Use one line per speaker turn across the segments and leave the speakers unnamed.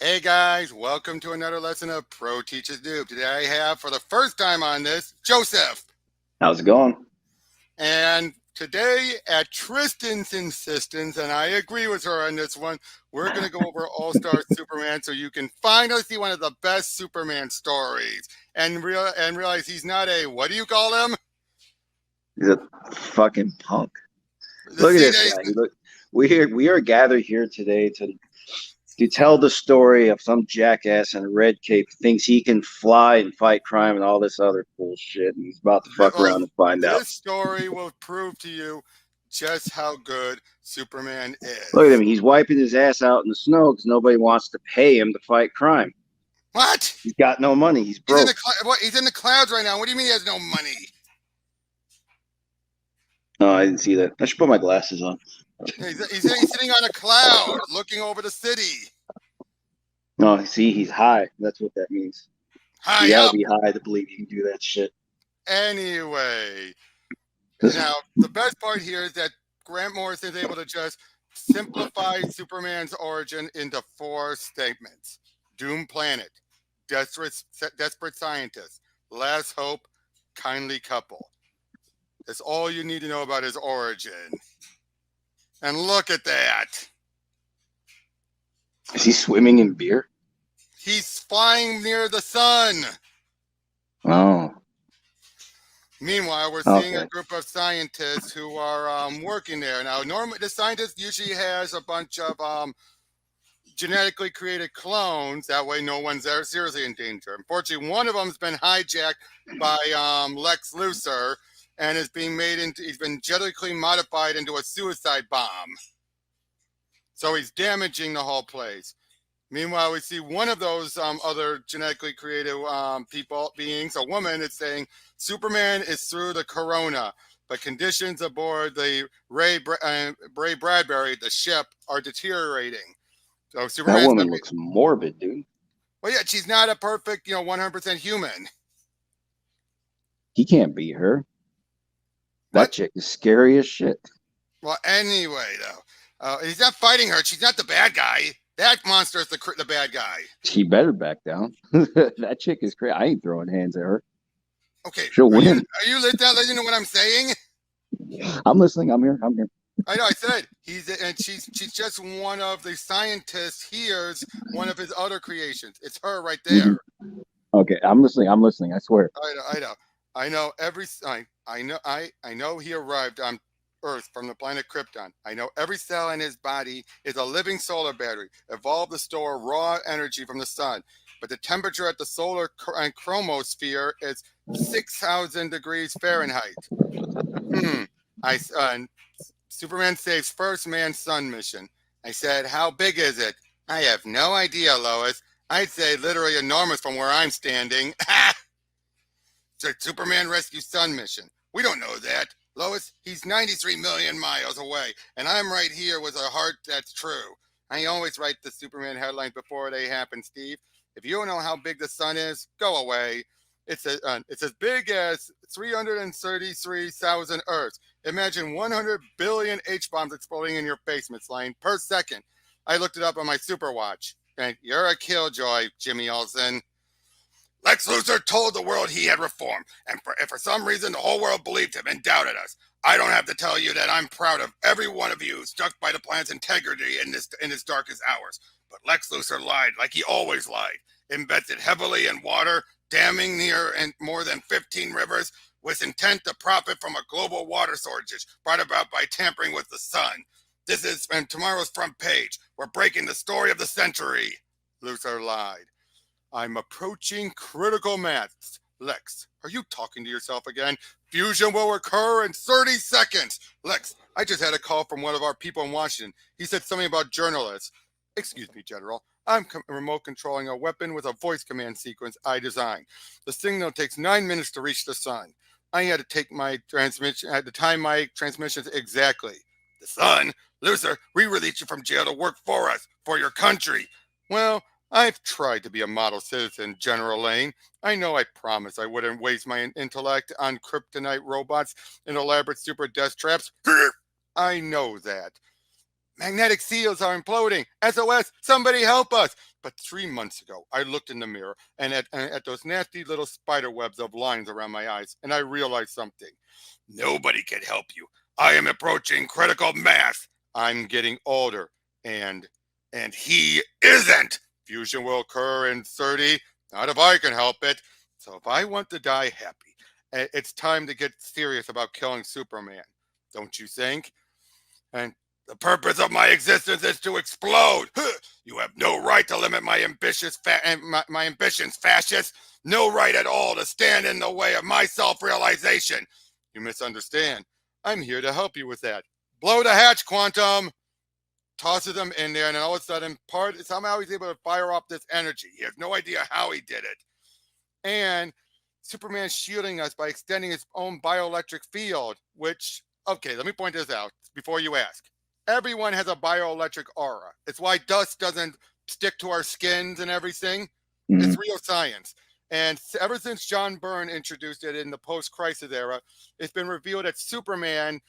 Hey guys, welcome to another lesson of Pro Teaches Noob. Today I have, for the first time on this, Joseph.
How's it going?
And today, at Tristan's insistence, and I agree with her on this one, we're going to go over All-Star Superman so you can finally see one of the best Superman stories and realize he's not a, what do you call him?
He's a fucking punk. Look at this guy. Look, we are gathered here today to tell the story of some jackass in a red cape who thinks he can fly and fight crime and all this other bullshit. And he's about to fuck around and find out.
This story will prove to you just how good Superman is.
Look at him. He's wiping his ass out in the snow because nobody wants to pay him to fight crime.
What?
He's got no money. He's broke.
He's in the clouds right now. What do you mean he has no money?
Oh, I didn't see that. I should put my glasses on.
He's sitting on a cloud looking over the city.
No, see, he's high. That's what that means.
High
you gotta
up.
be high to believe you can do that shit.
Anyway, now the best part here is that Grant Morrison is able to just simplify Superman's origin into 4 statements: Doom Planet, desperate scientist, last hope, kindly couple. That's all you need to know about his origin. And look at that.
Is he swimming in beer?
He's flying near the sun.
Oh.
Meanwhile, we're seeing a group of scientists who are working there. Now, normally the scientist usually has a bunch of genetically created clones. That way no one's there seriously in danger. Unfortunately, one of them's been hijacked by Lex Luthor and is being he's been genetically modified into a suicide bomb. So he's damaging the whole place. Meanwhile, we see one of those other genetically created beings, a woman, is saying Superman is through the corona, but conditions aboard the Ray Bradbury, the ship, are deteriorating. So Superman.
That woman looks morbid, dude.
Well, yeah, she's not a perfect, 100% human.
He can't beat her. That chick is scary as shit.
Well, anyway, though, he's not fighting her. She's not the bad guy. That monster is the bad guy.
She better back down. That chick is crazy. I ain't throwing hands at her.
Okay.
She'll win.
Are you lit down? You know what I'm saying?
I'm listening. I'm here.
I know. I said she's just one of the scientists. Here's one of his other creations. It's her right there.
Okay, I'm listening. I swear.
I know. I know he arrived on Earth from the planet Krypton. I know every cell in his body is a living solar battery, evolved to store raw energy from the sun. But the temperature at the solar chromosphere is 6,000 degrees Fahrenheit. Superman saves first man-sun mission. I said, how big is it? I have no idea, Lois. I'd say literally enormous from where I'm standing. It's a Superman rescue sun mission. We don't know that. Lois, he's 93 million miles away, and I'm right here with a heart that's true. I always write the Superman headlines before they happen, Steve. If you don't know how big the sun is, go away. It's as big as 333,000 Earths. Imagine 100 billion H-bombs exploding in your basement, Lane, per second. I looked it up on my super watch. And you're a killjoy, Jimmy Olsen. Lex Luthor told the world he had reformed, and for some reason the whole world believed him and doubted us. I don't have to tell you that I'm proud of every one of you stuck by the planet's integrity in its darkest hours. But Lex Luthor lied like he always lied. Invested heavily in water, damming near and more than 15 rivers, with intent to profit from a global water shortage brought about by tampering with the sun. This is from tomorrow's front page. We're breaking the story of the century. Luthor lied. I'm approaching critical mass. Lex, are you talking to yourself again? Fusion will occur in 30 seconds. Lex, I just had a call from one of our people in Washington. He said something about journalists. Excuse me, General. I'm remote controlling a weapon with a voice command sequence I designed. The signal takes 9 minutes to reach the sun. I had to take my transmission, I had to time my transmissions exactly. The sun? Luthor, we released you from jail to work for us, for your country. Well, I've tried to be a model citizen, General Lane. I know I promised I wouldn't waste my intellect on kryptonite robots and elaborate super death traps. I know that. Magnetic seals are imploding. SOS, somebody help us. But 3 months ago, I looked in the mirror and at those nasty little spider webs of lines around my eyes, and I realized something. Nobody can help you. I am approaching critical mass. I'm getting older, and he isn't. Fusion will occur in 30. Not if I can help it. So if I want to die happy, it's time to get serious about killing Superman. Don't you think? And the purpose of my existence is to explode. You have no right to limit my my ambitions, fascist. No right at all to stand in the way of my self-realization. You misunderstand. I'm here to help you with that. Blow the hatch, Quantum. Tosses them in there, and then all of a sudden, somehow he's able to fire off this energy. He has no idea how he did it. And Superman's shielding us by extending his own bioelectric field, which, okay, let me point this out before you ask. Everyone has a bioelectric aura. It's why dust doesn't stick to our skins and everything. It's real science. And ever since John Byrne introduced it in the post-crisis era, it's been revealed that Superman,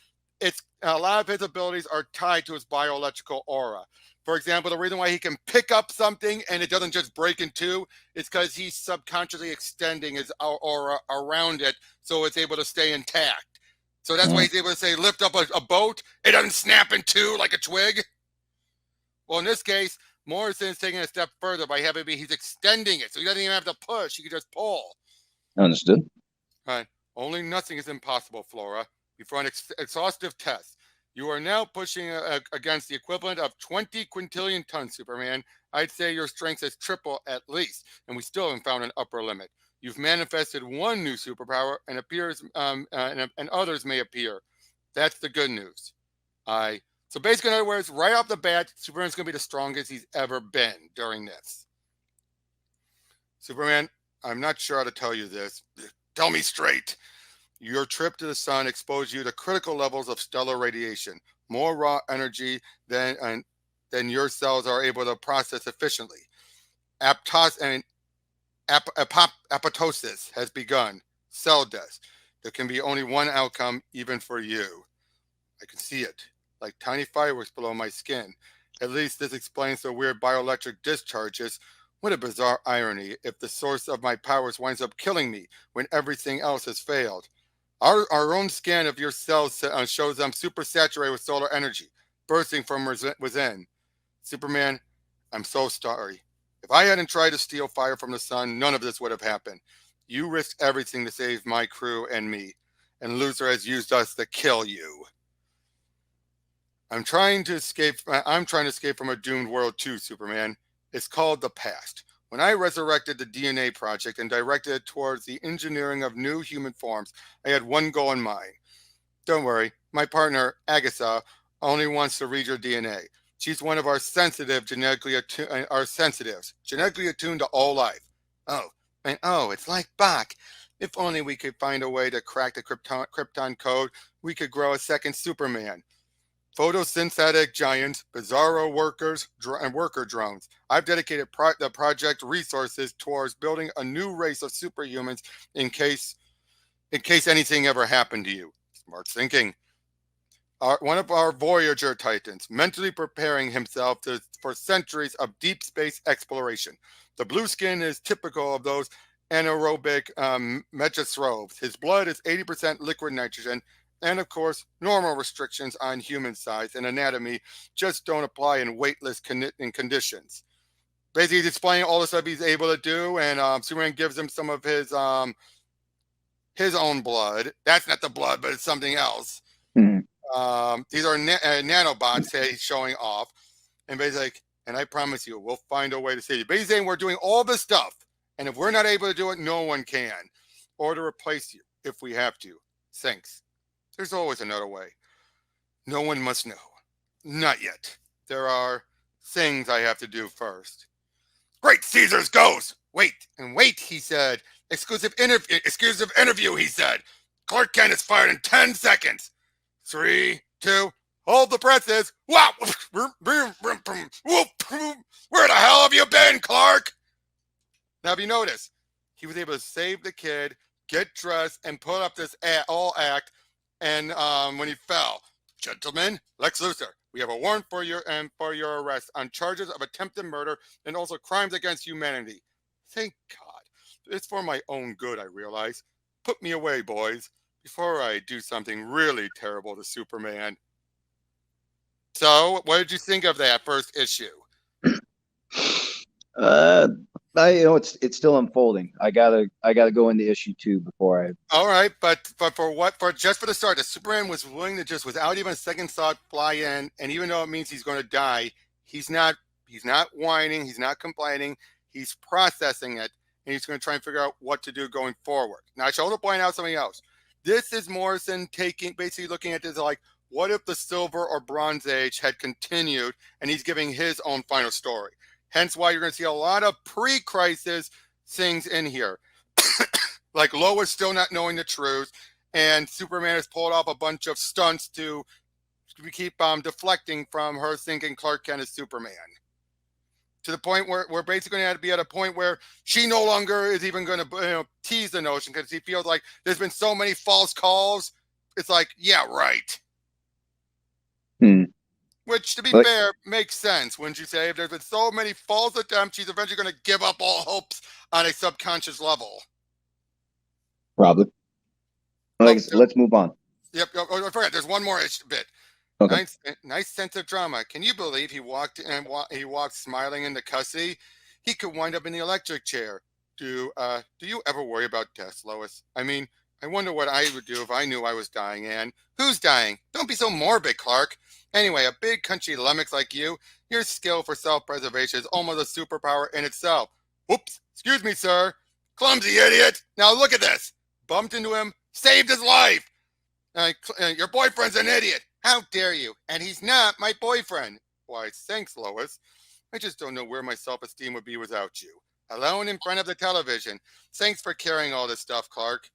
a lot of his abilities are tied to his bioelectrical aura. For example, the reason why he can pick up something and it doesn't just break in two is because he's subconsciously extending his aura around it so it's able to stay intact. So that's why he's able to say, lift up a boat, it doesn't snap in two like a twig. Well, in this case, Morrison is taking a step further by he's extending it. So he doesn't even have to push, he can just pull.
Understood.
Right. Only nothing is impossible, Flora. Before an exhaustive test, you are now pushing against the equivalent of 20 quintillion tons, Superman. I'd say your strength is triple at least, and we still haven't found an upper limit. You've manifested one new superpower, and and others may appear. That's the good news. So basically, in other words, right off the bat, Superman's going to be the strongest he's ever been during this. Superman, I'm not sure how to tell you this. Tell me straight. Your trip to the sun exposed you to critical levels of stellar radiation, more raw energy than your cells are able to process efficiently. Apoptosis has begun. Cell death. There can be only one outcome, even for you. I can see it, like tiny fireworks below my skin. At least this explains the weird bioelectric discharges. What a bizarre irony if the source of my powers winds up killing me when everything else has failed. Our own scan of your cells shows them supersaturated with solar energy, bursting from within. Superman, I'm so sorry. If I hadn't tried to steal fire from the sun, none of this would have happened. You risked everything to save my crew and me, and Luthor has used us to kill you. I'm trying to escape from a doomed world too, Superman. It's called the past. When I resurrected the DNA project and directed it towards the engineering of new human forms, I had one goal in mind. Don't worry, my partner, Agatha, only wants to read your DNA. She's one of our sensitives, genetically attuned to all life. Oh, it's like Bach. If only we could find a way to crack the Krypton code, we could grow a second Superman. Photosynthetic giants, Bizarro workers, and worker drones. I've dedicated the project resources towards building a new race of superhumans in case anything ever happened to you. Smart thinking. One of our Voyager Titans, mentally preparing himself for centuries of deep space exploration. The blue skin is typical of those anaerobic megastrobes. His blood is 80% liquid nitrogen, and of course, normal restrictions on human size and anatomy just don't apply in weightless conditions. Basically, he's explaining all the stuff he's able to do, and Superman gives him some of his own blood. That's not the blood, but it's something else. These are nanobots that he's showing off, and basically, and I promise you, we'll find a way to save you. But he's saying we're doing all this stuff, and if we're not able to do it, no one can, or to replace you if we have to. Thanks. There's always another way. No one must know. Not yet. There are things I have to do first. Great Caesar's ghost! Wait, he said. Exclusive interview, he said. Clark Kent is fired in 10 seconds. 3, 2, hold the presses. Wow! Where the hell have you been, Clark? Now, have you noticed? He was able to save the kid, get dressed, and put up this all act. And when he fell, gentlemen, Lex Luthor, We have a warrant for your arrest on charges of attempted murder and also crimes against humanity. Thank God. It's for my own good, I realize. Put me away, boys, before I do something really terrible to Superman. So, what did you think of that first issue?
Uh, it's still unfolding. I gotta go into issue 2 before I.
All right, but for what? For just for the start, the Superman was willing to just, without even a second thought, fly in, and even though it means he's going to die, he's not. He's not whining. He's not complaining. He's processing it, and he's going to try and figure out what to do going forward. Now, I should also point out something else. This is Morrison basically looking at this like, what if the Silver or Bronze Age had continued, and he's giving his own final story. Hence, why you're going to see a lot of pre-crisis things in here. Like Lois still not knowing the truth, and Superman has pulled off a bunch of stunts to keep deflecting from her thinking Clark Kent is Superman. To the point where we're basically going to be at a point where she no longer is even going to tease the notion because he feels like there's been so many false calls. It's like, yeah, right. Which, to be fair, makes sense, wouldn't you say? If there's been so many false attempts, she's eventually going to give up all hopes on a subconscious level.
Probably. Let's move on.
Yep. I forgot. There's one more bit.
Okay.
Nice sense of drama. Can you believe he walked smiling into custody? He could wind up in the electric chair. Do you ever worry about death, Lois? I mean, I wonder what I would do if I knew I was dying, Anne. Who's dying? Don't be so morbid, Clark. Anyway, a big country lummox like you, your skill for self-preservation is almost a superpower in itself. Oops, excuse me, sir. Clumsy idiot. Now look at this. Bumped into him, saved his life. Your boyfriend's an idiot. How dare you? And he's not my boyfriend. Why, thanks, Lois. I just don't know where my self-esteem would be without you. Alone in front of the television. Thanks for carrying all this stuff, Clark.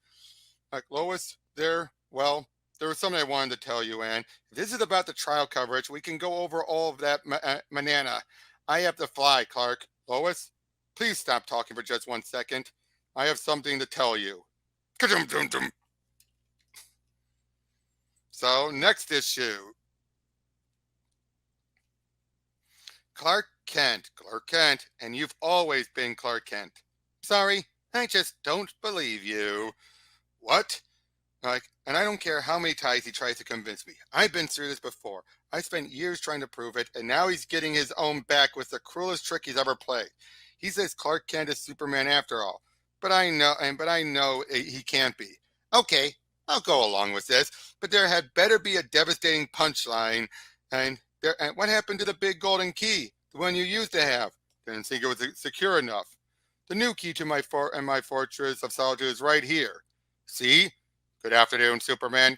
Lois, there was something I wanted to tell you, Anne. If this is about the trial coverage, we can go over all of that manana. I have to fly, Clark. Lois, please stop talking for just 1 second. I have something to tell you. So, next issue. Clark Kent, and you've always been Clark Kent. Sorry, I just don't believe you. What? And I don't care how many times he tries to convince me. I've been through this before. I spent years trying to prove it, and now he's getting his own back with the cruelest trick he's ever played. He says Clark Kent is Superman after all. But I know he can't be. Okay, I'll go along with this, but there had better be a devastating punchline. And what happened to the big golden key, the one you used to have? Didn't think it was secure enough. The new key to my fortress of solitude is right here. See? Good afternoon, Superman.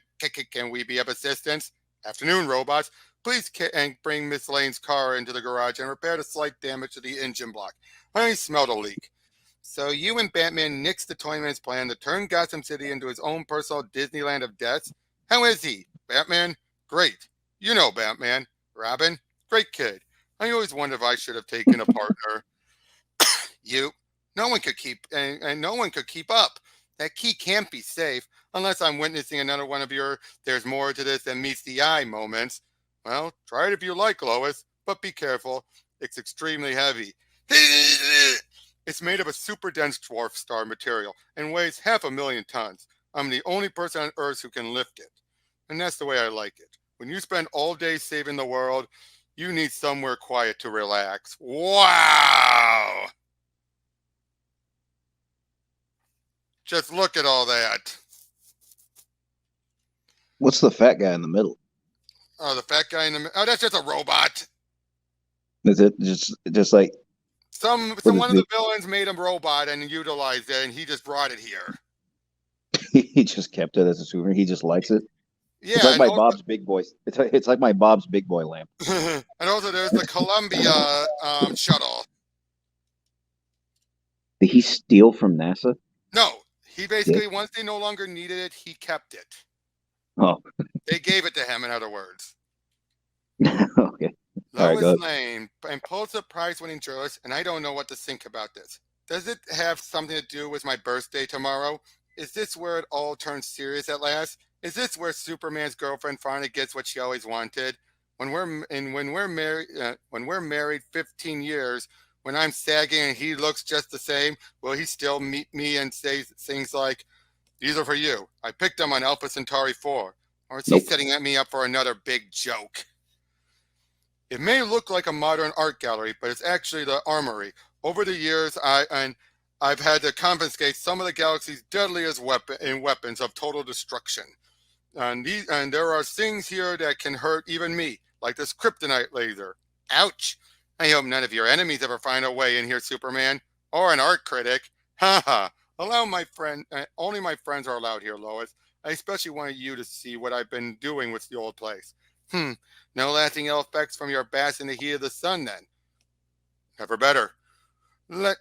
Can we be of assistance? Afternoon, robots. Please bring Miss Lane's car into the garage and repair the slight damage to the engine block. I smelled a leak. So you and Batman nixed the Toyman's plan to turn Gotham City into his own personal Disneyland of deaths? How is he? Batman? Great. You know Batman. Robin? Great kid. I always wondered if I should have taken a partner. No one could keep up. That key can't be safe unless I'm witnessing another one of your "there's more to this than meets the eye" moments. Well, try it if you like, Lois, but be careful. It's extremely heavy. It's made of a super dense dwarf star material and weighs 500,000 tons. I'm the only person on Earth who can lift it. And that's the way I like it. When you spend all day saving the world, you need somewhere quiet to relax. Wow! Just look at all that.
What's the fat guy in the middle?
Oh, the fat guy in the middle. Oh, that's just a robot.
Is it just like
one of the villains made a robot and utilized it, and he just brought it here.
He just kept it as a souvenir. He just likes it.
Yeah,
it's like my Bob's Big Boy. It's like my Bob's Big Boy lamp.
And also, there's the Columbia shuttle.
Did he steal from NASA?
No, he basically, once they no longer needed it, he kept it.
Oh,
they gave it to him. In other words.
Okay.
Lois Lane, and Pulitzer Prize-winning journalist, and I don't know what to think about this. Does it have something to do with my birthday tomorrow? Is this where it all turns serious at last? Is this where Superman's girlfriend finally gets what she always wanted? when we're married 15 years, when I'm sagging and he looks just the same, will he still meet me and say things like, "These are for you. I picked them on Alpha Centauri 4," or is he
Nope.
setting me up for another big joke? It may look like a modern art gallery, but it's actually the armory. Over the years, I've had to confiscate some of the galaxy's deadliest weapons of total destruction. And there are things here that can hurt even me, like this kryptonite laser. Ouch! I hope none of your enemies ever find a way in here, Superman, or an art critic. Ha ha! Allow my friend. Only my friends are allowed here, Lois. I especially wanted you to see what I've been doing with the old place. No lasting ill effects from your baths in the heat of the sun, then. Never better. Let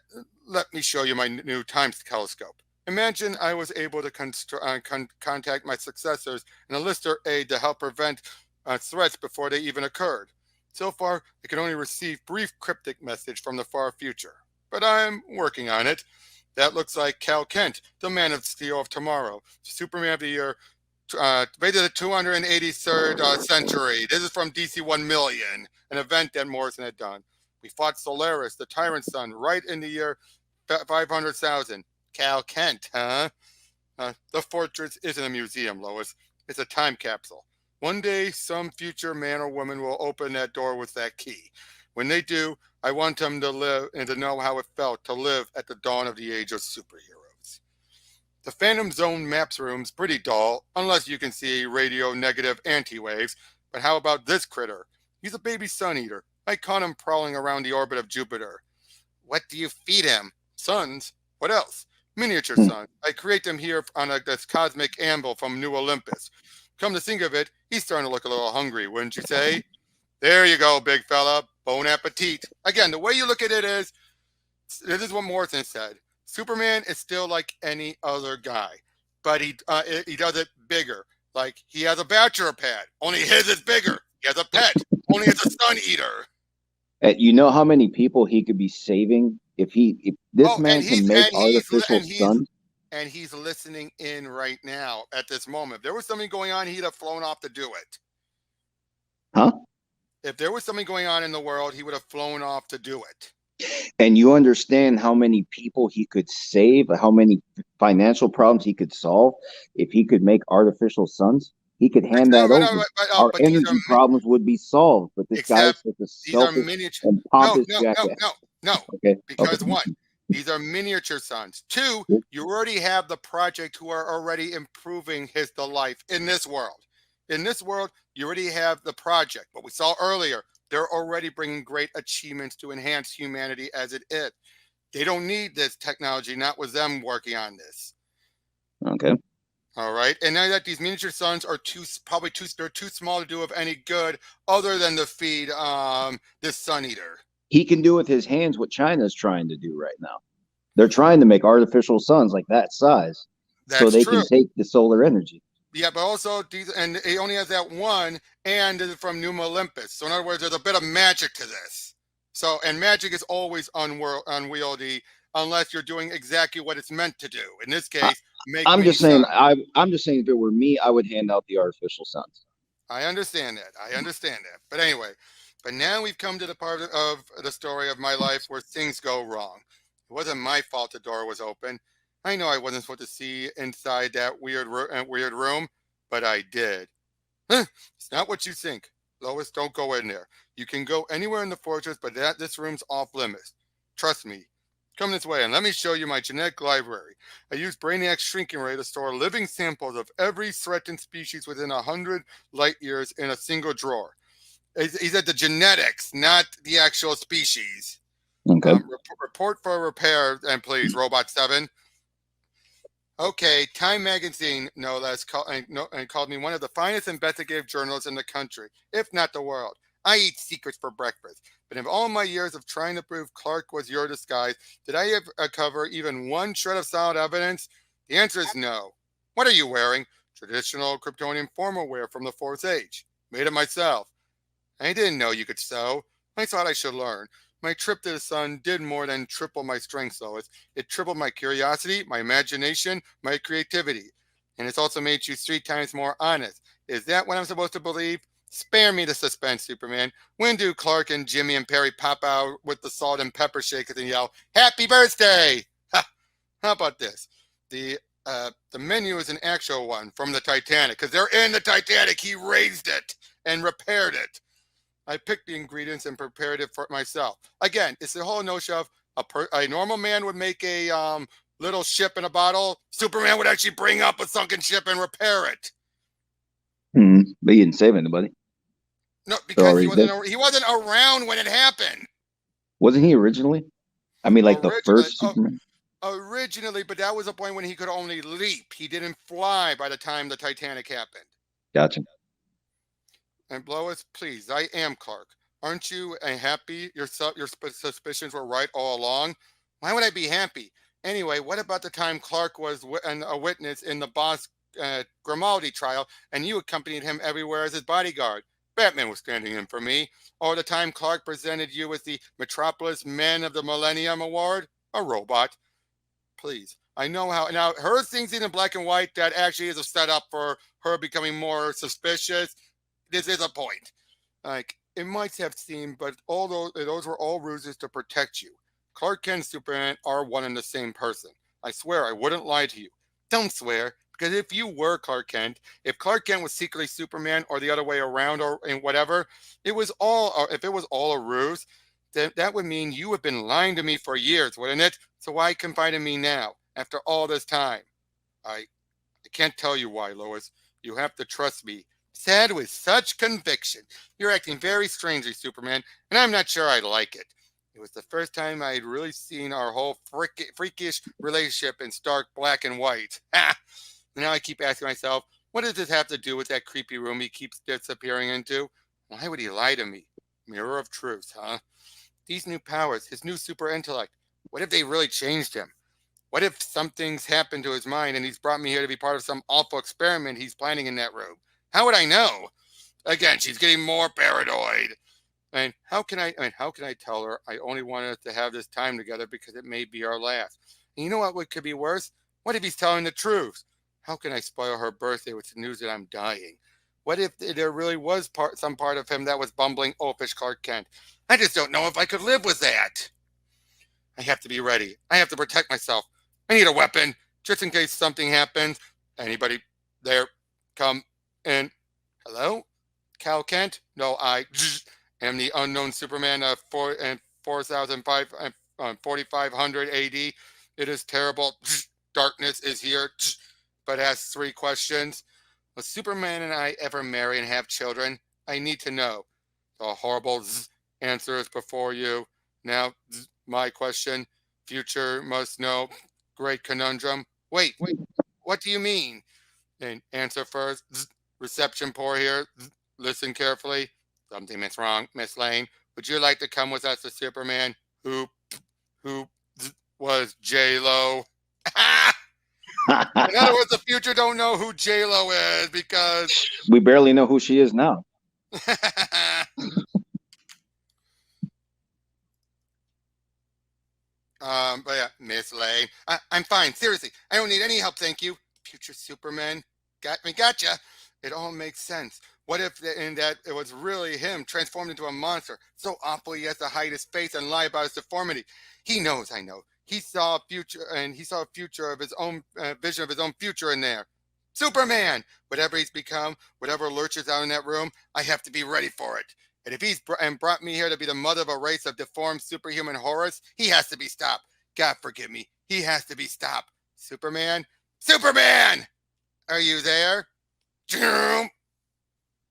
Let me show you my new time telescope. Imagine I was able to contact my successors and enlist their aid to help prevent threats before they even occurred. So far, I can only receive brief cryptic message from the far future, but I'm working on it. That looks like Cal Kent, the Man of Steel of tomorrow, Superman of the Year, rated the 283rd century. This is from DC 1 million, an event that Morrison had done. We fought Solaris, the Tyrant Sun, right in the year 500,000. Cal Kent, huh? The fortress isn't a museum, Lois. It's a time capsule. One day, some future man or woman will open that door with that key. When they do, I want them to live and to know how it felt to live at the dawn of the age of superheroes. The Phantom Zone maps room's pretty dull, unless you can see radio negative anti-waves. But how about this critter? He's a baby sun eater. I caught him prowling around the orbit of Jupiter. What do you feed him? Suns. What else? Miniature
Hmm.
suns. I create them here on this cosmic anvil from New Olympus. Come to think of it, he's starting to look a little hungry, wouldn't you say? There you go, big fella. Bon appetit. Again, the way you look at it is, this is what Morrison said. Superman is still like any other guy, but he does it bigger. Like he has a bachelor pad, only his is bigger. He has a pet, only it's a sun eater.
You know how many people he could be saving if this
Oh,
man can make artificial
he's
suns?
and he's listening in right now at this moment. If there was something going on, he'd have flown off to do it.
Huh?
If there was something going on in the world, he would have flown off to do it.
And you understand how many people he could save, how many financial problems he could solve if he could make artificial suns? He could hand that over. Our
But these are
energy problems would be solved. But this guy is
except
such a
these are
selfish
miniature.
and
No,
pompous
no, no,
jackass.
no, no.
Okay. Okay.
Because one, these are miniature suns. Two, you already have the project who are already improving the life in this world. In this world, you already have the project. What we saw earlier, they're already bringing great achievements to enhance humanity as it is. They don't need this technology, not with them working on this.
Okay.
All right. And now that these miniature suns are they're too small to do of any good other than to feed this sun eater.
He can do with his hands what China's trying to do right now. They're trying to make artificial suns like that size so
That's
they
true.
can take the solar energy.
Yeah, but also and he only has that one, and this is from New Olympus. So in other words, there's a bit of magic to this. So and magic is always unwieldy unless you're doing exactly what it's meant to do. In this
I,
case, make
I'm
mini
just saying.
suns.
I'm just saying. If it were me, I would hand out the artificial suns.
I understand that. I understand that. But anyway, but now we've come to the part of the story of my life where things go wrong. It wasn't my fault the door was open. I know I wasn't supposed to see inside that weird room, but I did. It's not what you think. Lois, don't go in there. You can go anywhere in the fortress, but this room's off limits. Trust me. Come this way and let me show you my genetic library. I use Brainiac's shrinking ray to store living samples of every threatened species within 100 light years in a single drawer. He said the genetics, not the actual species.
Okay.
Report for repair, and please, Robot 7. Okay, Time Magazine, no less, and called me one of the finest investigative journalists in the country, if not the world. I eat secrets for breakfast, but in all my years of trying to prove Clark was your disguise, did I ever cover even one shred of solid evidence? The answer is no. What are you wearing? Traditional Kryptonian formal wear from the Fourth Age. Made it myself. I didn't know you could sew. I thought I should learn. My trip to the sun did more than triple my strength, Lois. It tripled my curiosity, my imagination, my creativity. And it's also made you 3 times more honest. Is that what I'm supposed to believe? Spare me the suspense, Superman. When do Clark and Jimmy and Perry pop out with the salt and pepper shakers and yell, "Happy birthday!" Ha! How about this? The the menu is an actual one from the Titanic, because they're in the Titanic. He raised it and repaired it. I picked the ingredients and prepared it for myself. Again, it's the whole notion of a normal man would make a little ship in a bottle. Superman would actually bring up a sunken ship and repair it.
But he didn't save anybody.
No, because he wasn't around when it happened.
Wasn't he originally? I mean, like the first Superman?
Originally, but that was a point when he could only leap. He didn't fly by the time the Titanic happened.
Gotcha.
And Lois, please, I am Clark. Aren't you happy your suspicions were right all along? Why would I be happy? Anyway, what about the time Clark was a witness in the Boss Grimaldi trial and you accompanied him everywhere as his bodyguard? Batman was standing in for me. Or the time Clark presented you with the Metropolis Man of the Millennium Award? A robot. Please. I know how. Now, her things in black and white, that actually is a setup for her becoming more suspicious. This is a point. Like, it might have seemed, but all those were all ruses to protect you. Clark Kent and Superman are one and the same person. I swear I wouldn't lie to you. Don't swear, because if you were Clark Kent, if Clark Kent was secretly Superman or the other way around or whatever, if it was all a ruse, then that would mean you have been lying to me for years, wouldn't it? So why confide in me now, after all this time? I can't tell you why, Lois. You have to trust me. Said with such conviction. You're acting very strangely, Superman, and I'm not sure I like it. It was the first time I had really seen our whole freakish relationship in stark black and white. Ha! Now I keep asking myself, what does this have to do with that creepy room he keeps disappearing into? Why would he lie to me? Mirror of truth, huh? These new powers, his new super intellect, what if they really changed him? What if something's happened to his mind and he's brought me here to be part of some awful experiment he's planning in that room? How would I know? Again, she's getting more paranoid. And how can I tell her I only wanted us to have this time together because it may be our last? And you know what could be worse? What if he's telling the truth? How can I spoil her birthday with the news that I'm dying? What if there really was some part of him that was bumbling oafish Clark Kent? I just don't know if I could live with that. I have to be ready. I have to protect myself. I need a weapon, just in case something happens. Anybody there? Come in. Hello? Cal Kent? No, I am the unknown Superman of 4500 AD. It is terrible. Darkness is here, but asks 3 questions. Will Superman and I ever marry and have children? I need to know. The horrible answer is before you. Now, my question. Future must know. Great conundrum. Wait, what do you mean? And answer first. Reception poor here. Listen carefully. Something is wrong, Miss Lane. Would you like to come with us to Superman? Who was J-Lo? In other words, the future don't know who J-Lo is because
we barely know who she is now.
But yeah, Miss Lane. I'm fine. Seriously, I don't need any help, thank you. Future Superman. Gotcha. It all makes sense. What if in that it was really him transformed into a monster, so awful he has to hide his face and lie about his deformity? He knows, I know. He saw a future, and he saw a future of his own vision of his own future in there. Superman, whatever he's become, whatever lurches out in that room, I have to be ready for it. And if he's brought me here to be the mother of a race of deformed superhuman horrors, he has to be stopped. God forgive me. He has to be stopped. Superman? Superman! Are you there?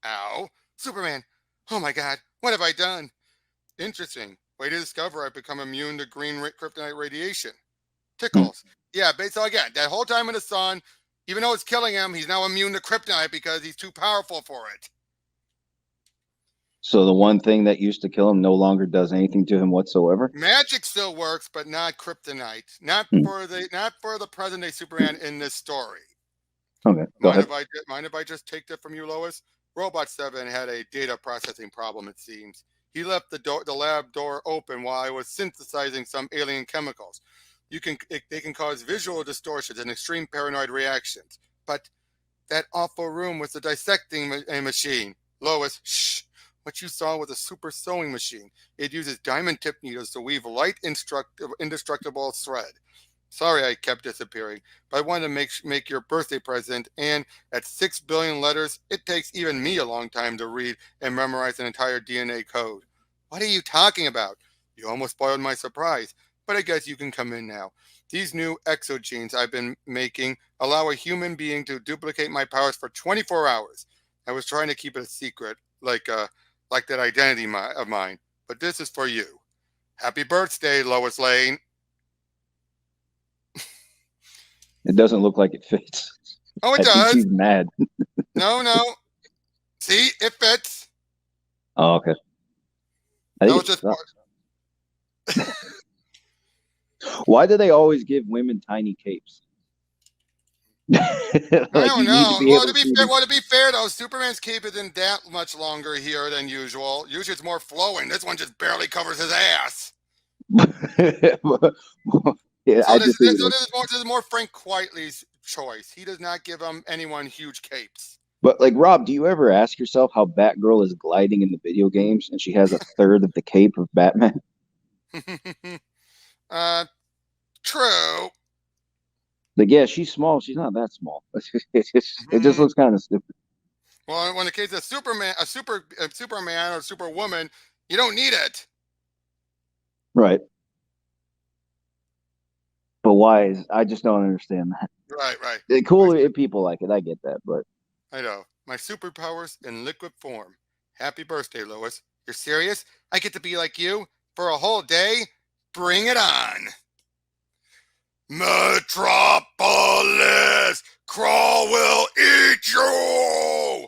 Ow. Superman. Oh my God. What have I done? Interesting. Way to discover I've become immune to green kryptonite radiation. Tickles. Yeah, but so again, that whole time in the sun, even though it's killing him, he's now immune to kryptonite because he's too powerful for it.
So the one thing that used to kill him no longer does anything to him whatsoever?
Magic still works, but not kryptonite. Not for the present day Superman in this story.
Okay.
Mind if I just take that from you, Lois? Robot 7 had a data processing problem, it seems. He left the lab door open while I was synthesizing some alien chemicals. They can cause visual distortions and extreme paranoid reactions. But that awful room was the dissecting machine. Lois, shh. What you saw was a super sewing machine. It uses diamond tip needles to weave light, indestructible thread. Sorry I kept disappearing, but I wanted to make your birthday present, and at 6 billion letters, it takes even me a long time to read and memorize an entire DNA code. What are you talking about? You almost spoiled my surprise, but I guess you can come in now. These new exogenes I've been making allow a human being to duplicate my powers for 24 hours. I was trying to keep it a secret, like that identity of mine, but this is for you. Happy birthday, Lois Lane.
It doesn't look like it fits.
Oh, it
I think
does.
she's mad.
No. See, it fits.
Oh, okay. I
That
think
was just.
Why do they always give women tiny capes?
I
Like
don't
you need to
know.
be able to see them.
To be fair though, Superman's cape isn't that much longer here than usual. Usually it's more flowing. This one just barely covers his ass.
Yeah,
So
I just think
this is more Frank Quitely's choice. He does not give anyone huge capes.
But like Rob, do you ever ask yourself how Batgirl is gliding in the video games and she has a third of the cape of Batman?
uh, true.
Like, yeah, she's small. She's not that small. It just looks kind of stupid.
Well, when the case of Superman, a Superman or Superwoman, you don't need it.
Right. But why is I just don't understand that.
Right.
It's cool if people like it. I get that, but
I know. My superpowers in liquid form. Happy birthday, Lois. You're serious? I get to be like you for a whole day? Bring it on. Metropolis! Crawl will eat you!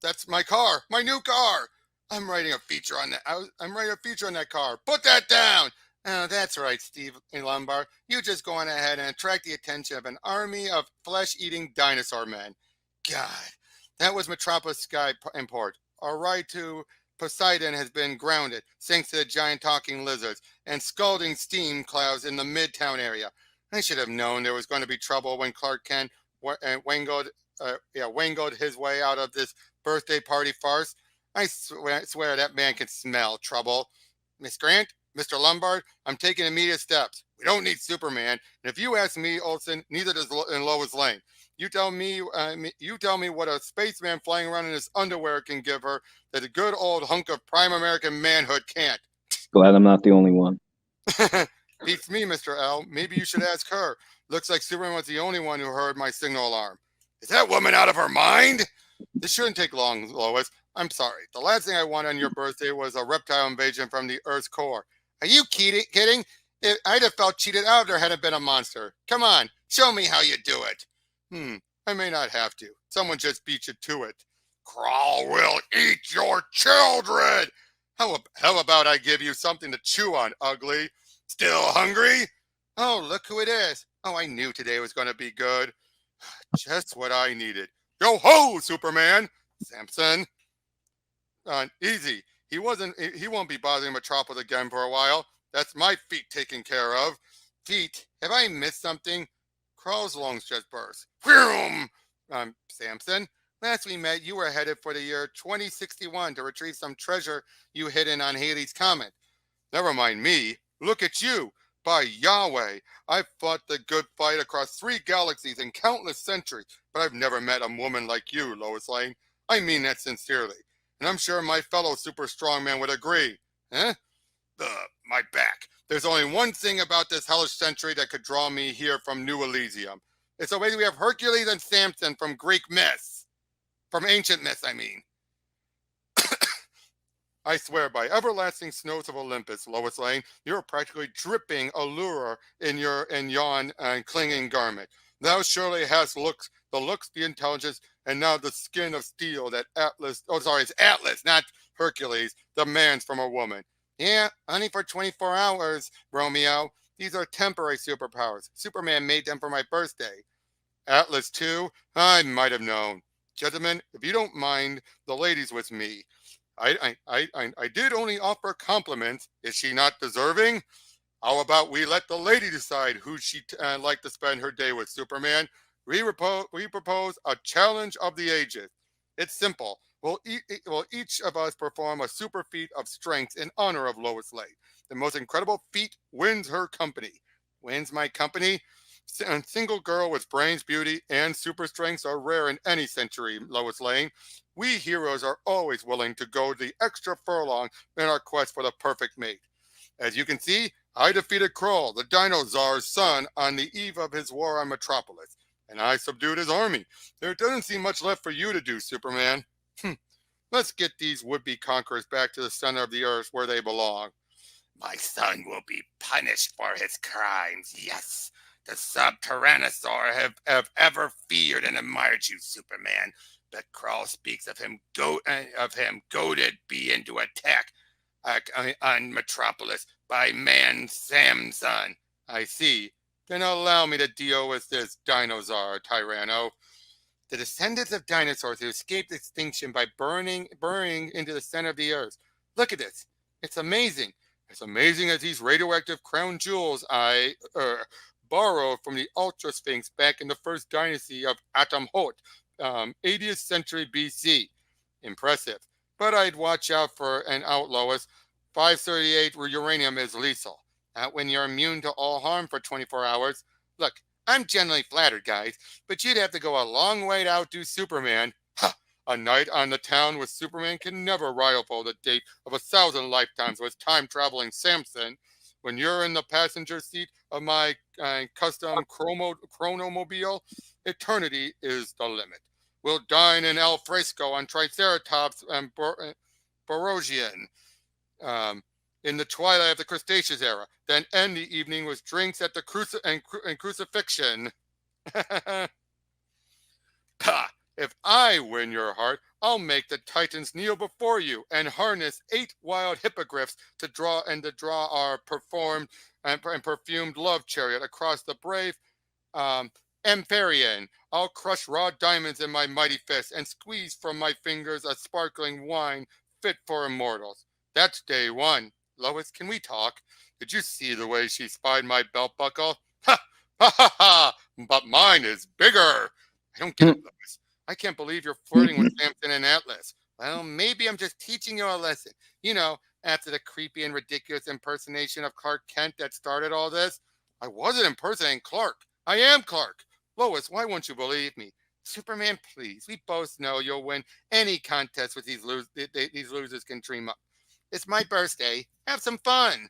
That's my car. My new car. I'm writing a feature on that. I'm writing a feature on that car. Put that down. Oh, that's right, Steve Lombard. You just go on ahead and attract the attention of an army of flesh-eating dinosaur men. God, that was Metropolis Sky Import. Our ride to Poseidon has been grounded thanks to the giant talking lizards and scalding steam clouds in the Midtown area. I should have known there was going to be trouble when Clark Kent wangled his way out of this birthday party farce. I swear that man can smell trouble. Miss Grant, Mr. Lombard, I'm taking immediate steps. We don't need Superman, and if you ask me, Olsen, neither does Lois Lane. You tell me what a spaceman flying around in his underwear can give her that a good old hunk of prime American manhood can't.
glad I'm not the only one.
Beats me, Mr. L. Maybe you should ask her. Looks like Superman was the only one who heard my signal alarm. Is that woman out of her mind? This shouldn't take long, Lois. I'm sorry. The last thing I wanted on your birthday was a reptile invasion from the Earth's core. Are you kidding? I'd have felt cheated out if there hadn't been a monster. Come on, show me how you do it. I may not have to. Someone just beat you to it. Crawl will eat your children. How about I give you something to chew on, ugly? Still hungry? Oh, look who it is. Oh, I knew today was going to be good. Just what I needed. Yo ho, Superman. Samson. Easy. He won't be bothering Metropolis again for a while. That's my feet taken care of. Feet? Have I missed something? Crawl's lungs just burst. Whew! Samson, last we met, you were headed for the year 2061 to retrieve some treasure you hidden on Halley's Comet. Never mind me. Look at you. By Yahweh, I've fought the good fight across 3 galaxies in countless centuries, but I've never met a woman like you, Lois Lane. I mean that sincerely. And I'm sure my fellow super strongman would agree. Huh? My back. There's only one thing about this hellish century that could draw me here from New Elysium. It's the way we have Hercules and Samson from Greek myths. From ancient myths, I mean. I swear by everlasting snows of Olympus, Lois Lane, you're practically dripping allure in yon clinging garment. Thou surely hast the looks, the intelligence, and now the skin of steel that it's Atlas, not Hercules, demands from a woman. Yeah, only for 24 hours, Romeo. These are temporary superpowers. Superman made them for my birthday. Atlas, too? I might have known. Gentlemen, if you don't mind, the ladies with me. I did only offer compliments. Is she not deserving? How about we let the lady decide who she'd like to spend her day with, Superman? We propose a challenge of the ages. It's simple. will each of us perform a super feat of strength in honor of Lois Lane. The most incredible feat wins her company. Wins my company? A single girl with brains, beauty, and super strengths are rare in any century, Lois Lane. We heroes are always willing to go the extra furlong in our quest for the perfect mate. As you can see, I defeated Kroll, the Dino Czar's son, on the eve of his war on Metropolis, and I subdued his army. There doesn't seem much left for you to do, Superman. Let's get these would-be conquerors back to the center of the earth where they belong. My son will be punished for his crimes, yes. The sub-tyrannosaur have ever feared and admired you, Superman. But Kroll speaks of him goaded be into attack on Metropolis by man Samson. I see. Then allow me to deal with this dinosaur, Tyranno. The descendants of dinosaurs who escaped extinction by burrowing into the center of the earth. Look at this. It's amazing. As amazing as these radioactive crown jewels I borrowed from the Ultra Sphinx back in the first dynasty of Atomhot, 80th century BC. Impressive. But I'd watch out for an Lois. 538 uranium is lethal. Not when you're immune to all harm for 24 hours. Look, I'm generally flattered, guys, but you'd have to go a long way to outdo Superman. Ha! A night on the town with Superman can never rival the date of 1,000 lifetimes with time-traveling Samson. When you're in the passenger seat of my custom chronomobile, eternity is the limit. We'll dine in al fresco on Triceratops and Borosian. In the twilight of the Cretaceous era, then end the evening with drinks at the crucifixion. Ha! If I win your heart, I'll make the Titans kneel before you and harness 8 wild hippogriffs to draw our performed and perfumed love chariot across the brave Empyrean. I'll crush raw diamonds in my mighty fist and squeeze from my fingers a sparkling wine fit for immortals. That's day one. Lois, can we talk? Did you see the way she spied my belt buckle? Ha! Ha ha ha! But mine is bigger. I don't get it, Lois. I can't believe you're flirting with Samson and Atlas. Well, maybe I'm just teaching you a lesson. You know, after the creepy and ridiculous impersonation of Clark Kent that started all this. I wasn't impersonating Clark. I am Clark. Lois, why won't you believe me? Superman, please. We both know you'll win any contest with these losers can dream up. It's my birthday. Have some fun.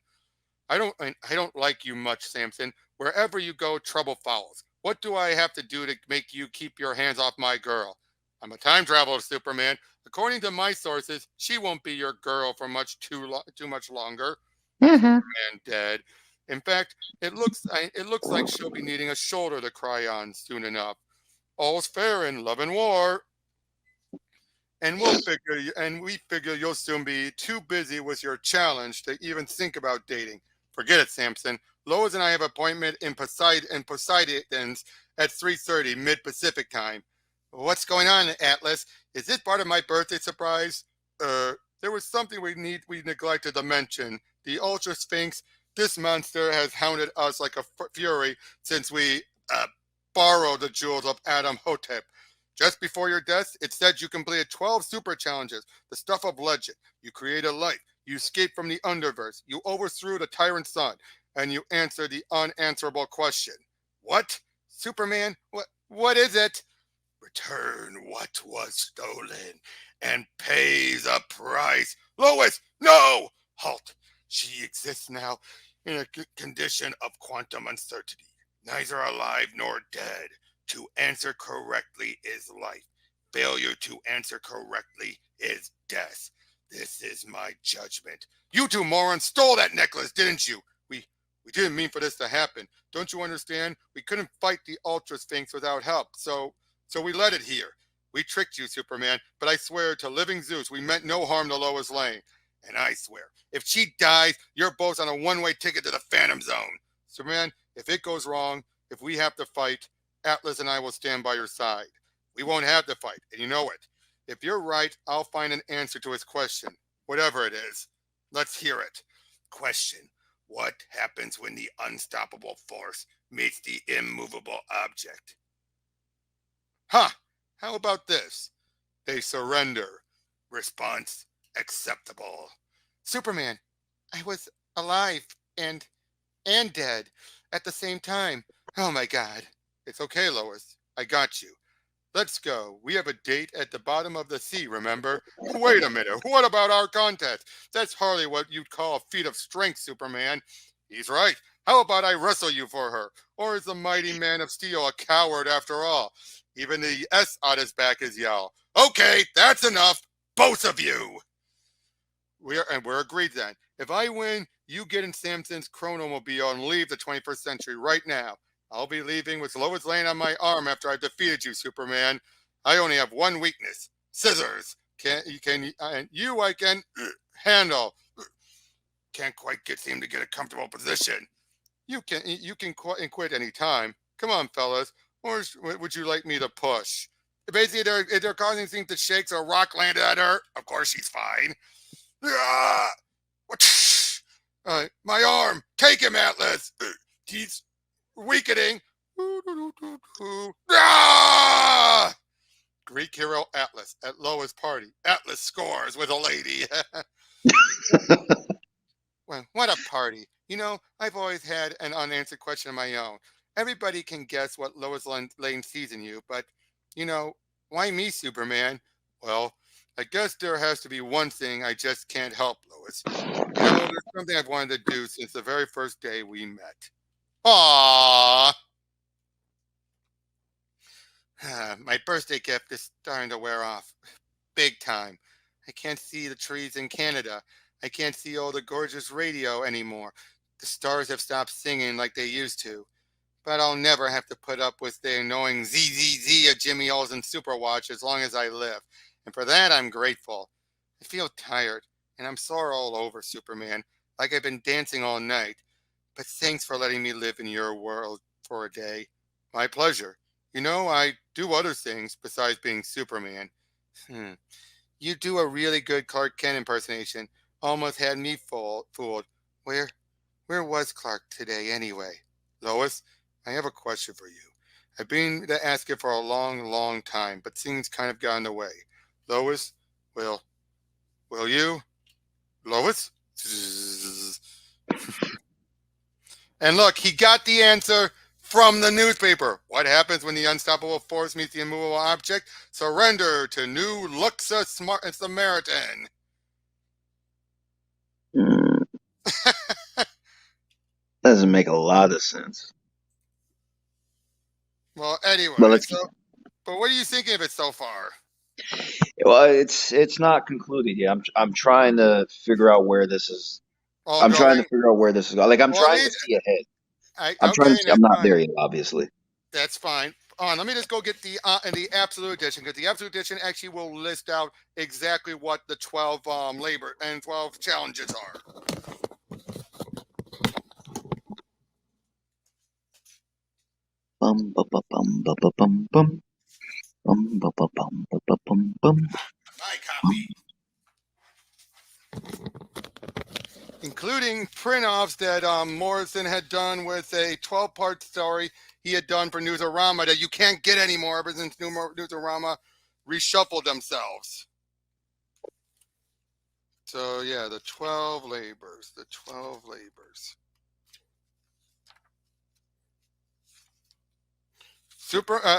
I don't like you much, Samson. Wherever you go, trouble follows. What do I have to do to make you keep your hands off my girl? I'm a time traveler, Superman. According to my sources, she won't be your girl for too much longer. Superman dead. In fact, it looks like she'll be needing a shoulder to cry on soon enough. All's fair in love and war. And we figure you'll soon be too busy with your challenge to even think about dating. Forget it, Samson. Lois and I have an appointment in Poseidon's at 3:30 mid-Pacific time. What's going on, Atlas? Is this part of my birthday surprise? There was something we neglected to mention. The Ultra Sphinx. This monster has hounded us like a fury since we borrowed the jewels of Adam Hotep. Just before your death, it said you completed 12 super challenges, the stuff of legend. You created life. You escaped from the Underverse. You overthrew the tyrant sun, and you answered the unanswerable question. What? Superman? What is it? Return what was stolen and pay the price. Lois, no! Halt. She exists now in a condition of quantum uncertainty, neither alive nor dead. To answer correctly is life. Failure to answer correctly is death. This is my judgment. You two morons stole that necklace, didn't you? We didn't mean for this to happen. Don't you understand? We couldn't fight the Ultra Sphinx without help, so we let it here. We tricked you, Superman, but I swear to living Zeus, we meant no harm to Lois Lane. And I swear, if she dies, you're both on a one-way ticket to the Phantom Zone. Superman, if it goes wrong, if we have to fight, Atlas and I will stand by your side. We won't have to fight, and you know it. If you're right, I'll find an answer to his question, whatever it is. Let's hear it. Question. What happens when the unstoppable force meets the immovable object? Ha! How about this? They surrender. Response acceptable. Superman, I was alive and dead at the same time. Oh my God. It's okay, Lois. I got you. Let's go. We have a date at the bottom of the sea, remember? Wait a minute. What about our contest? That's hardly what you'd call a feat of strength, Superman. He's right. How about I wrestle you for her? Or is the mighty man of steel a coward after all? Even the S on his back is yell. Okay, that's enough. Both of you. We're agreed then. If I win, you get in Samson's Chronomobile and leave the 21st century right now. I'll be leaving with Lois Lane on my arm after I've defeated you, Superman. I only have one weakness: scissors. I can handle. Can't quite seem to get a comfortable position. You can quit any time. Come on, fellas. Or would you like me to push? Basically, they're causing things to shake, so a rock landed at her. Of course, she's fine. Ah! My arm! Take him, Atlas! He's weakening. Ah! Greek hero Atlas at Lois' party. Atlas scores with a lady. Well, what a party. You know, I've always had an unanswered question of my own. Everybody can guess what Lois Lane sees in you, but, why me, Superman? Well, I guess there has to be one thing I just can't help, Lois. There's something I've wanted to do since the very first day we met. Aww! My birthday gift is starting to wear off. Big time. I can't see the trees in Canada. I can't see all the gorgeous radio anymore. The stars have stopped singing like they used to. But I'll never have to put up with the annoying ZZZ of Jimmy Olsen Superwatch as long as I live. And for that, I'm grateful. I feel tired, and I'm sore all over, Superman, like I've been dancing all night. But thanks for letting me live in your world for a day. My pleasure. I do other things besides being Superman. You do a really good Clark Kent impersonation. Almost had me fooled. Where was Clark today anyway? Lois, I have a question for you. I've been to ask it for a long, long time, but things kind of got in the way. Lois, will you? Lois? And look, he got the answer from the newspaper. What happens when the unstoppable force meets the immovable object? Surrender to New Luxa Samaritan.
Doesn't make a lot of sense.
Well, anyway,
But
but what are you thinking of it so far?
well, it's not concluded yet. I'm trying to figure out where this is.
All
I'm trying
going?
to figure out where this is going. Like I'm
Well,
trying to see ahead. I'm trying
okay,
to see. I'm
that's
not
fine.
there yet, obviously.
That's fine. Let me just go get the absolute edition, because the absolute edition actually will list out exactly what the 12 labor and 12 challenges are.
Bum bum bum bum bum bum bum bum bum bum bum bum bum.
My copy. Including print-offs that Morrison had done with a 12-part story he had done for Newsarama that you can't get anymore ever since Newsarama reshuffled themselves. So yeah, the 12 labors.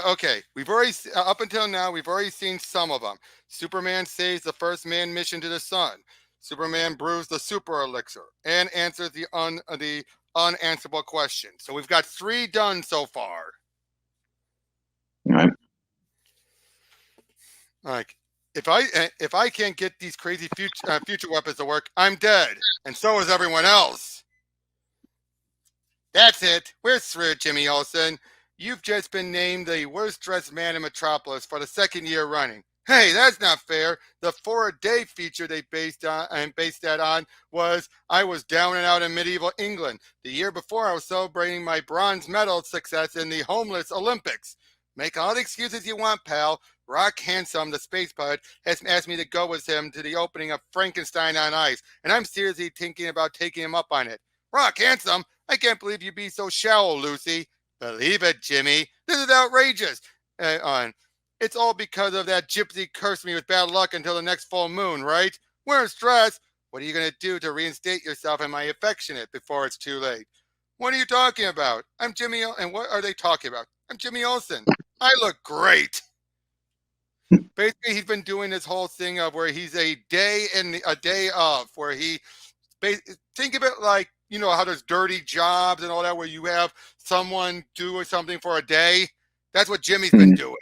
Okay, we've already up until now we've already seen some of them. Superman saves the first man mission to the sun. Superman brews the super elixir and answers the unanswerable question. So we've got 3 done so far.
All right.
Like, if I can't get these crazy future weapons to work, I'm dead, and so is everyone else. That's it. We're through, Jimmy Olsen. You've just been named the worst dressed man in Metropolis for the 2nd year running. Hey, that's not fair. The For-a-Day feature they based that on was I was down and out in medieval England. The year before, I was celebrating my bronze medal success in the homeless Olympics. Make all the excuses you want, pal. Rock Handsome, the space pilot, has asked me to go with him to the opening of Frankenstein on Ice, and I'm seriously thinking about taking him up on it. Rock Handsome? I can't believe you'd be so shallow, Lucy. Believe it, Jimmy. This is outrageous. It's all because of that gypsy cursed me with bad luck until the next full moon, right? We're in stress. What are you going to do to reinstate yourself in my affectionate before it's too late? What are you talking about? I'm Jimmy, and what are they talking about? I'm Jimmy Olsen. I look great. Basically, he's been doing this whole thing of where he's a day and a day of, where he think of it like, you know how there's dirty jobs and all that, where you have someone do something for a day. That's what Jimmy's been doing.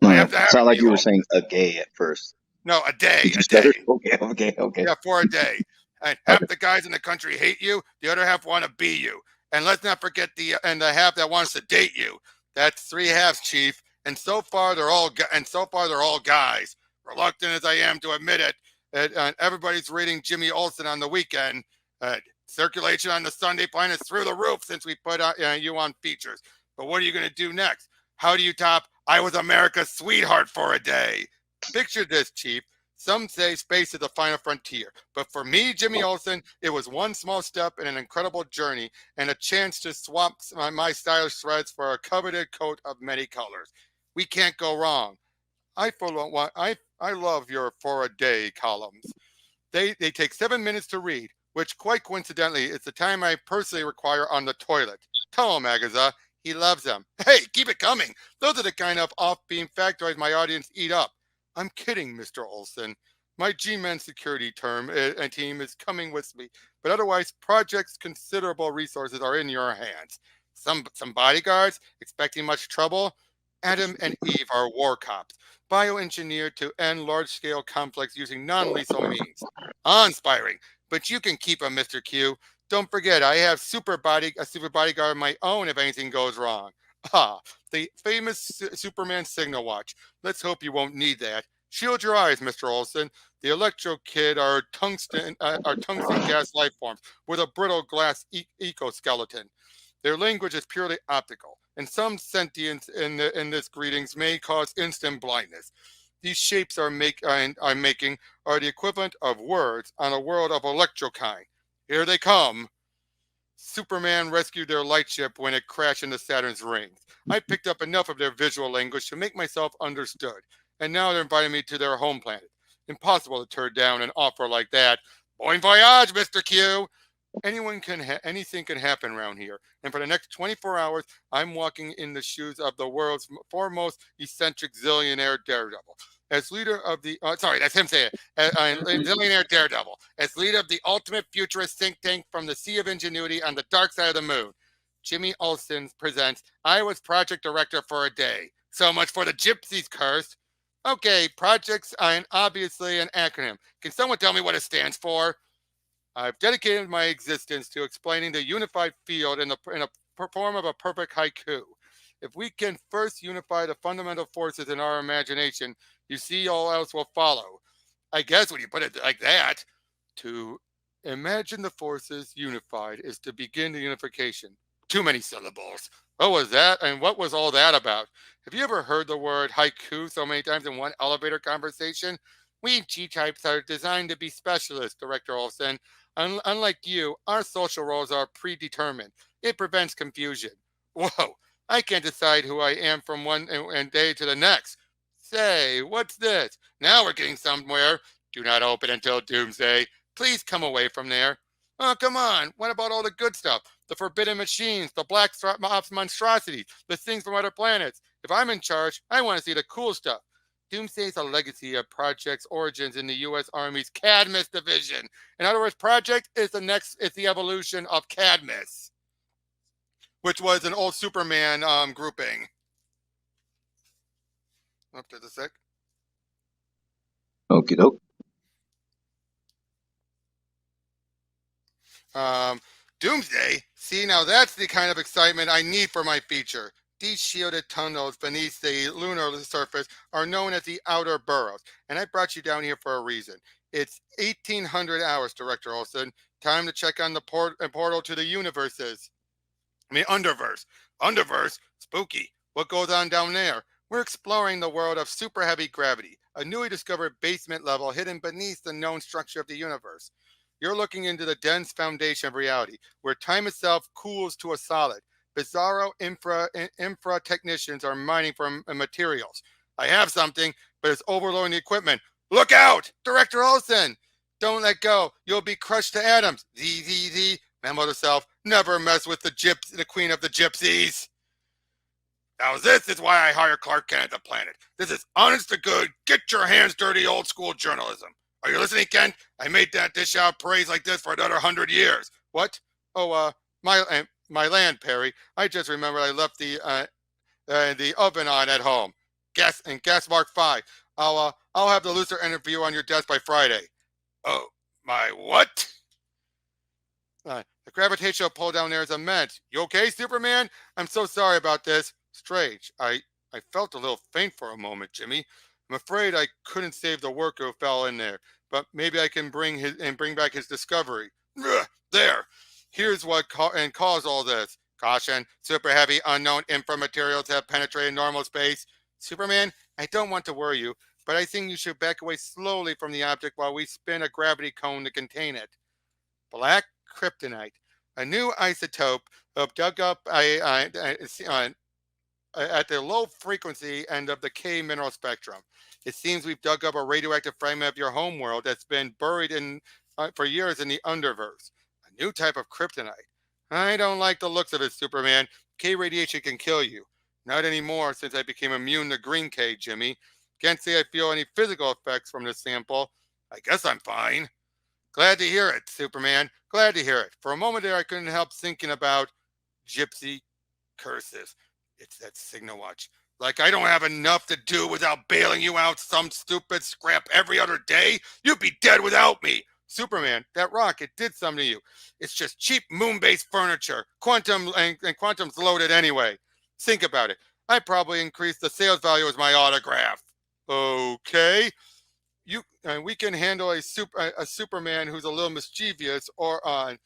I have to have
Sound
it
like
be
you were
home.
saying a gay at first.
No, a day,
Did you
a
stutter?
day.
Okay.
Yeah, for a day. And half
Okay.
the guys in the country hate you. The other half want to be you. And let's not forget the half that wants to date you. That's three halves, Chief. And so far they're all guys. Reluctant as I am to admit it, everybody's reading Jimmy Olsen on the weekend. Circulation on the Sunday plan is through the roof since we put you on features. But what are you going to do next? How do you top I was America's sweetheart for a day? Picture this, Chief. Some say space is the final frontier, but for me, Jimmy Olsen, it was one small step in an incredible journey and a chance to swap my stylish threads for a coveted coat of many colors. We can't go wrong. I love your for a day columns. They take 7 minutes to read, which quite coincidentally is the time I personally require on the toilet. Tell him, Agatha, he loves them. Hey, keep it coming. Those are the kind of off-beam factoids my audience eat up. I'm kidding, Mr. Olsen. My G-Men security team is coming with me, but otherwise, project's considerable resources are in your hands. Some bodyguards expecting much trouble. Adam and Eve are war cops, bioengineered to end large-scale conflicts using non-lethal means. Awe-inspiring, but you can keep them, Mr. Q. Don't forget, I have a super bodyguard of my own if anything goes wrong. Ah, the famous Superman signal watch. Let's hope you won't need that. Shield your eyes, Mr. Olsen. The Electro Kid are tungsten gas life forms with a brittle glass ecoskeleton. Their language is purely optical, and some sentience in this greetings may cause instant blindness. These shapes I'm making are the equivalent of words on a world of electrokind. Here they come. Superman rescued their lightship when it crashed into Saturn's rings. I picked up enough of their visual language to make myself understood, and now they're inviting me to their home planet. Impossible to turn down an offer like that. Bon voyage, Mr. Q. Anything can happen around here. And for the next 24 hours, I'm walking in the shoes of the world's foremost eccentric zillionaire daredevil. As leader of the, that's him saying it, zillionaire daredevil. As leader of the ultimate futurist think tank from the Sea of Ingenuity on the dark side of the moon. Jimmy Olsen presents, I was project director for a day. So much for the gypsies curse. Okay, projects are obviously an acronym. Can someone tell me what it stands for? I've dedicated my existence to explaining the unified field in a form of a perfect haiku. If we can first unify the fundamental forces in our imagination, you see all else will follow. I guess when you put it like that, to imagine the forces unified is to begin the unification. Too many syllables. What was that? And what was all that about? Have you ever heard the word haiku so many times in one elevator conversation? We G-types are designed to be specialists, Director Olsen. Unlike you, our social roles are predetermined. It prevents confusion. Whoa, I can't decide who I am from one day to the next. Say, what's this? Now we're getting somewhere. Do not open until doomsday. Please come away from there. Oh, come on. What about all the good stuff? The forbidden machines, the black ops monstrosities, the things from other planets. If I'm in charge, I want to see the cool stuff. Doomsday is a legacy of Project's origins in the U.S. Army's Cadmus division. In other words, Project is the evolution of Cadmus, which was an old Superman grouping. Up to the sec.
Okie doke.
Doomsday? See, now that's the kind of excitement I need for my feature. These shielded tunnels beneath the lunar surface are known as the outer boroughs, and I brought you down here for a reason. It's 1800 hours, Director Olsen. Time to check on the portal to the universes. Underverse. Underverse? Spooky. What goes on down there? We're exploring the world of super heavy gravity, a newly discovered basement level hidden beneath the known structure of the universe. You're looking into the dense foundation of reality, where time itself cools to a solid. Bizarro infra technicians are mining for materials. I have something, but it's overloading the equipment. Look out! Director Olsen! Don't let go. You'll be crushed to atoms. The. Memo to self. Never mess with the queen of the gypsies. Now this is why I hire Clark Kent at the Planet. This is honest to good, get your hands dirty old school journalism. Are you listening, Kent? I made that dish out praise like this for another 100 years. What? Oh, my land, Perry. I just remembered I left the oven on at home. Gas mark 5. I'll have the Luthor interview on your desk by Friday. Oh, my what? The gravitational pull down there is immense. You okay, Superman? I'm so sorry about this. Strange. I felt a little faint for a moment, Jimmy. I'm afraid I couldn't save the worker who fell in there, but maybe I can bring back his discovery. There. Here's what caused all this. Caution. Super heavy unknown infra materials have penetrated normal space. Superman, I don't want to worry you, but I think you should back away slowly from the object while we spin a gravity cone to contain it. Black kryptonite, a new isotope dug up at the low frequency end of the K mineral spectrum. It seems we've dug up a radioactive fragment of your homeworld that's been buried for years in the Underverse. A new type of kryptonite. I don't like the looks of it, Superman. K radiation can kill you. Not anymore since I became immune to green K, Jimmy. Can't say I feel any physical effects from this sample. I guess I'm fine. Glad to hear it, Superman. Glad to hear it. For a moment there, I couldn't help thinking about gypsy curses. It's that signal watch. Like I don't have enough to do without bailing you out some stupid scrap every other day? You'd be dead without me. Superman, that rock, it did something to you. It's just cheap moon-based furniture. Quantum's loaded anyway. Think about it. I probably increased the sales value as my autograph. Okay. We can handle a Superman who's a little mischievous or a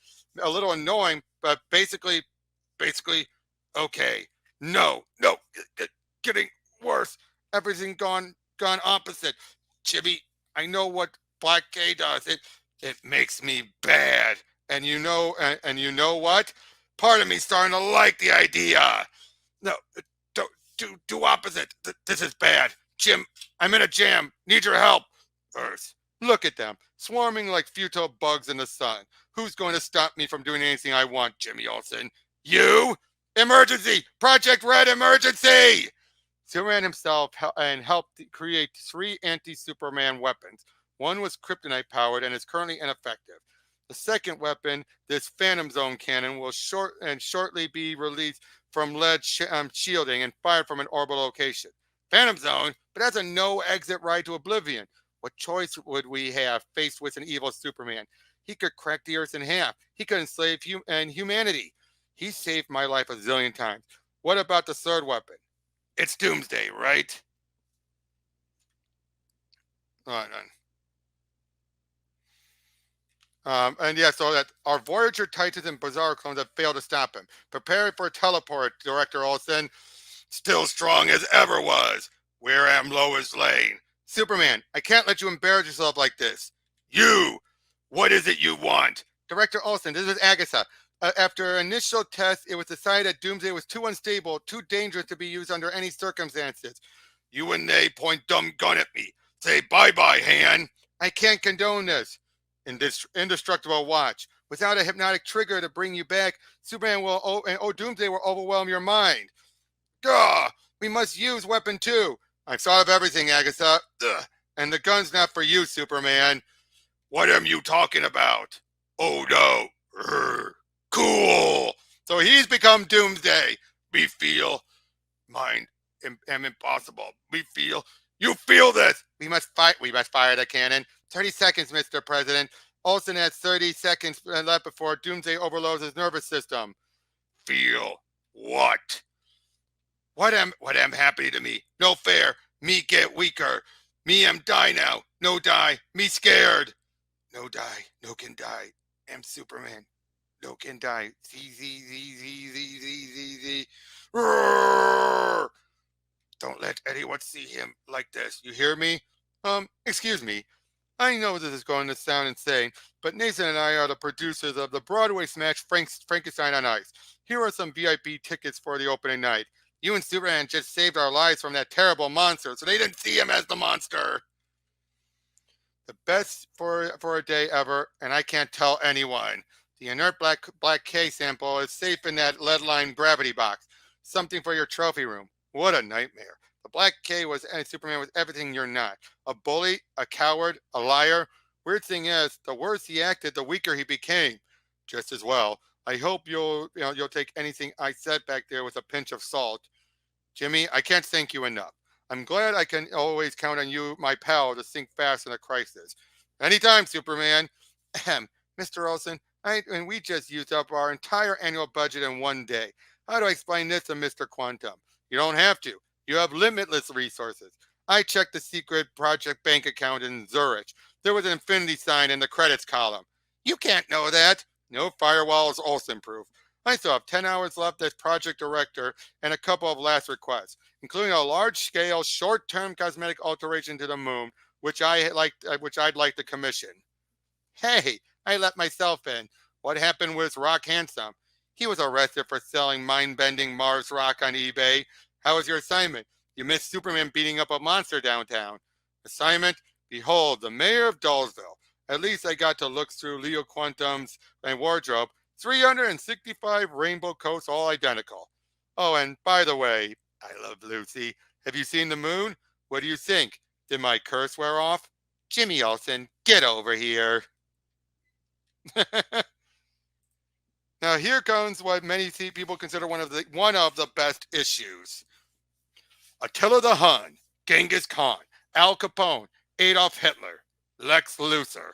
little annoying, but basically, okay. No, getting worse. Everything gone opposite. Jimmy, I know what Black K does. It makes me bad, and you know what? Part of me starting to like the idea. No, do opposite. This is bad. Jim, I'm in a jam. Need your help. Earth. Look at them, swarming like futile bugs in the sun. Who's going to stop me from doing anything I want, Jimmy Olsen? You? Emergency! Project Red emergency! Superman himself helped create 3 anti-Superman weapons. One was kryptonite powered and is currently ineffective. The second weapon, this Phantom Zone cannon, will shortly be released from lead shielding and fired from an orbital location. Phantom Zone? But that's a no-exit ride to oblivion. What choice would we have faced with an evil Superman? He could crack the Earth in half. He could enslave humanity. He saved my life a zillion times. What about the third weapon? It's Doomsday, right? Oh, and yeah, so that our Voyager Titans and Bizarro clones have failed to stop him. Prepare for a teleport, Director Olsen. Still strong as ever was. Where am Lois Lane? Superman, I can't let you embarrass yourself like this. You! What is it you want? Director Olsen, this is Agatha. After initial tests, it was decided that Doomsday was too unstable, too dangerous to be used under any circumstances. You and they point dumb gun at me. Say bye-bye, Han. I can't condone this. In this indestructible watch. Without a hypnotic trigger to bring you back, Superman Doomsday will overwhelm your mind. Gah! We must use weapon 2. I've thought of everything, Agatha. Ugh. And the gun's not for you, Superman. What am you talking about? Oh no. Cool. So he's become Doomsday. We feel. Mind am impossible. We feel. You feel this. We must fight. We must fire the cannon. 30 seconds, Mr. President. Olsen has 30 seconds left before Doomsday overloads his nervous system. Feel what? What am happening to me? No fair. Me get weaker. Me am die now. No die. Me scared. No die. No can die. Am Superman. No can die. Z. Don't let anyone see him like this. You hear me? Excuse me. I know this is going to sound insane, but Nathan and I are the producers of the Broadway smash Frankenstein on Ice. Here are some VIP tickets for the opening night. You and Superman just saved our lives from that terrible monster, so they didn't see him as the monster. The best for a day ever, and I can't tell anyone. The inert black K sample is safe in that lead-lined gravity box. Something for your trophy room. What a nightmare. The black K was Superman was everything you're not. A bully, a coward, a liar. Weird thing is, the worse he acted, the weaker he became. Just as well. I hope you'll take anything I said back there with a pinch of salt. Jimmy, I can't thank you enough. I'm glad I can always count on you, my pal, to think fast in a crisis. Anytime, Superman. Mr. Olsen, and we just used up our entire annual budget in one day. How do I explain this to Mr. Quantum? You don't have to. You have limitless resources. I checked the secret project bank account in Zurich. There was an infinity sign in the credits column. You can't know that. No firewall is Olsen proof. I still have 10 hours left as project director and a couple of last requests, including a large-scale, short-term cosmetic alteration to the moon, which I'd like to commission. Hey, I let myself in. What happened with Rock Handsome? He was arrested for selling mind-bending Mars rock on eBay. How was your assignment? You missed Superman beating up a monster downtown. Assignment? Behold, the mayor of Dollsville. At least I got to look through Leo Quantum's wardrobe. 365 rainbow coats, all identical. Oh, and by the way, I love Lucy. Have you seen the moon? What do you think? Did my curse wear off? Jimmy Olsen, get over here. Now here comes what many people consider one of the best issues. Attila the Hun, Genghis Khan, Al Capone, Adolf Hitler, Lex Luthor.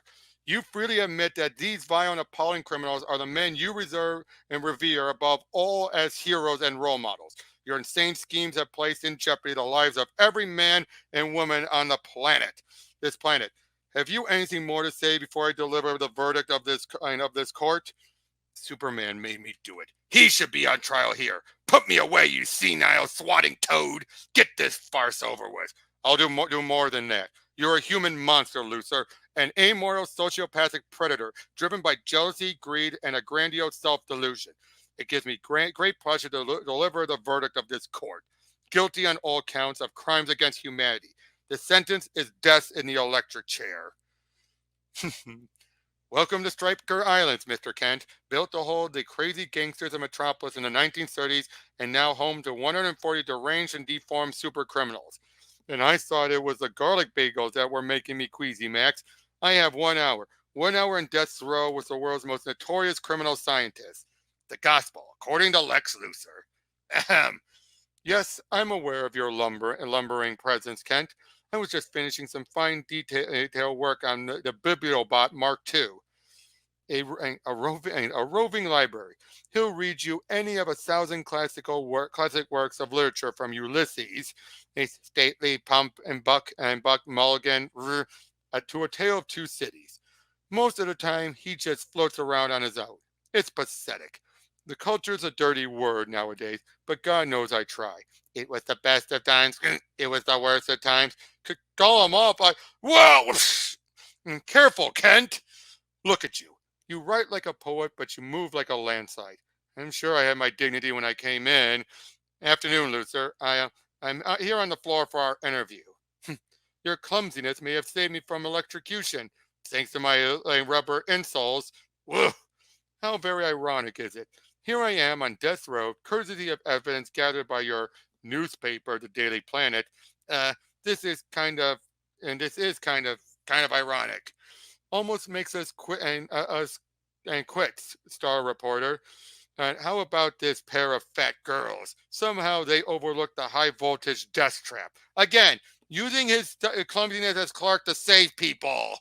You freely admit that these vile and appalling criminals are the men you reserve and revere above all as heroes and role models. Your insane schemes have placed in jeopardy the lives of every man and woman on the planet. This planet. Have you anything more to say before I deliver the verdict of this court? Superman made me do it. He should be on trial here. Put me away, you senile swatting toad. Get this farce over with. I'll do more than that. You're a human monster, Luthor, an amoral sociopathic predator driven by jealousy, greed, and a grandiose self-delusion. It gives me great pleasure to deliver the verdict of this court. Guilty on all counts of crimes against humanity. The sentence is death in the electric chair. Welcome to Striker Islands, Mr. Kent, built to hold the crazy gangsters of Metropolis in the 1930s and now home to 140 deranged and deformed super criminals. And I thought it was the garlic bagels that were making me queasy, Max. I have 1 hour. 1 hour in death's row with the world's most notorious criminal scientist. The gospel, according to Lex Luthor. Ahem. Yes, I'm aware of your lumbering presence, Kent. I was just finishing some fine detail work on the Bibliobot Mark II. A roving library. He'll read you any of 1,000 classic works of literature from Ulysses, a stately Pump and Buck Mulligan, to A Tale of Two Cities. Most of the time, he just floats around on his own. It's pathetic. The culture's a dirty word nowadays, but God knows I try. It was the best of times. It was the worst of times. Could call him off. Whoa! Careful, Kent. Look at you. You write like a poet, but you move like a landslide. I'm sure I had my dignity when I came in. Afternoon, Luthor. I'm here on the floor for our interview. Your clumsiness may have saved me from electrocution, thanks to my rubber insoles. Whoa! How very ironic is it? Here I am on death row, courtesy of evidence gathered by your newspaper, the Daily Planet. This is kind of ironic. Almost makes us quit, Star Reporter. How about this pair of fat girls? Somehow they overlooked the high voltage death trap. Again, using his clumsiness as Clark to save people.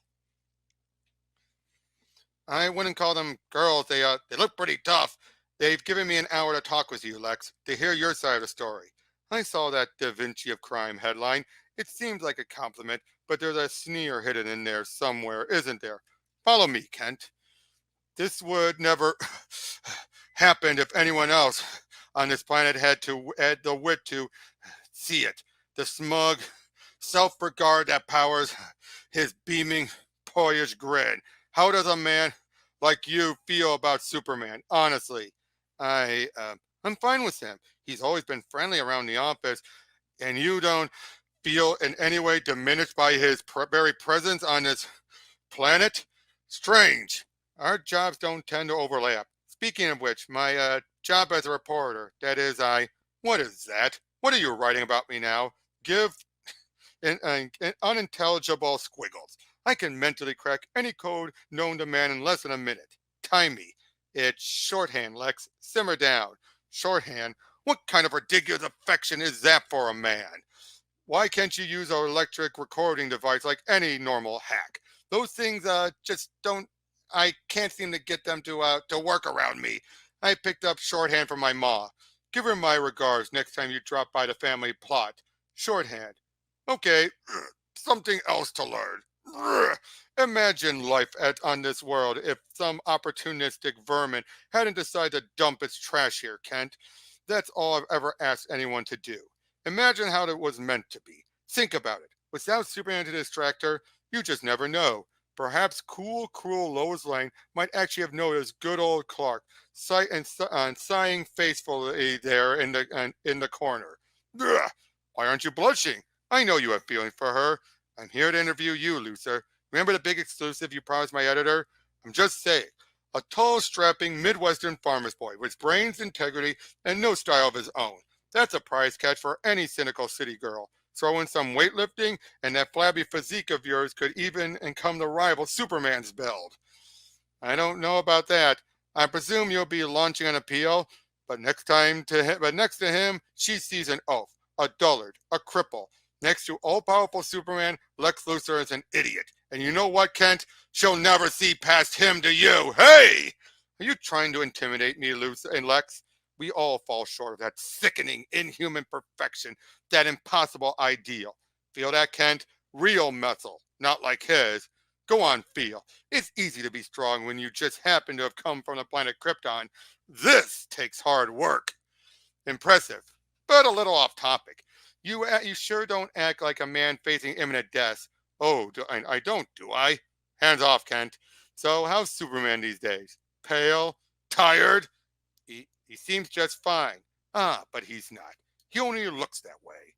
I wouldn't call them girls. They look pretty tough. They've given me an hour to talk with you, Lex, to hear your side of the story. I saw that Da Vinci of Crime headline. It seems like a compliment, but there's a sneer hidden in there somewhere, isn't there? Follow me, Kent. This would never happen if anyone else on this planet had the wit to see it. The smug self-regard that powers his beaming, boyish grin. How does a man like you feel about Superman? Honestly, I I'm fine with him. He's always been friendly around the office, and you don't feel in any way diminished by his very presence on this planet? Strange. Our jobs don't tend to overlap. Speaking of which, my job as a reporter, that is, what is that? What are you writing about me now? Give in unintelligible squiggles. I can mentally crack any code known to man in less than a minute. Time me. It's shorthand, Lex. Simmer down. Shorthand? What kind of ridiculous affection is that for a man? Why can't you use an electric recording device like any normal hack? Those things just don't. I can't seem to get them to work around me. I picked up shorthand from my ma. Give her my regards next time you drop by the family plot. Shorthand. Okay, something else to learn. Imagine life on this world if some opportunistic vermin hadn't decided to dump its trash here, Kent. That's all I've ever asked anyone to do. Imagine how it was meant to be. Think about it. Without Superman to distract her, you just never know. Perhaps cool, cruel Lois Lane might actually have noticed good old Clark sighing faithfully there in the corner. Ugh, why aren't you blushing? I know you have feelings for her. I'm here to interview you, Luthor. Remember the big exclusive you promised my editor? I'm just saying. A tall, strapping Midwestern farmer's boy with brains, integrity, and no style of his own. That's a prize catch for any cynical city girl. Throw in some weightlifting, and that flabby physique of yours could even come to rival Superman's build. I don't know about that. I presume you'll be launching an appeal, but next to him, she sees an oaf, a dullard, a cripple. Next to all-powerful Superman, Lex Luthor is an idiot. And you know what, Kent? She'll never see past him to you. Hey! Are you trying to intimidate me, Luthor and Lex? We all fall short of that sickening, inhuman perfection, that impossible ideal. Feel that, Kent? Real muscle, not like his. Go on, feel. It's easy to be strong when you just happen to have come from the planet Krypton. This takes hard work. Impressive, but a little off topic. You sure don't act like a man facing imminent death. Oh, I don't, do I? Hands off, Kent. So, how's Superman these days? Pale? Tired? He seems just fine. Ah, but he's not. He only looks that way.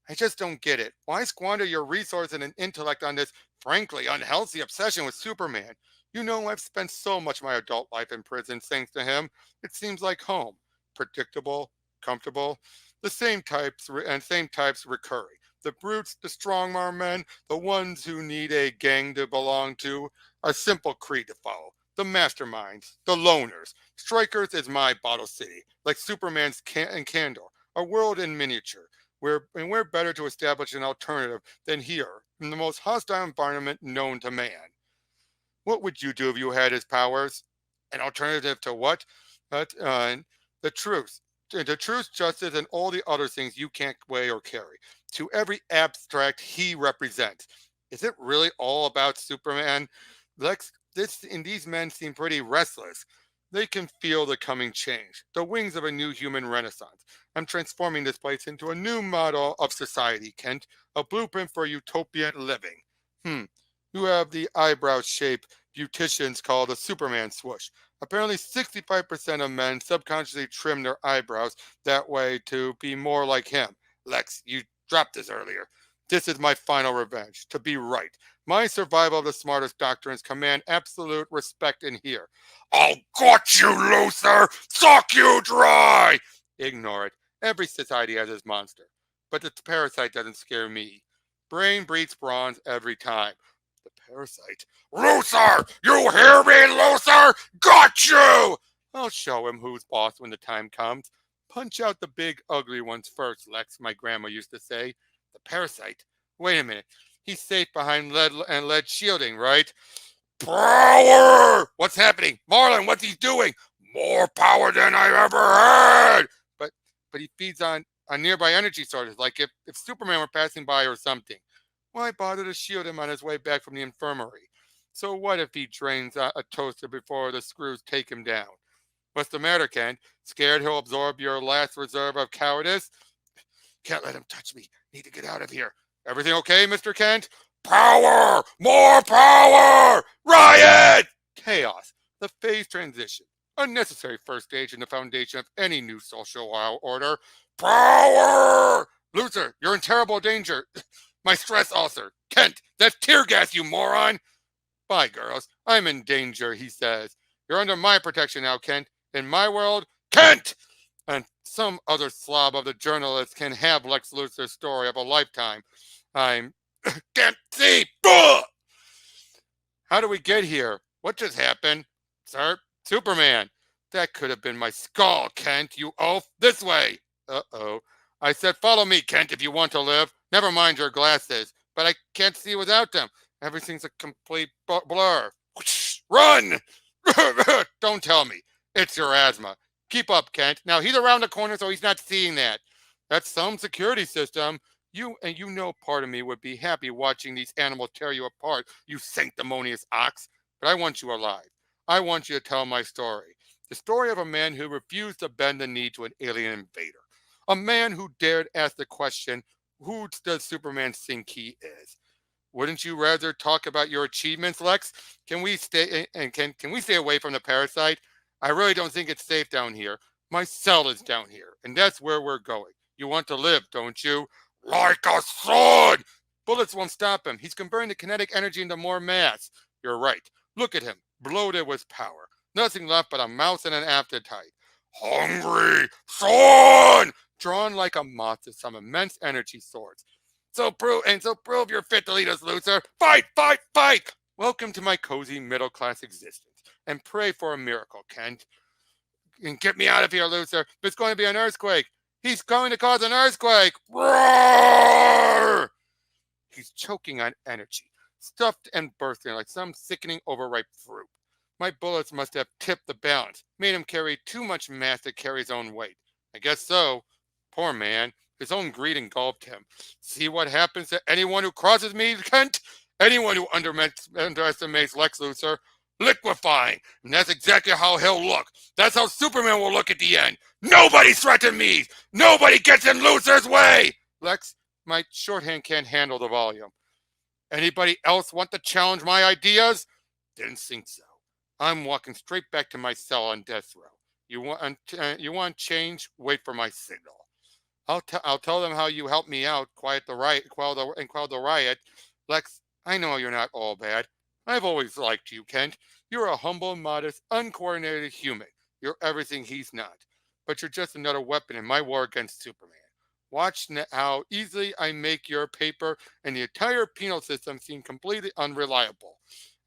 I just don't get it. Why squander your resources and intellect on this, frankly, unhealthy obsession with Superman? You know, I've spent so much of my adult life in prison thanks to him. It seems like home. Predictable, comfortable. Same types recurring. The brutes, the strong-arm men, the ones who need a gang to belong to, a simple creed to follow. The masterminds, the loners. Strikers is my bottle city, like Superman's Candor, a world in miniature. We're better to establish an alternative than here, in the most hostile environment known to man. What would you do if you had his powers? An alternative to what? The truth. The truth, justice, and all the other things you can't weigh or carry. To every abstract he represents. Is it really all about Superman? These men seem pretty restless. They can feel the coming change, the wings of a new human renaissance. I'm transforming this place into a new model of society, Kent, a blueprint for utopian living. You have the eyebrow shape beauticians call the Superman swoosh. Apparently 65% of men subconsciously trim their eyebrows that way to be more like him. Lex, you dropped this earlier. This is my final revenge, to be right. My survival of the smartest doctrines command absolute respect in here. I'll got you, Luthor! Suck you dry! Ignore it. Every society has its monster. But the parasite doesn't scare me. Brain beats bronze every time. The parasite. Luthor! You hear me, Luthor? Got you! I'll show him who's boss when the time comes. Punch out the big, ugly ones first, Lex, my grandma used to say. The parasite? Wait a minute. He's safe behind lead shielding, right? Power! What's happening? Marlon, what's he doing? More power than I've ever had! But he feeds on nearby energy sources, like if Superman were passing by or something. Why bother to shield him on his way back from the infirmary? So what if he drains a toaster before the screws take him down? What's the matter, Kent? Scared he'll absorb your last reserve of cowardice? Can't let him touch me. Need to get out of here. Everything okay, Mr. Kent? Power! More power! Riot! Chaos. The phase transition. a necessary first stage in the foundation of any new social order. Power! Luthor, you're in terrible danger. My stress ulcer. Kent, that's tear gas, you moron! Bye, girls. I'm in danger, he says. You're under my protection now, Kent. In my world, Kent! And some other slob of the journalist can have Lex Luthor's story of a lifetime. I'm can't see. Ugh! How do we get here? What just happened? Sir? Superman. That could have been my skull, Kent, you oaf. This way. Uh-oh. I said follow me, Kent, if you want to live. Never mind your glasses. But I can't see without them. Everything's a complete blur. Run! Don't tell me. It's your asthma. Keep up, Kent. Now he's around the corner, so he's not seeing that. That's some security system. You know part of me would be happy watching these animals tear you apart, you sanctimonious ox. But I want you alive. I want you to tell my story. The story of a man who refused to bend the knee to an alien invader. A man who dared ask the question, who does Superman think he is? Wouldn't you rather talk about your achievements, Lex? Can we stay away from the parasite? I really don't think it's safe down here. My cell is down here, and that's where we're going. You want to live, don't you? Like a sword! Bullets won't stop him. He's converting the kinetic energy into more mass. You're right. Look at him, bloated with power. Nothing left but a mouth and an appetite. Hungry sword! Drawn like a moth to some immense energy source. So prove you're fit to lead us, Luthor. Fight, fight, fight! Welcome to my cozy middle-class existence. And pray for a miracle, Kent. And get me out of here, Luthor. There's going to be an earthquake. He's going to cause an earthquake. Roar! He's choking on energy, stuffed and bursting like some sickening overripe fruit. My bullets must have tipped the balance, made him carry too much mass to carry his own weight. I guess so. Poor man. His own greed engulfed him. See what happens to anyone who crosses me, Kent? Anyone who underestimates Lex Luthor? Liquefying. And that's exactly how he'll look. That's how Superman will look at the end. Nobody threatens me. Nobody gets in Luthor's way. Lex, my shorthand can't handle the volume. Anybody else want to challenge my ideas? Didn't think so. I'm walking straight back to my cell on death row. You want change? Wait for my signal. I'll tell them how you helped me out, quell the riot. Lex, I know you're not all bad. I've always liked you, Kent. You're a humble, modest, uncoordinated human. You're everything he's not. But you're just another weapon in my war against Superman. Watch how easily I make your paper and the entire penal system seem completely unreliable.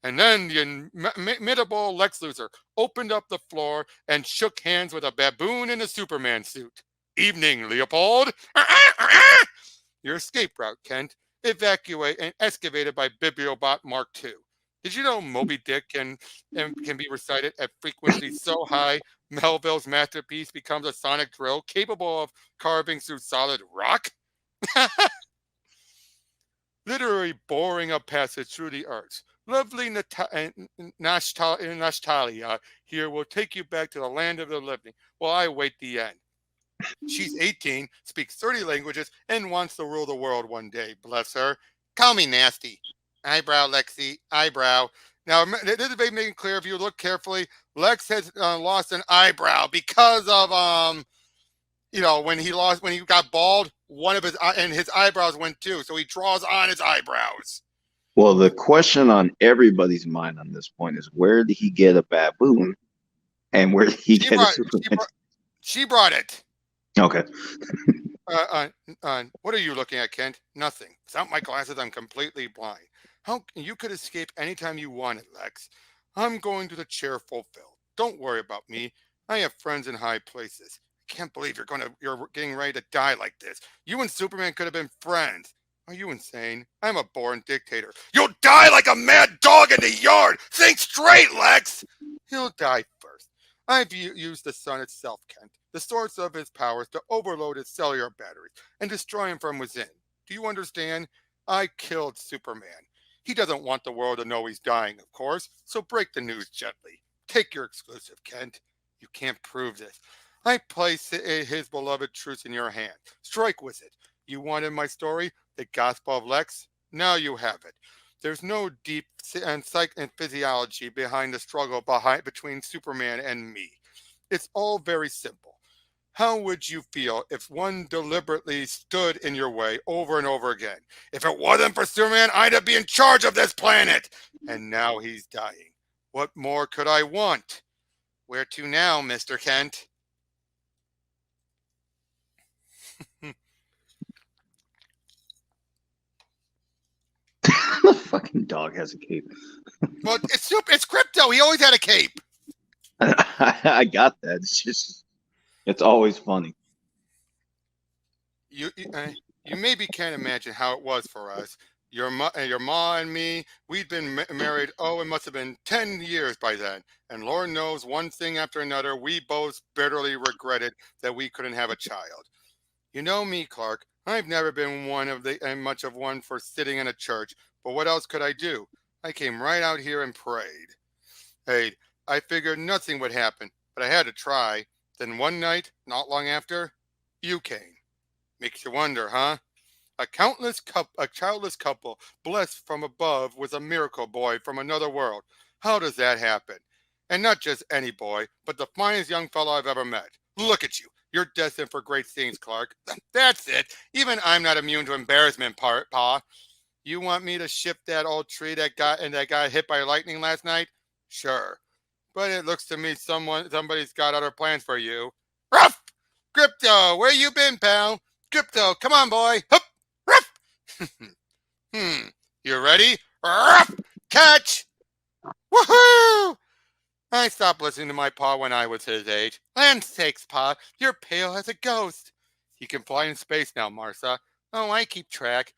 And then the inimitable Lex Luthor opened up the floor and shook hands with a baboon in a Superman suit. Evening, Leopold. Your escape route, Kent. Evacuate and excavated by Bibliobot Mark II. Did you know Moby Dick can be recited at frequencies so high Melville's masterpiece becomes a sonic drill capable of carving through solid rock? Literally boring a passage through the earth. Lovely Nashtalia here will take you back to the land of the living while I wait the end. She's 18, speaks 30 languages, and wants to rule the world one day, bless her. Call me nasty. Eyebrow, Lexi, eyebrow. Now, this is making clear, if you look carefully, Lex has lost an eyebrow because of, when he got bald, one of his eyebrows went too, so he draws on his eyebrows.
Well, the question on everybody's mind on this point is, where did he get a baboon, and where did he get a Superman?
She brought it.
Okay.
What are you looking at, Kent? Nothing. Without my glasses, I'm completely blind. You could escape anytime you wanted, Lex. I'm going to the chair fulfilled. Don't worry about me. I have friends in high places. I can't believe you're getting ready to die like this. You and Superman could have been friends. Are you insane? I'm a born dictator. You'll die like a mad dog in the yard. Think straight, Lex. He'll die first. I've used the sun itself, Kent, the source of his powers, to overload his cellular batteries and destroy him from within. Do you understand? I killed Superman. He doesn't want the world to know he's dying, of course, so break the news gently. Take your exclusive, Kent. You can't prove this. I place his beloved truth in your hand. Strike with it. You wanted my story, the Gospel of Lex? Now you have it. There's no deep and physiology behind the struggle between Superman and me. It's all very simple. How would you feel if one deliberately stood in your way over and over again? If it wasn't for Superman, I'd be in charge of this planet. And now he's dying. What more could I want? Where to now, Mr. Kent?
The fucking dog has a cape.
Well, it's Crypto. He always had a cape.
I got that. It's always funny.
You maybe can't imagine how it was for us. Your ma and me, we'd been married, it must have been 10 years by then. And Lord knows, one thing after another, we both bitterly regretted that we couldn't have a child. You know me, Clark. I've never been much of one for sitting in a church, but what else could I do? I came right out here and prayed. Hey, I figured nothing would happen, but I had to try. Then one night, not long after, you came. Makes you wonder, huh? A childless couple, blessed from above with a miracle boy from another world. How does that happen? And not just any boy, but the finest young fellow I've ever met. Look at you. You're destined for great things, Clark. That's it. Even I'm not immune to embarrassment, Pa. You want me to shift that old tree that got hit by lightning last night? Sure. But it looks to me somebody's got other plans for you. Ruff! Crypto, where you been, pal? Crypto, come on, boy. Hup! Ruff! You ready? Ruff! Catch! Woohoo! I stopped listening to my pa when I was his age. Land sakes, Pa, you're pale as a ghost. He can fly in space now, Martha. Oh, I keep track.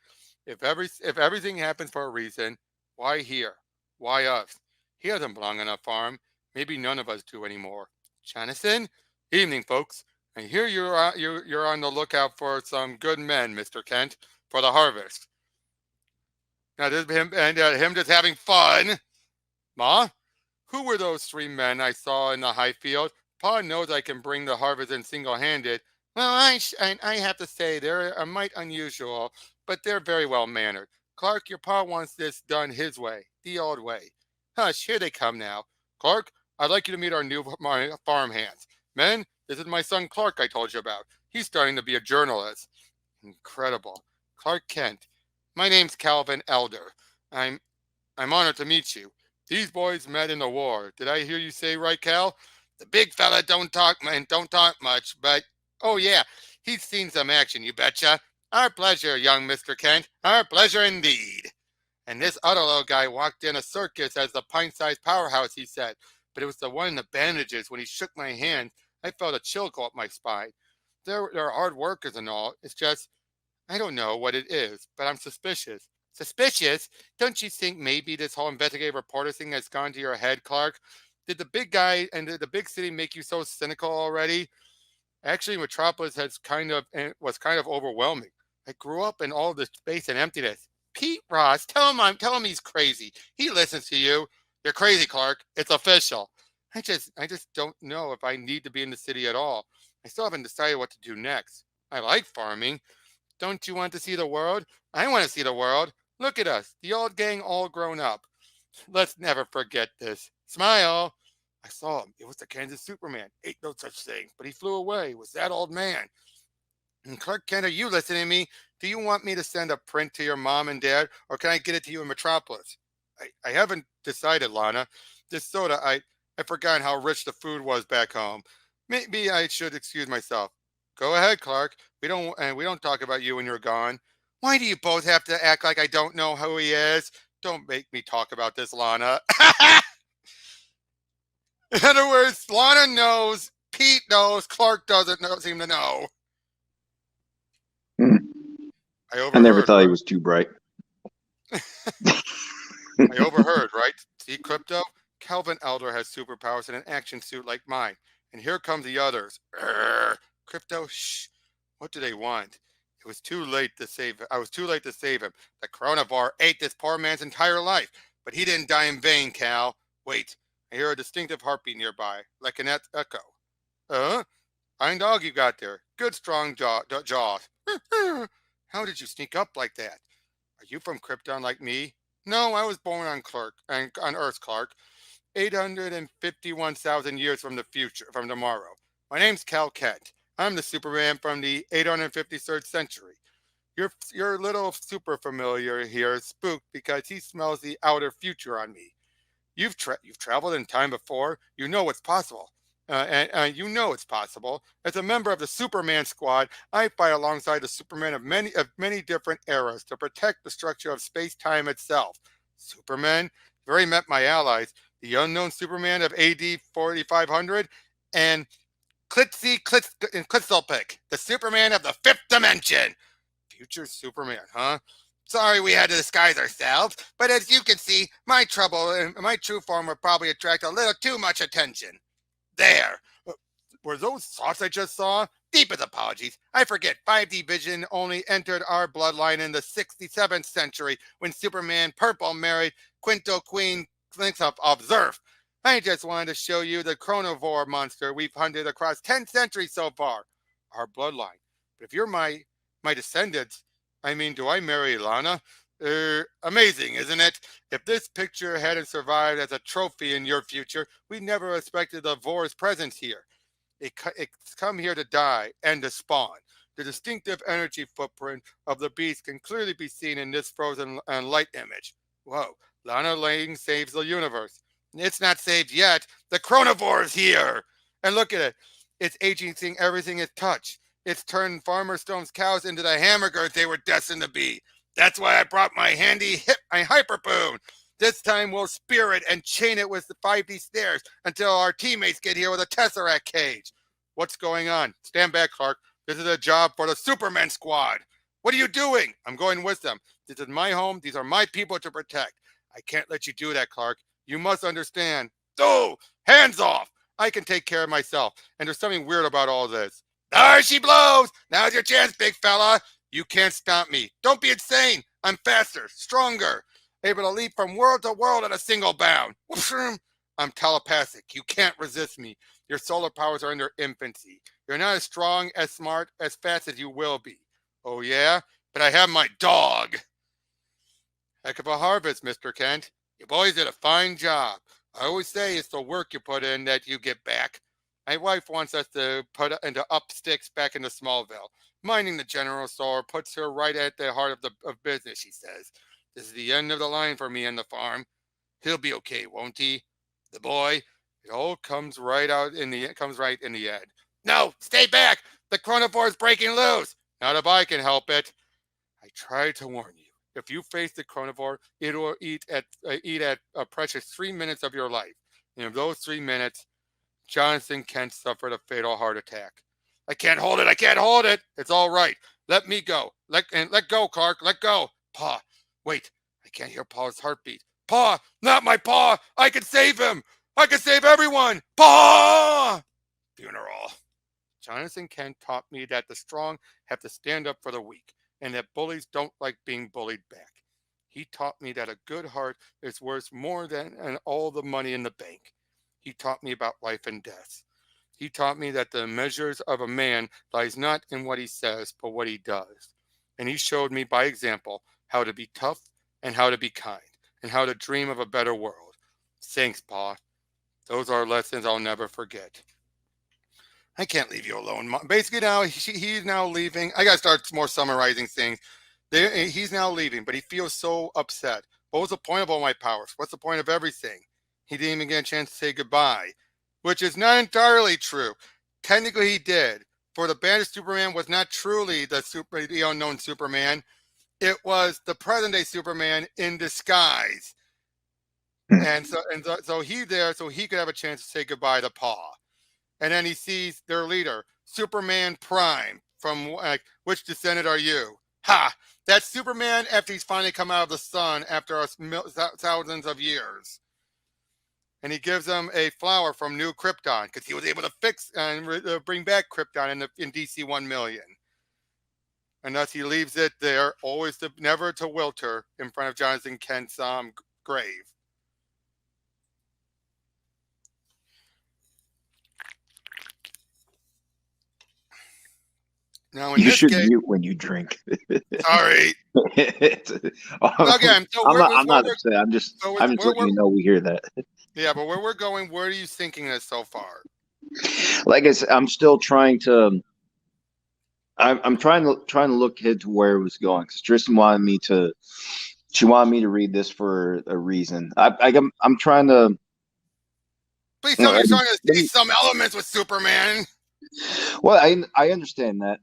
If everything happens for a reason, why here? Why us? He doesn't belong on a farm. Maybe none of us do anymore. Jonathan? Evening, folks. I hear you're on the lookout for some good men, Mr. Kent, for the harvest. Now, this him just having fun. Ma? Who were those three men I saw in the high field? Pa knows I can bring the harvest in single-handed. Well, I have to say they're a mite unusual, but they're very well mannered. Clark, your pa wants this done his way, the old way. Hush, here they come now. Clark, I'd like you to meet our new farm hands. Men, this is my son Clark I told you about. He's starting to be a journalist. Incredible. Clark Kent. My name's Calvin Elder. I'm honored to meet you. These boys met in the war. Did I hear you say right, Cal? The big fella don't talk much, but oh yeah, he's seen some action, you betcha. Our pleasure, young Mr. Kent. Our pleasure indeed. And this other little guy walked in a circus as the pint-sized powerhouse, he said. But it was the one in the bandages. When he shook my hand, I felt a chill go up my spine. They're hard workers and all. It's just, I don't know what it is, but I'm suspicious. Suspicious? Don't you think maybe this whole investigative reporter thing has gone to your head, Clark? Did the big guy and the big city make you so cynical already? Actually, Metropolis was kind of overwhelming. I grew up in all this space and emptiness. Pete Ross, tell him he's crazy. He listens to you. You're crazy, Clark. It's official. I just don't know if I need to be in the city at all. I still haven't decided what to do next. I like farming. Don't you want to see the world? I want to see the world. Look at us, the old gang all grown up. Let's never forget this. Smile. I saw him. It was the Kansas Superman. Ain't no such thing. But he flew away. It was that old man. And Clark Kent, are you listening to me? Do you want me to send a print to your mom and dad, or can I get it to you in Metropolis? I haven't decided, Lana. This soda, I forgot how rich the food was back home. Maybe I should excuse myself. Go ahead, Clark. We don't talk about you when you're gone. Why do you both have to act like I don't know who he is? Don't make me talk about this, Lana. In other words, Lana knows, Pete knows, Clark seem to know.
I never thought he was too bright.
I overheard, right? See, Crypto? Calvin Elder has superpowers in an action suit like mine. And here come the others. Crypto, shh. What do they want? It was too late to save. I was too late to save him. The Chronovore ate this poor man's entire life. But he didn't die in vain, Cal. Wait. I hear a distinctive heartbeat nearby, like an echo. Fine dog you got there. Good strong jaws. How did you sneak up like that? Are you from Krypton like me? No, I was born on Earth, Clark. 851,000 years from the future, from tomorrow. My name's Cal Kent. I'm the Superman from the 853rd century. Your little super familiar here is spooked because he smells the outer future on me. You've traveled in time before. You know what's possible. And you know it's possible. As a member of the Superman squad, I fight alongside the Superman of many different eras to protect the structure of space-time itself. Superman, you've already met my allies, the unknown Superman of AD 4500, and Klitzalpick, the Superman of the fifth dimension. Future Superman, huh? Sorry we had to disguise ourselves, but as you can see, my trouble and my true form would probably attract a little too much attention. There. Were those thoughts I just saw? Deepest apologies. I forget 5D vision only entered our bloodline in the 67th century when Superman Purple married Quinto Queen Clinks of Observe. I just wanted to show you the Chronovore monster we've hunted across 10 centuries so far. Our bloodline. But if you're my descendants, I mean, do I marry Lana? Amazing, isn't it? If this picture hadn't survived as a trophy in your future, we never expected the Vor's presence here. It's come here to die and to spawn. The distinctive energy footprint of the beast can clearly be seen in this frozen light image. Whoa, Lana Lane saves the universe. It's not saved yet. The Chronovore is here. And look at it. It's agenting everything it touched. It's turned Farmer Stone's cows into the hamburgers they were destined to be. That's why I brought my handy my hyperboom. This time we'll spear it and chain it with the 5D stairs until our teammates get here with a Tesseract cage. What's going on? Stand back, Clark. This is a job for the Superman squad. What are you doing? I'm going with them. This is my home. These are my people to protect. I can't let you do that, Clark. You must understand. Oh, hands off. I can take care of myself. And there's something weird about all this. There she blows. Now's your chance, big fella. You can't stop me. Don't be insane. I'm faster, stronger, able to leap from world to world at a single bound. I'm telepathic. You can't resist me. Your solar powers are in their infancy. You're not as strong, as smart, as fast as you will be. Oh, yeah? But I have my dog. Heck of a harvest, Mr. Kent. You boys did a fine job. I always say it's the work you put in that you get back. My wife wants us to put into up sticks back into Smallville. Minding the general store puts her right at the heart of business, she says. This is the end of the line for me and the farm. He'll be okay, won't he? The boy. It all comes right in the end. No, stay back. The Chronovore is breaking loose. Not if I can help it. I tried to warn you. If you face the Chronovore, it will eat at a precious 3 minutes of your life. And in those 3 minutes, Jonathan Kent suffered a fatal heart attack. I can't hold it. I can't hold it. It's all right. Let me go. Let go, Clark. Let go. Pa, wait. I can't hear Pa's heartbeat. Pa, not my Pa. I can save him. I can save everyone. Pa! Funeral. Jonathan Kent taught me that the strong have to stand up for the weak, and that bullies don't like being bullied back. He taught me that a good heart is worth more than all the money in the bank. He taught me about life and death. He taught me that the measures of a man lies not in what he says, but what he does. And he showed me by example how to be tough and how to be kind and how to dream of a better world. Thanks, Pa. Those are lessons I'll never forget. I can't leave you alone. Basically now, he's now leaving. I got to start more summarizing things. He's now leaving, but he feels so upset. What was the point of all my powers? What's the point of everything? He didn't even get a chance to say goodbye, which is not entirely true. Technically, he did. For the banished Superman was not truly the unknown Superman. It was the present-day Superman in disguise. And so he's there so he could have a chance to say goodbye to Pa. And then he sees their leader, Superman Prime, from which descendant are you? Ha! That's Superman after he's finally come out of the sun after thousands of years. And he gives them a flower from New Krypton because he was able to fix and bring back Krypton in DC 1 million. And thus he leaves it there, always never to wilter in front of Jonathan Kent's grave. Now, in
You
this
should
case,
mute when you drink.
sorry.
Okay,
Again, so
I'm not upset. I'm just letting you know we hear that.
Yeah, but where we're going, where are you thinking this so far?
Like I said, I'm still trying to. I'm trying to look ahead to where it was going because Tristan wanted me to. She wanted me to read this for a reason. I'm trying to.
Please tell me you're
Let me,
trying to
let
see
me,
some elements with Superman.
well, I understand that.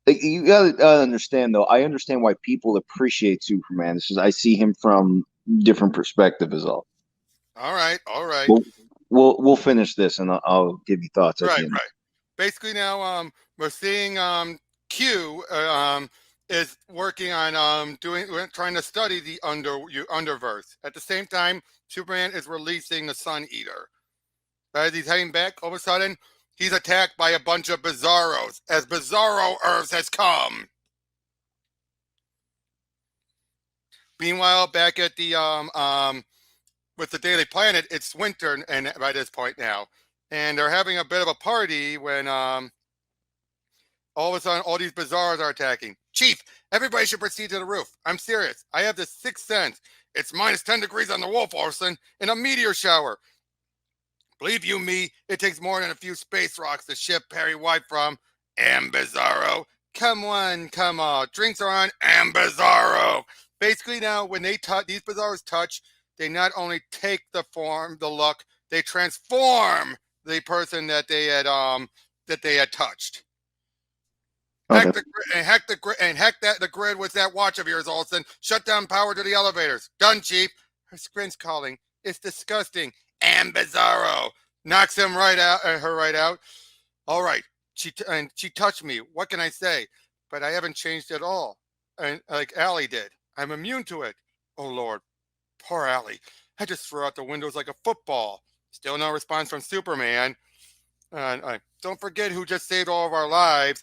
Like, you gotta understand though. I understand why people appreciate Superman. It's just I see him from different perspective is all.
All right, all right,
We'll we'll finish this and I'll give you thoughts at the
right,
end.
right. Basically, now we're seeing Q is working on trying to study the Underverse. At the same time, Superman is releasing the Sun Eater. As he's heading back, all of a sudden, he's attacked by a bunch of Bizarros as Bizarro Earth has come. Meanwhile, back at the with the Daily Planet, it's winter and by this point now, and they're having a bit of a party when all of a sudden all these Bizarros are attacking. Chief, everybody should proceed to the roof. I'm serious. I have the sixth sense. It's minus 10 degrees on the Wolf, Olsen, in a meteor shower. Believe you me, it takes more than a few space rocks to ship Perry White from Bizarro. Come on, come on. Drinks are on Bizarro. Basically, now when they touch these Bizarros touch, they not only take the form, the look, they transform the person that they had touched.
Okay.
Hack the grid with that watch of yours, Olsen. Shut down power to the elevators. Done, Chief. Her screen's calling. It's disgusting. And Bizarro knocks him right out. Her right out. All right. She touched me. What can I say? But I haven't changed at all. And like Allie did. I'm immune to it. Oh Lord, poor Allie. I just threw out the windows like a football. Still no response from Superman. Don't forget who just saved all of our lives.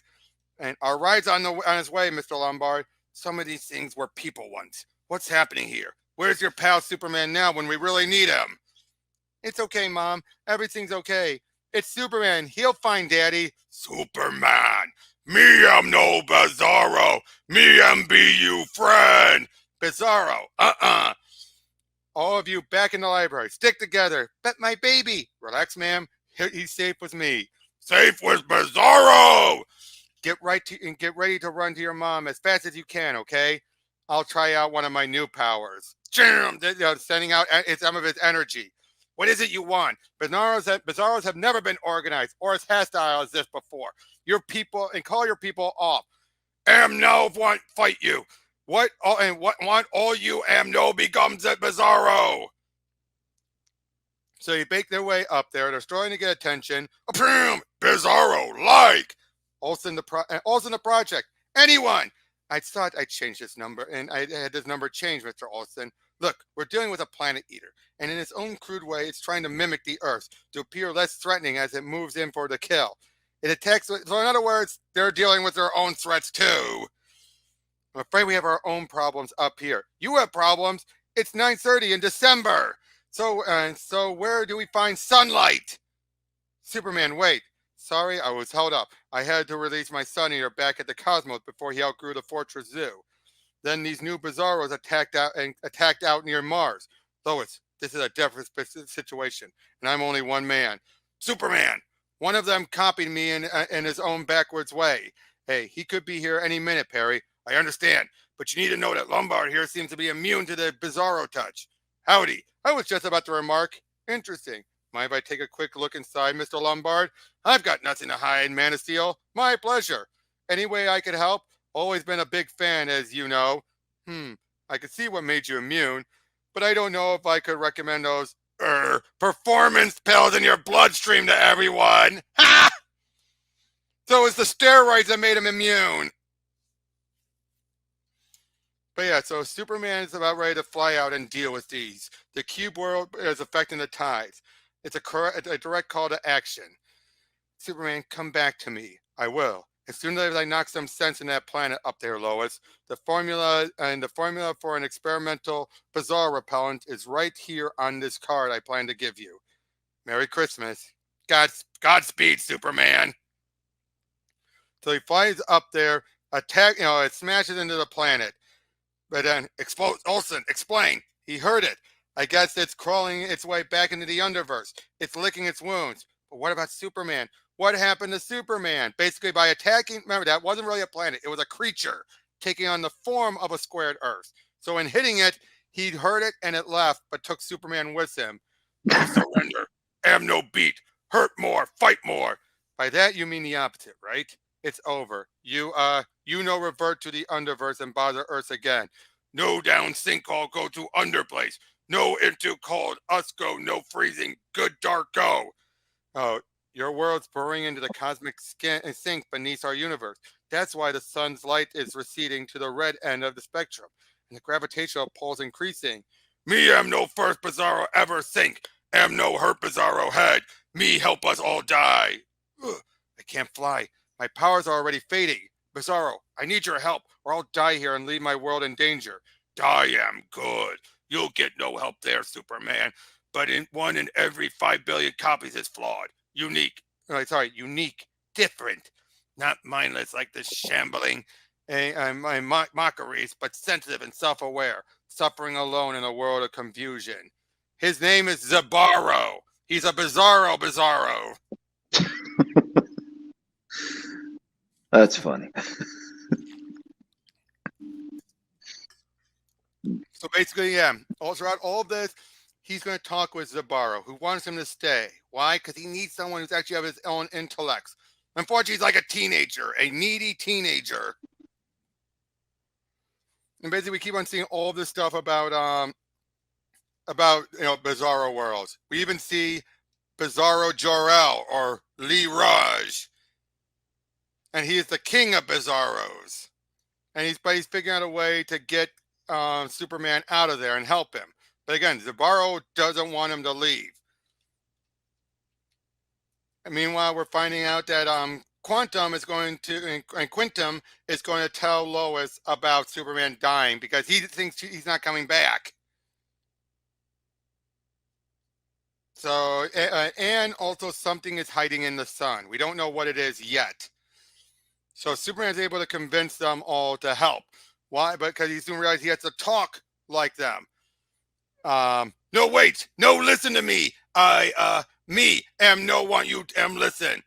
And our ride's on his way, Mr. Lombard. Some of these things were people once. What's happening here? Where's your pal Superman now when we really need him? It's okay, Mom. Everything's okay. It's Superman. He'll find Daddy. Superman. Me am no Bizarro. Me am be you friend. Bizarro. All of you back in the library. Stick together. But my baby. Relax, ma'am. He's safe with me. Safe with Bizarro. Get ready to run to your mom as fast as you can, okay? I'll try out one of my new powers. Jam! Sending out some of its energy. What is it you want? Bizarros have never been organized or as hostile as this before. Your people and call your people off. Am no want fight you. What want all you am no becomes a Bizarro. So you bake their way up there. They're starting to get attention. Bizarro like. Olsen the project. Anyone? I thought I'd change this number, and I had this number changed, Mr. Olsen. Look, we're dealing with a planet eater, and in its own crude way, it's trying to mimic the Earth to appear less threatening as it moves in for the kill. It attacks. So, in other words, they're dealing with their own threats too. I'm afraid we have our own problems up here. You have problems. It's 9:30 in December. So where do we find sunlight? Superman, wait. Sorry, I was held up. I had to release my Sun Eater back at the Cosmos before he outgrew the Fortress Zoo. Then these new Bizarros attacked out near Mars. Lois, this is a different situation, and I'm only one man. Superman. One of them copied me in his own backwards way. Hey, he could be here any minute, Perry. I understand, but you need to know that Lombard here seems to be immune to the Bizarro touch. Howdy. I was just about to remark. Interesting. Mind if I take a quick look inside, Mr. Lombard? I've got nothing to hide, Man of Steel. My pleasure. Any way I could help? Always been a big fan, as you know. I could see what made you immune, but I don't know if I could recommend those performance pills in your bloodstream to everyone. Ha! So it's the steroids that made him immune. But yeah, so Superman is about ready to fly out and deal with these. The cube world is affecting the tides. It's a direct call to action. Superman, come back to me. I will. As soon as I knock some sense in that planet up there, Lois, the formula for an experimental Bizarro repellent is right here on this card I plan to give you. Merry Christmas. Godspeed, Superman. So he flies up there, it smashes into the planet. But then, Olsen, explain. He heard it. I guess it's crawling its way back into the Underverse. It's licking its wounds. But what about Superman? What happened to Superman? Basically, by attacking, remember, that wasn't really a planet, it was a creature taking on the form of a squared Earth. So, in hitting it, he'd heard it and it left, but took Superman with him. No surrender. Am no beat. Hurt more. Fight more. By that, you mean the opposite, right? It's over. You know, revert to the Underverse and bother Earth again. No down sinkhole, go to Underplace. No into cold, us go, no freezing, good dark go. Oh, your world's burrowing into the cosmic sink beneath our universe. That's why the sun's light is receding to the red end of the spectrum, and the gravitational pull's increasing. Me am no first Bizarro ever sink. Am no hurt Bizarro head. Me help us all die. Ugh, I can't fly. My powers are already fading. Bizarro, I need your help, or I'll die here and leave my world in danger. Die am good. You'll get no help there, Superman. But one in every 5 billion copies is flawed. Unique. Unique. Different. Not mindless like the shambling mockeries, but sensitive and self-aware, suffering alone in a world of confusion. His name is Bizarro. He's a Bizarro.
That's funny.
So basically, yeah, all throughout all of this, he's going to talk with Bizarro, who wants him to stay. Why? Because he needs someone who's actually have his own intellects. Unfortunately, he's like a teenager, a needy teenager. And basically, we keep on seeing all this stuff about Bizarro worlds. We even see Bizarro Jor-El or Lee Raj, and he is the king of Bizarros. And he's figuring out a way to get Superman out of there and help him. But again, Bizarro doesn't want him to leave. And meanwhile, we're finding out that Quantum is going to tell Lois about Superman dying because he thinks he's not coming back. So, and also something is hiding in the sun. We don't know what it is yet. So Superman is able to convince them all to help. Why? Because he soon realized he has to talk like them. No, wait. No, listen to me. Me am no one you am listen.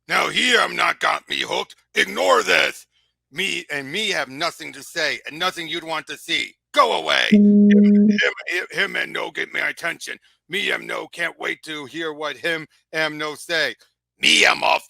Now here I'm not got me hooked. Ignore this. Me have nothing to say and nothing you'd want to see. Go away. Him and no get my attention. Me am no can't wait to hear what him am no say. Me am off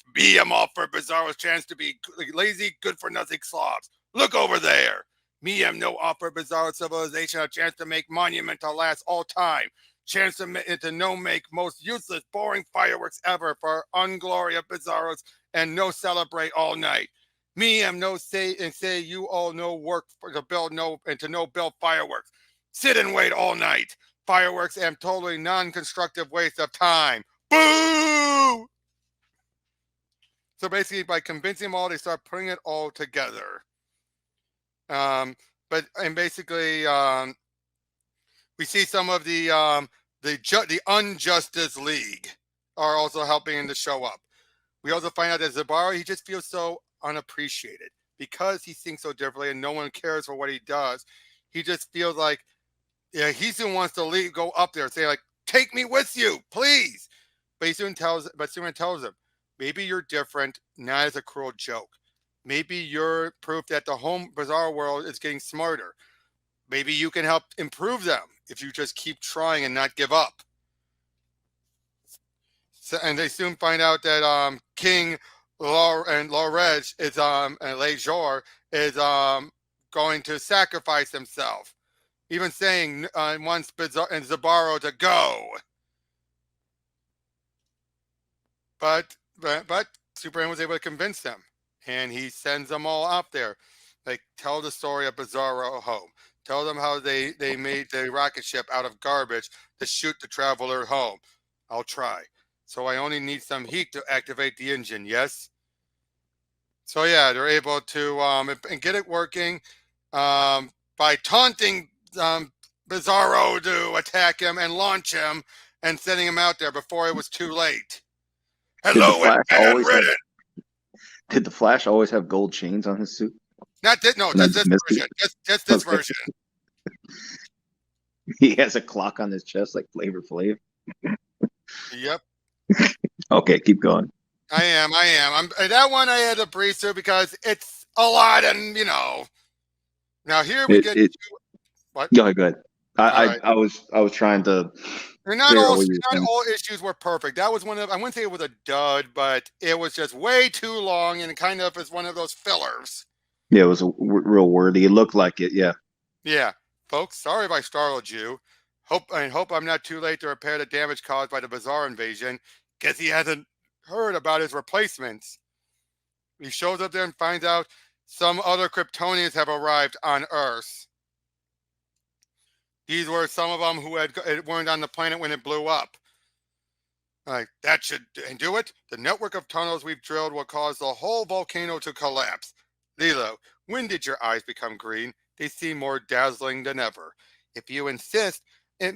for Bizarro's chance to be lazy, good for nothing slobs. Look over there. Me am no offer Bizarro civilization a chance to make monument to last all time. Chance to no make most useless, boring fireworks ever for unglory of Bizarros and no celebrate all night. Me am no say you all no work for to build no and to no build fireworks. Sit and wait all night. Fireworks am totally non-constructive waste of time. Boo! So basically, by convincing them all, they start putting it all together. Basically, we see some of the Unjustice League are also helping him to show up. We also find out that Bizarro, he just feels so unappreciated because he thinks so differently and no one cares for what he does. He just feels like, yeah, he soon wants to go up there and say like, "Take me with you, please." But Superman tells him, maybe you're different, not as a cruel joke. Maybe you're proof that the home Bizarro world is getting smarter. Maybe you can help improve them if you just keep trying and not give up. So, and they soon find out that King Loreg is and Lejor is going to sacrifice himself, even saying wants Bizarro to go. But Superman was able to convince them, and he sends them all out there. Like, tell the story of Bizarro home. Tell them how they made the rocket ship out of garbage to shoot the traveler home. I'll try. So I only need some heat to activate the engine, yes? So yeah, they're able to and get it working by taunting Bizarro to attack him and launch him and sending him out there before it was too late. Hello,
Did the Flash always have gold chains on his suit?
Not that. No, that's this version. Just this version.
He has a clock on his chest like Flavor Flav.
Yep.
Okay, keep going.
I am. That one I had to breeze through because it's a lot, and Now here we
It
get
it
to what?
Go ahead, go ahead.
All right.
I was trying to
And
figure out what you were
not
saying.
all issues were perfect. That was one of, I wouldn't say it was a dud, but it was just way too long and kind of is one of those fillers.
Yeah, it was real wordy. It looked like it. Yeah.
Yeah, folks, sorry if I startled you. Hope I'm not too late to repair the damage caused by the Bizarro invasion. Guess he hasn't heard about his replacements. He shows up there and finds out some other Kryptonians have arrived on Earth. These were some of them who weren't on the planet when it blew up. Like, that should do it. The network of tunnels we've drilled will cause the whole volcano to collapse. Lilo, when did your eyes become green? They seem more dazzling than ever. If you insist, it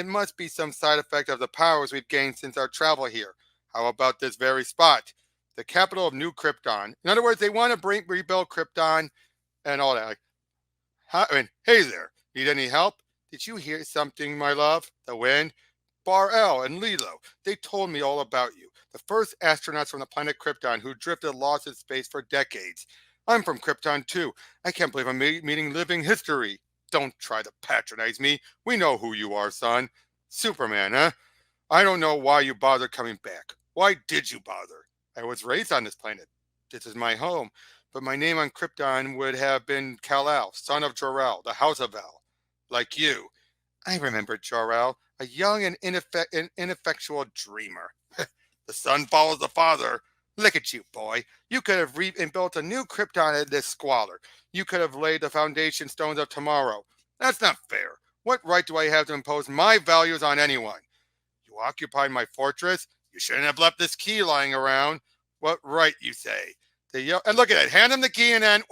must be some side effect of the powers we've gained since our travel here. How about this very spot? The capital of New Krypton. In other words, they want to rebuild Krypton and all that. Like, hey there, need any help? Did you hear something, my love? The wind? Bar-El and Lilo, they told me all about you. The first astronauts from the planet Krypton who drifted lost in space for decades. I'm from Krypton too. I can't believe I'm meeting living history. Don't try to patronize me. We know who you are, son. Superman, huh? I don't know why you bothered coming back. Why did you bother? I was raised on this planet. This is my home. But my name on Krypton would have been Kal-El, son of Jor-El, the House of El. Like you. I remember Jor-El, a young and ineffectual dreamer. The son follows the father. Look at you, boy. You could have built a new Krypton in this squalor. You could have laid the foundation stones of tomorrow. That's not fair. What right do I have to impose my values on anyone? You occupied my fortress. You shouldn't have left this key lying around. What right, you say? And look at it. Hand him the key and then,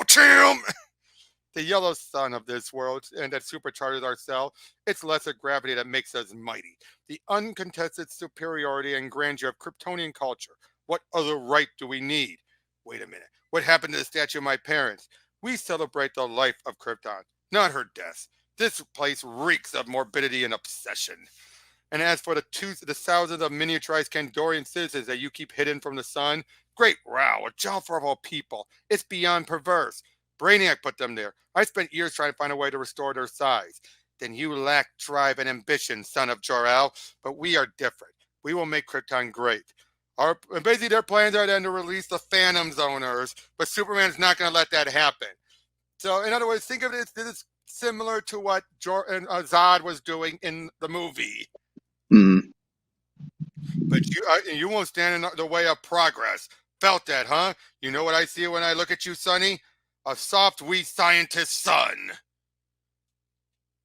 the yellow sun of this world and that supercharges our cell, it's lesser gravity that makes us mighty. The uncontested superiority and grandeur of Kryptonian culture. What other right do we need? Wait a minute. What happened to the statue of my parents? We celebrate the life of Krypton, not her death. This place reeks of morbidity and obsession. And as for the thousands of miniaturized Kandorian citizens that you keep hidden from the sun, great row, a Jafar of all people. It's beyond perverse. Brainiac put them there. I spent years trying to find a way to restore their size. Then you lack drive and ambition, son of Jor-El. But we are different. We will make Krypton great. Basically, their plans are then to release the Phantom Zoners, but Superman's not going to let that happen. So, in other words, think of it as similar to what Zod was doing in the movie.
Mm.
But you won't stand in the way of progress. Felt that, huh? You know what I see when I look at you, Sonny? A soft, wee scientist son.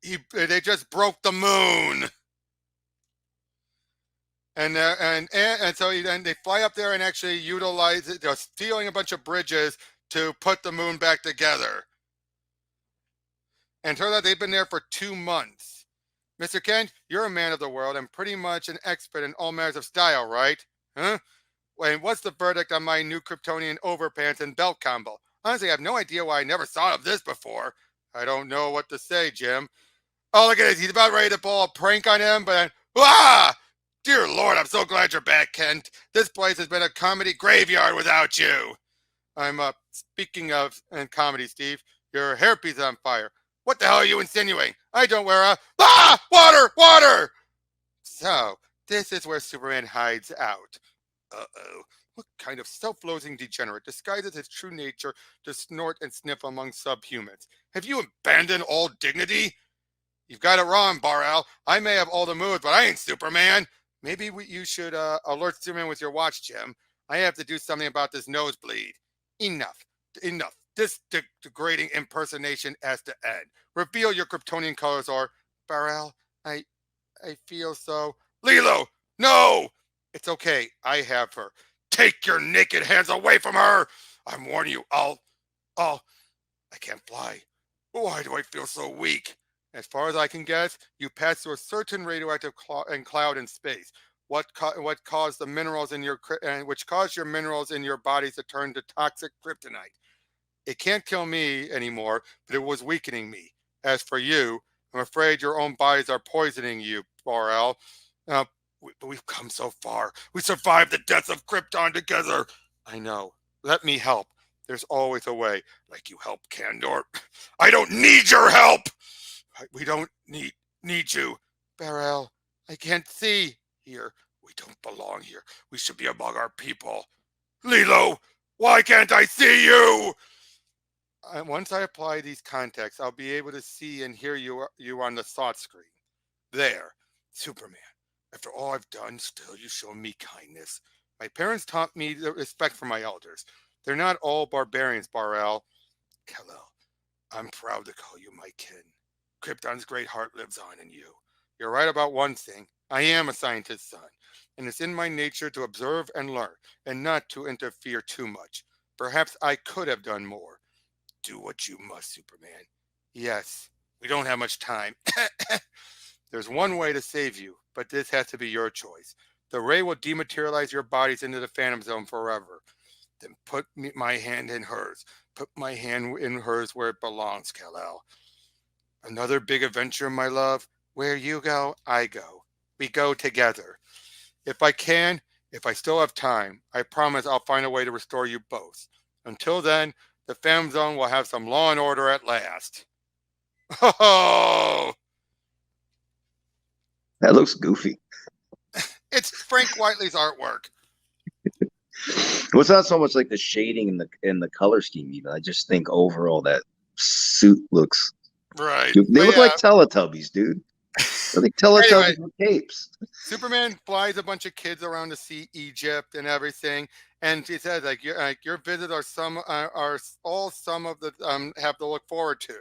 They just broke the moon. And they fly up there and actually utilize it. They're stealing a bunch of bridges to put the moon back together. And turns out they've been there for 2 months. Mr. Kent, you're a man of the world and pretty much an expert in all matters of style, right? Huh? Wait, what's the verdict on my new Kryptonian overpants and belt combo? Honestly, I have no idea why I never thought of this before. I don't know what to say, Jim. Oh, look at this. He's about ready to pull a prank on him, but dear Lord, I'm so glad you're back, Kent. This place has been a comedy graveyard without you. Speaking of comedy, Steve, your hairpiece is on fire. What the hell are you insinuating? I don't wear water! So, this is where Superman hides out. Uh-oh. What kind of self-loathing degenerate disguises his true nature to snort and sniff among subhumans? Have you abandoned all dignity? You've got it wrong, Bar-El. I may have all the moves, but I ain't Superman. Maybe you should alert Superman with your watch, Jim. I have to do something about this nosebleed. Enough. This degrading impersonation has to end. Reveal your Kryptonian colors or, Bar-El, I feel so. Lilo, no! It's okay. I have her. Take your naked hands away from her! I'm warning you, I can't fly. Why do I feel so weak? As far as I can guess, you passed through a certain radioactive cloud in space. What caused the minerals in which caused your minerals in your bodies to turn to toxic kryptonite? It can't kill me anymore, but it was weakening me. As for you, I'm afraid your own bodies are poisoning you, Bar-El. We've come so far. We survived the death of Krypton together. I know. Let me help. There's always a way. Like you help, Kandor. I don't need your help. We don't need you. Bar-El, I can't see here. We don't belong here. We should be among our people. Lilo, why can't I see you? Once I apply these contacts, I'll be able to see and hear you on the thought screen. There, Superman. After all I've done, still you show me kindness. My parents taught me the respect for my elders. They're not all barbarians, Bar-El. Kal-El, I'm proud to call you my kin. Krypton's great heart lives on in you. You're right about one thing. I am a scientist's son, and it's in my nature to observe and learn, and not to interfere too much. Perhaps I could have done more. Do what you must, Superman. Yes, we don't have much time. There's one way to save you, but this has to be your choice. The ray will dematerialize your bodies into the Phantom Zone forever. Then put my hand in hers. Put my hand in hers where it belongs, Kal-El. Another big adventure, my love. Where you go, I go. We go together. If I still have time, I promise I'll find a way to restore you both. Until then, the Phantom Zone will have some law and order at last. Oh!
That looks goofy.
It's Frank Whiteley's artwork.
Well, it's not so much like the shading and the color scheme even. I just think overall that suit looks
right.
They look like Teletubbies, dude. They're like Teletubbies with capes.
Superman flies a bunch of kids around to see Egypt and everything, and he says your visits are all some of the have to look forward to.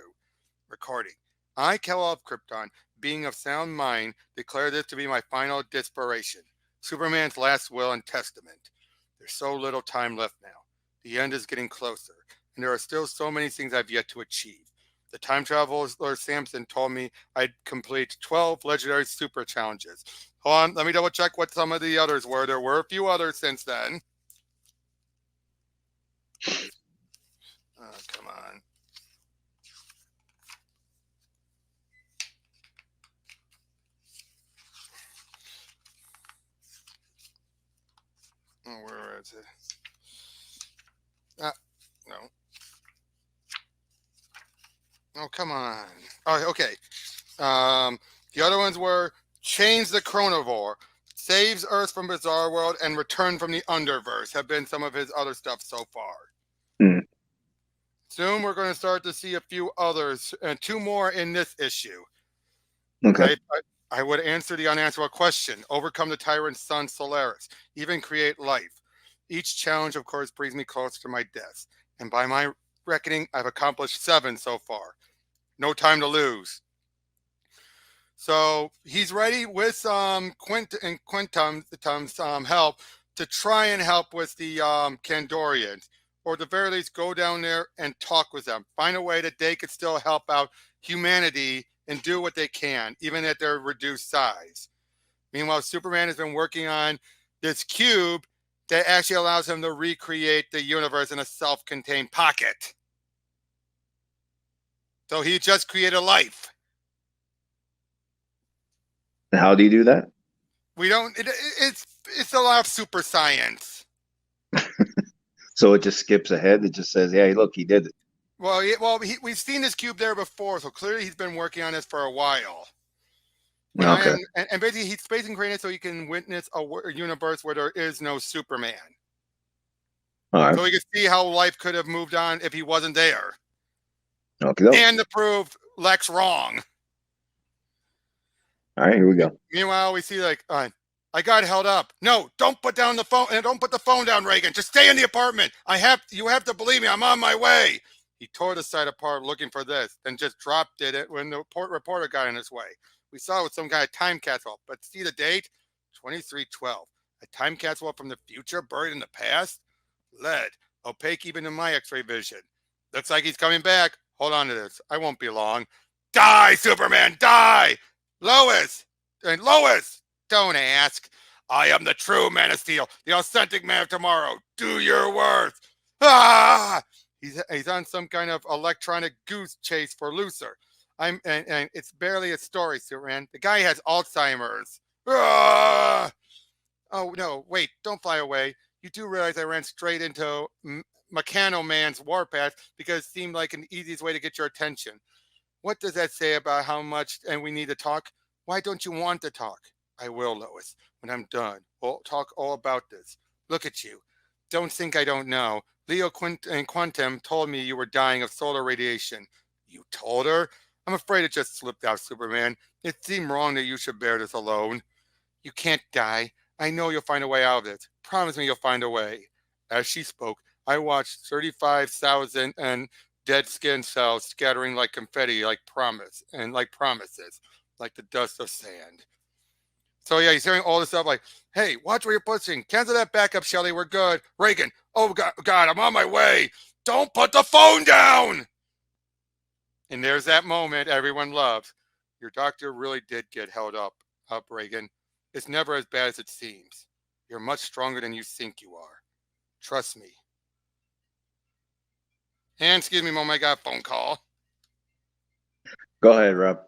Recording. I, Kal-El of Krypton, being of sound mind, declare this to be my final desperation. Superman's last will and testament. There's so little time left now. The end is getting closer, and there are still so many things I've yet to achieve. The time traveler Samson told me I'd complete 12 legendary super challenges. Hold on, let me double check what some of the others were. There were a few others since then. Oh, come on. Oh, where is it? No. Oh, come on. Oh, okay. The other ones were change the Chronovore, saves Earth from Bizarro World, and return from the Underverse have been some of his other stuff so far.
Mm.
Soon we're going to start to see a few others, and two more in this issue.
Okay.
I would answer the unanswerable question, overcome the tyrant's son Solaris, even create life. Each challenge, of course, brings me closer to my death. And by my reckoning, I've accomplished 7 so far. No time to lose. So he's ready with Quintum's help to try and help with the Kandorians, or at the very least go down there and talk with them. Find a way that they could still help out humanity and do what they can, even at their reduced size. Meanwhile, Superman has been working on this cube that actually allows him to recreate the universe in a self-contained pocket. So he just created life.
How do you do that?
We don't. It's a lot of super science.
So it just skips ahead. It just says, "Yeah, look, he did it."
Well, we've seen this cube there before, so clearly he's been working on this for a while.
Okay.
And basically, he's space created so he can witness a universe where there is no Superman.
All right.
So he can see how life could have moved on if he wasn't there.
Okay.
And to prove Lex wrong.
All right, here we go.
Meanwhile, we see I got held up. No, don't put down the phone, and don't put the phone down, Reagan. Just stay in the apartment. You have to believe me. I'm on my way. He tore the site apart looking for this, then just dropped it when the reporter got in his way. We saw it with some kind of time capsule, but see the date? 2312. A time capsule from the future buried in the past? Lead, opaque even in my X-ray vision. Looks like he's coming back. Hold on to this. I won't be long. Die, Superman, die! Lois! Don't ask. I am the true Man of Steel, the authentic Man of Tomorrow. Do your worst. Ah! He's on some kind of electronic goose chase for Luthor. And it's barely a story, Superman. The guy has Alzheimer's. Ah! Oh no, wait, don't fly away. You do realize I ran straight into Mechano Man's warpath because it seemed like an easiest way to get your attention. What does that say about how much and we need to talk? Why don't you want to talk? I will, Lois. When I'm done, we'll talk all about this. Look at you. Don't think I don't know. Leo and Quantum told me you were dying of solar radiation. You told her? I'm afraid it just slipped out, Superman. It seemed wrong that you should bear this alone. You can't die. I know you'll find a way out of this. Promise me you'll find a way. As she spoke, I watched 35,000 and dead skin cells scattering like confetti, like promises, like the dust of sand. So yeah, he's hearing all this stuff like, hey, watch where you're pushing. Cancel that backup, Shelly. We're good. Reagan, oh God, I'm on my way. Don't put the phone down. And there's that moment everyone loves. Your doctor really did get held up, Reagan. It's never as bad as it seems. You're much stronger than you think you are. Trust me. And excuse me, Mom, I got a phone call.
Go ahead, Rob.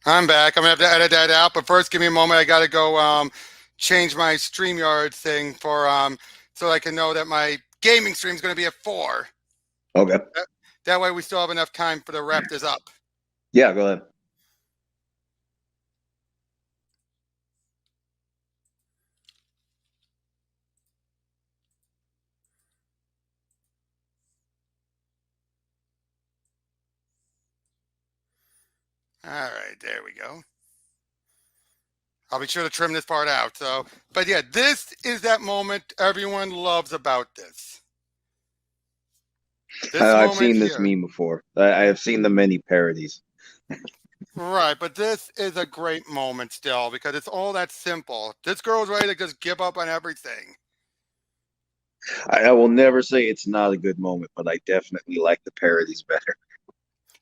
I'm back. I'm gonna have to edit that out. But first, give me a moment. I gotta go change my StreamYard thing for so I can know that my gaming stream is gonna be at 4.
Okay.
That way we still have enough time for to wrap this up.
Yeah, go ahead.
All right, there we go. I'll be sure to trim this part out. So, but yeah, this is that moment everyone loves about this.
I've seen this meme before. I have seen the many parodies.
Right, but this is a great moment still because it's all that simple. This girl's ready to just give up on everything.
I will never say it's not a good moment, but I definitely like the parodies better.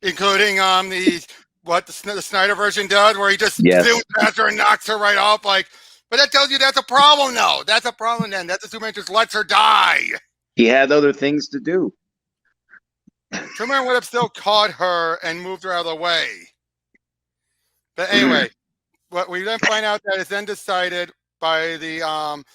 Including what the Snyder version does, where he just zooms past her and knocks her right off. Like, but that tells you that's a problem, though. That's a problem. Then that the Superman just lets her die.
He had other things to do.
Superman would have still caught her and moved her out of the way. But anyway, what we then find out that is then decided by the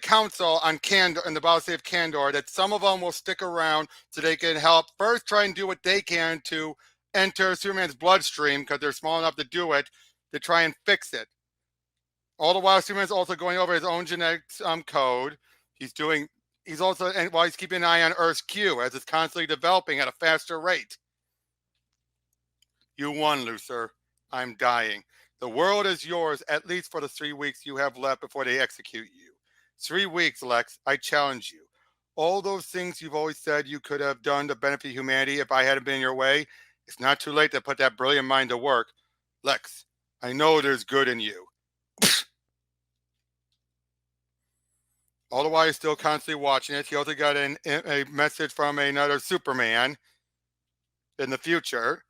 council on Candor and the policy of Candor that some of them will stick around so they can help first try and do what they can to enter Superman's bloodstream because they're small enough to do it to try and fix it. All the while, Superman's also going over his own genetics code. He's also, and while he's keeping an eye on Earth's Q as it's constantly developing at a faster rate. You won, Luthor. I'm dying. The world is yours, at least for the 3 weeks you have left before they execute you. 3 weeks, Lex. I challenge you. All those things you've always said you could have done to benefit humanity if I hadn't been in your way, it's not too late to put that brilliant mind to work. Lex, I know there's good in you. All the while, he's still constantly watching it. He also got a message from another Superman in the future.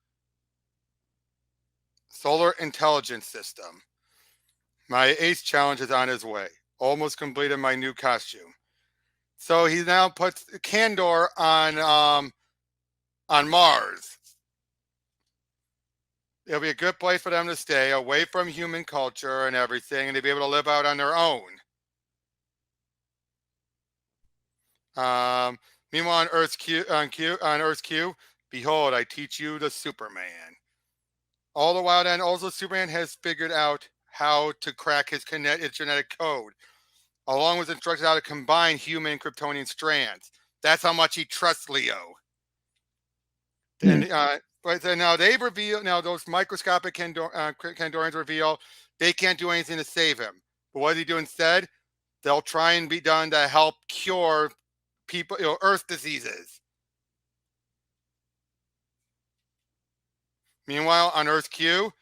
Solar Intelligence System. My ace challenge is on his way. Almost completed my new costume. So he now puts Candor on Mars. It'll be a good place for them to stay, away from human culture and everything, and to be able to live out on their own. Meanwhile, on Earth's Q, behold, I teach you the Superman. All the while, then, also Superman has figured out how to crack his genetic code, along with instructions how to combine human and Kryptonian strands. That's how much he trusts Leo. And but now they reveal, now those microscopic Kandorians reveal they can't do anything to save him. But what does he do instead? They'll try and be done to help cure people, Earth diseases. Meanwhile, on Earth Q,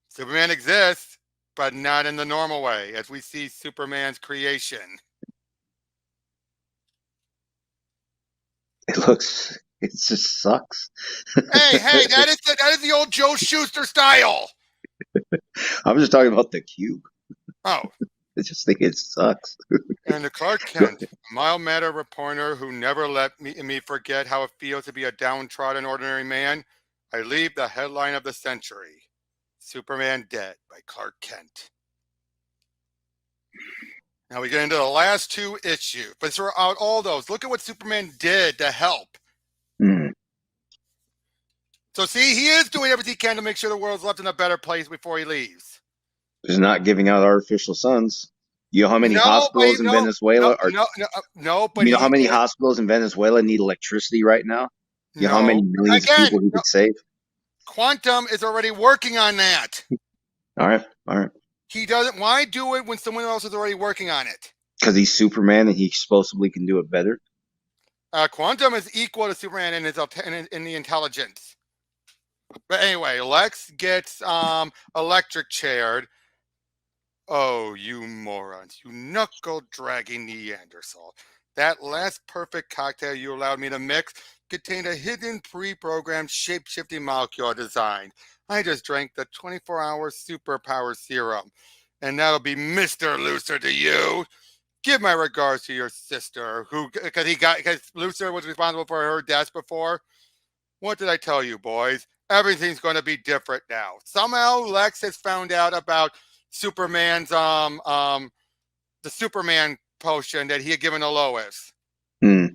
Superman exists, but not in the normal way, as we see Superman's creation.
It just sucks.
Hey, that is the old Joe Shuster style.
I'm just talking about the cube.
Oh,
I just think it sucks.
and the Clark Kent, a mild-mannered reporter who never let me forget how it feels to be a downtrodden ordinary man. I leave the headline of the century: Superman Dead by Clark Kent. Now we get into the last two issues, but throughout all those, look at what Superman did to help.
Mm.
So see, he is doing everything he can to make sure the world's left in a better place before he leaves.
He's not giving out artificial suns. You know how many
No, but
hospitals in Venezuela are?
but
You know how
he
many
did.
hospitals in Venezuela need electricity right now? You know how many
No,
millions of
again,
people he
no,
could save?
Quantum is already working on that.
All right, all right.
He doesn't. Why do it when someone else is already working on it?
Because he's Superman and he supposedly can do it better.
Quantum is equal to Superman in the intelligence. But anyway, Lex gets electric chaired. Oh, you morons! You knuckle-dragging Neanderthal! That last perfect cocktail you allowed me to mix contained a hidden pre-programmed shape-shifting molecule I designed. I just drank the 24-hour superpower serum, and that'll be Mr. Luthor to you. Give my regards to your sister, because Luthor was responsible for her death before. What did I tell you, boys? Everything's going to be different now. Somehow Lex has found out about Superman's the Superman potion that he had given to Lois.
Hmm.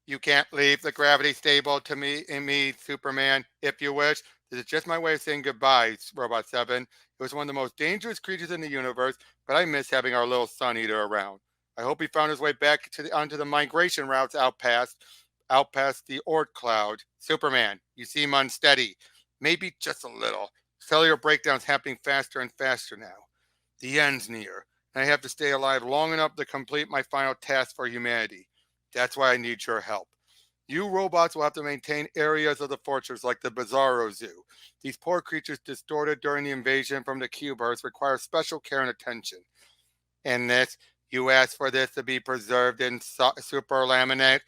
You can't leave the gravity stable to me, Superman, if you wish. This is just my way of saying goodbye, Robot 7. It was one of the most dangerous creatures in the universe, but I miss having our little sun eater around. I hope he found his way back onto the migration routes out past the Oort cloud. Superman, you seem unsteady. Maybe just a little. Cellular breakdowns happening faster and faster now. The end's near, and I have to stay alive long enough to complete my final task for humanity. That's why I need your help. You robots will have to maintain areas of the fortress like the Bizarro Zoo. These poor creatures distorted during the invasion from the cube Earths require special care and attention. And you asked for this to be preserved in super laminate.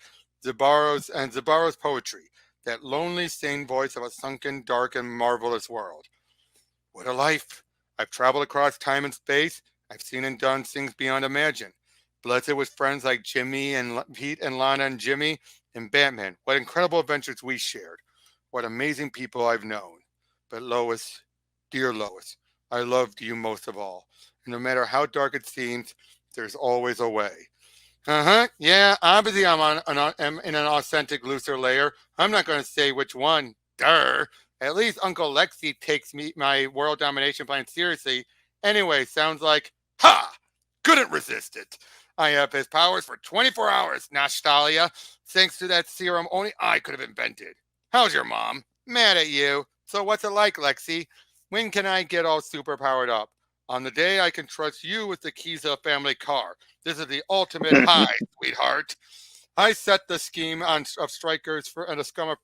Zabbaro's poetry, that lonely sane voice of a sunken, dark, and marvelous world. What a life! I've traveled across time and space. I've seen and done things beyond imagine. Blessed with friends like Jimmy and Pete and Lana and Jimmy and Batman. What incredible adventures we shared. What amazing people I've known. But Lois, dear Lois, I loved you most of all. And no matter how dark it seems, there's always a way. Yeah, obviously I'm in an authentic Luthor layer. I'm not going to say which one. Durr. At least Uncle Lexi takes my world domination plan seriously. Anyway, sounds like, ha! Couldn't resist it. I have his powers for 24 hours, Nashtalia, thanks to that serum only I could have invented. How's your mom? Mad at you. So what's it like, Lexi? When can I get all super powered up? On the day I can trust you with the keys of the family car. This is the ultimate high, sweetheart. I set the scheme of strikers and a scum of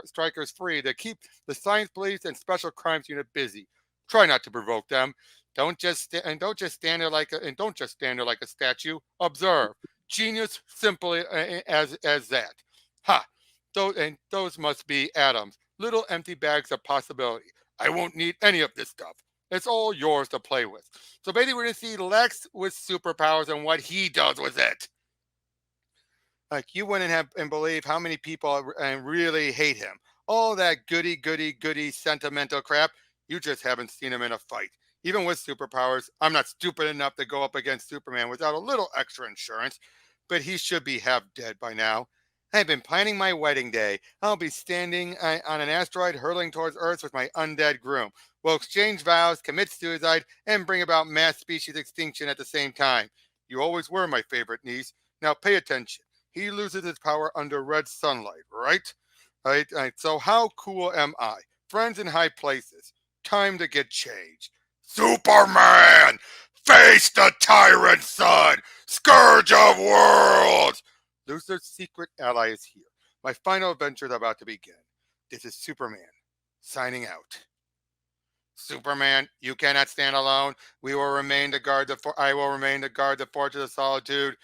strikers free to keep the science police and special crimes unit busy. Try not to provoke them. Don't just stand there like a statue. Observe. Genius, simply as that. Ha! Those must be atoms, little empty bags of possibility. I won't need any of this stuff. It's all yours to play with. So basically, we're going to see Lex with superpowers and what he does with it. Like, you wouldn't believe how many people really hate him. All that goody sentimental crap. You just haven't seen him in a fight. Even with superpowers, I'm not stupid enough to go up against Superman without a little extra insurance, but he should be half dead by now. I've been planning my wedding day. I'll be standing on an asteroid hurtling towards Earth with my undead groom. We'll exchange vows, commit suicide, and bring about mass species extinction at the same time. You always were my favorite niece. Now pay attention. He loses his power under red sunlight, right? Right. So how cool am I? Friends in high places. Time to get changed. Superman! Face the tyrant sun! Scourge of worlds! Luthor's secret ally is here. My final adventure is about to begin. This is Superman, signing out. Superman, you cannot stand alone. We will remain to guard I will remain to guard the Fortress of Solitude.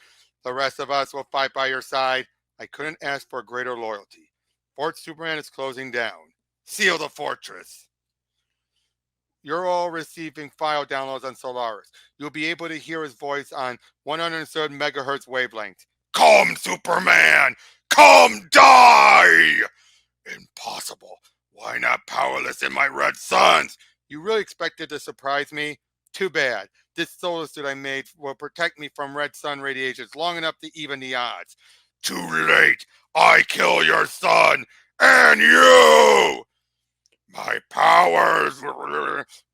The rest of us will fight by your side. I couldn't ask for greater loyalty. Fort Superman is closing down. Seal the fortress. You're all receiving file downloads on Solaris. You'll be able to hear his voice on 107 megahertz wavelength. Come, Superman! Come die! Impossible. Why not powerless in my red suns? You really expected to surprise me? Too bad. This solar suit I made will protect me from red sun radiations long enough to even the odds. Too late. I kill your son and you! My powers.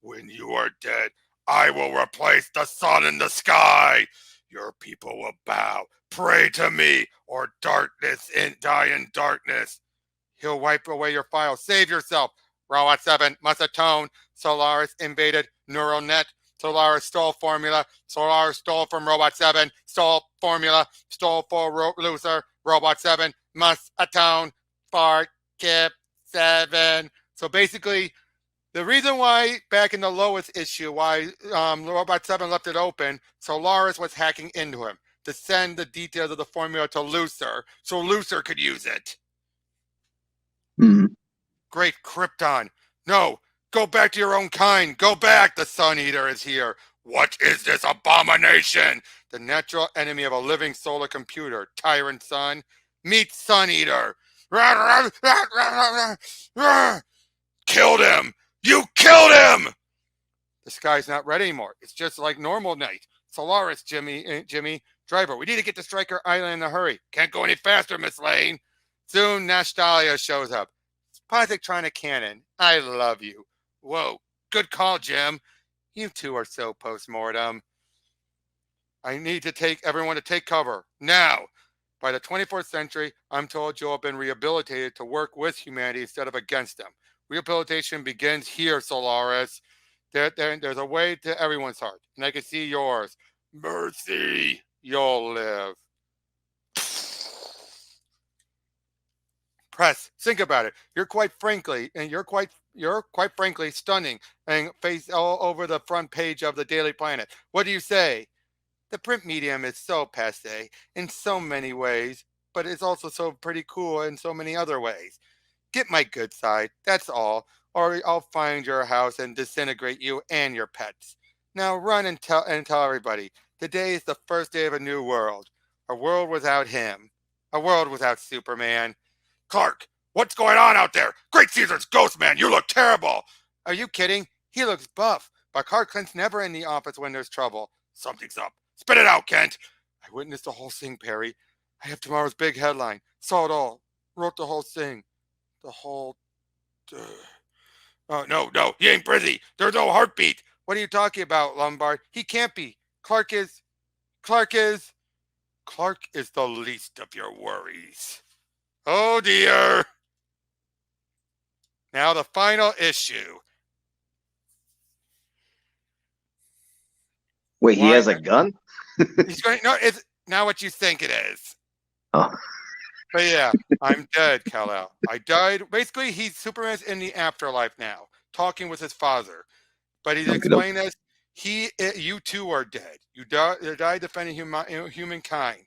When you are dead, I will replace the sun in the sky. Your people will bow, pray to me, or darkness and die in darkness. He'll wipe away your files. Save yourself. Robot 7 must atone. Solaris invaded neural net. Solaris stole formula. Solaris stole from Robot 7. Stole formula. Stole for Luthor. Robot 7 must atone for Kip 7. So basically, the reason why back in the Lois issue, why Robot 7 left it open, Solaris was hacking into him to send the details of the formula to Luthor so Luthor could use it. Great Krypton. No, go back to your own kind. Go back. The Sun Eater is here. What is this abomination? The natural enemy of a living solar computer. Tyrant Sun. Meet Sun Eater. Killed him. You killed him. The sky's not red anymore. It's just like normal night. Solaris, Jimmy, driver. We need to get to Stryker Island in a hurry. Can't go any faster, Miss Lane. Soon, Nashtalia shows up. Positronic Cannon, I love you. Whoa, good call, Jim. You two are so post-mortem. I need to everyone to take cover, now. By the 24th century, I'm told you'll have been rehabilitated to work with humanity instead of against them. Rehabilitation begins here, Solaris. There's a way to everyone's heart, and I can see yours. Mercy, you'll live. Press, think about it. You're quite frankly stunning and face all over the front page of the Daily Planet. What do you say? The print medium is so passe in so many ways, but it's also so pretty cool in so many other ways. Get my good side, that's all, or I'll find your house and disintegrate you and your pets. Now run and tell everybody. Today is the first day of a new world. A world without him. A world without Superman. Clark, what's going on out there? Great Caesar's ghost man, you look terrible. Are you kidding? He looks buff, but Clark Kent's never in the office when there's trouble. Something's up. Spit it out, Kent. I witnessed the whole thing, Perry. I have tomorrow's big headline. Saw it all. Wrote the whole thing. The whole... Oh, no, he ain't busy. There's no heartbeat. What are you talking about, Lombard? He can't be. Clark is the least of your worries. Oh, dear. Now the final issue.
Wait, he has a gun?
He's going. No, it's not what you think it is.
Oh.
But yeah, I'm dead, Kal-El. I died. Basically, Superman's in the afterlife now, talking with his father. But he's explaining this. You too are dead. You died defending humankind.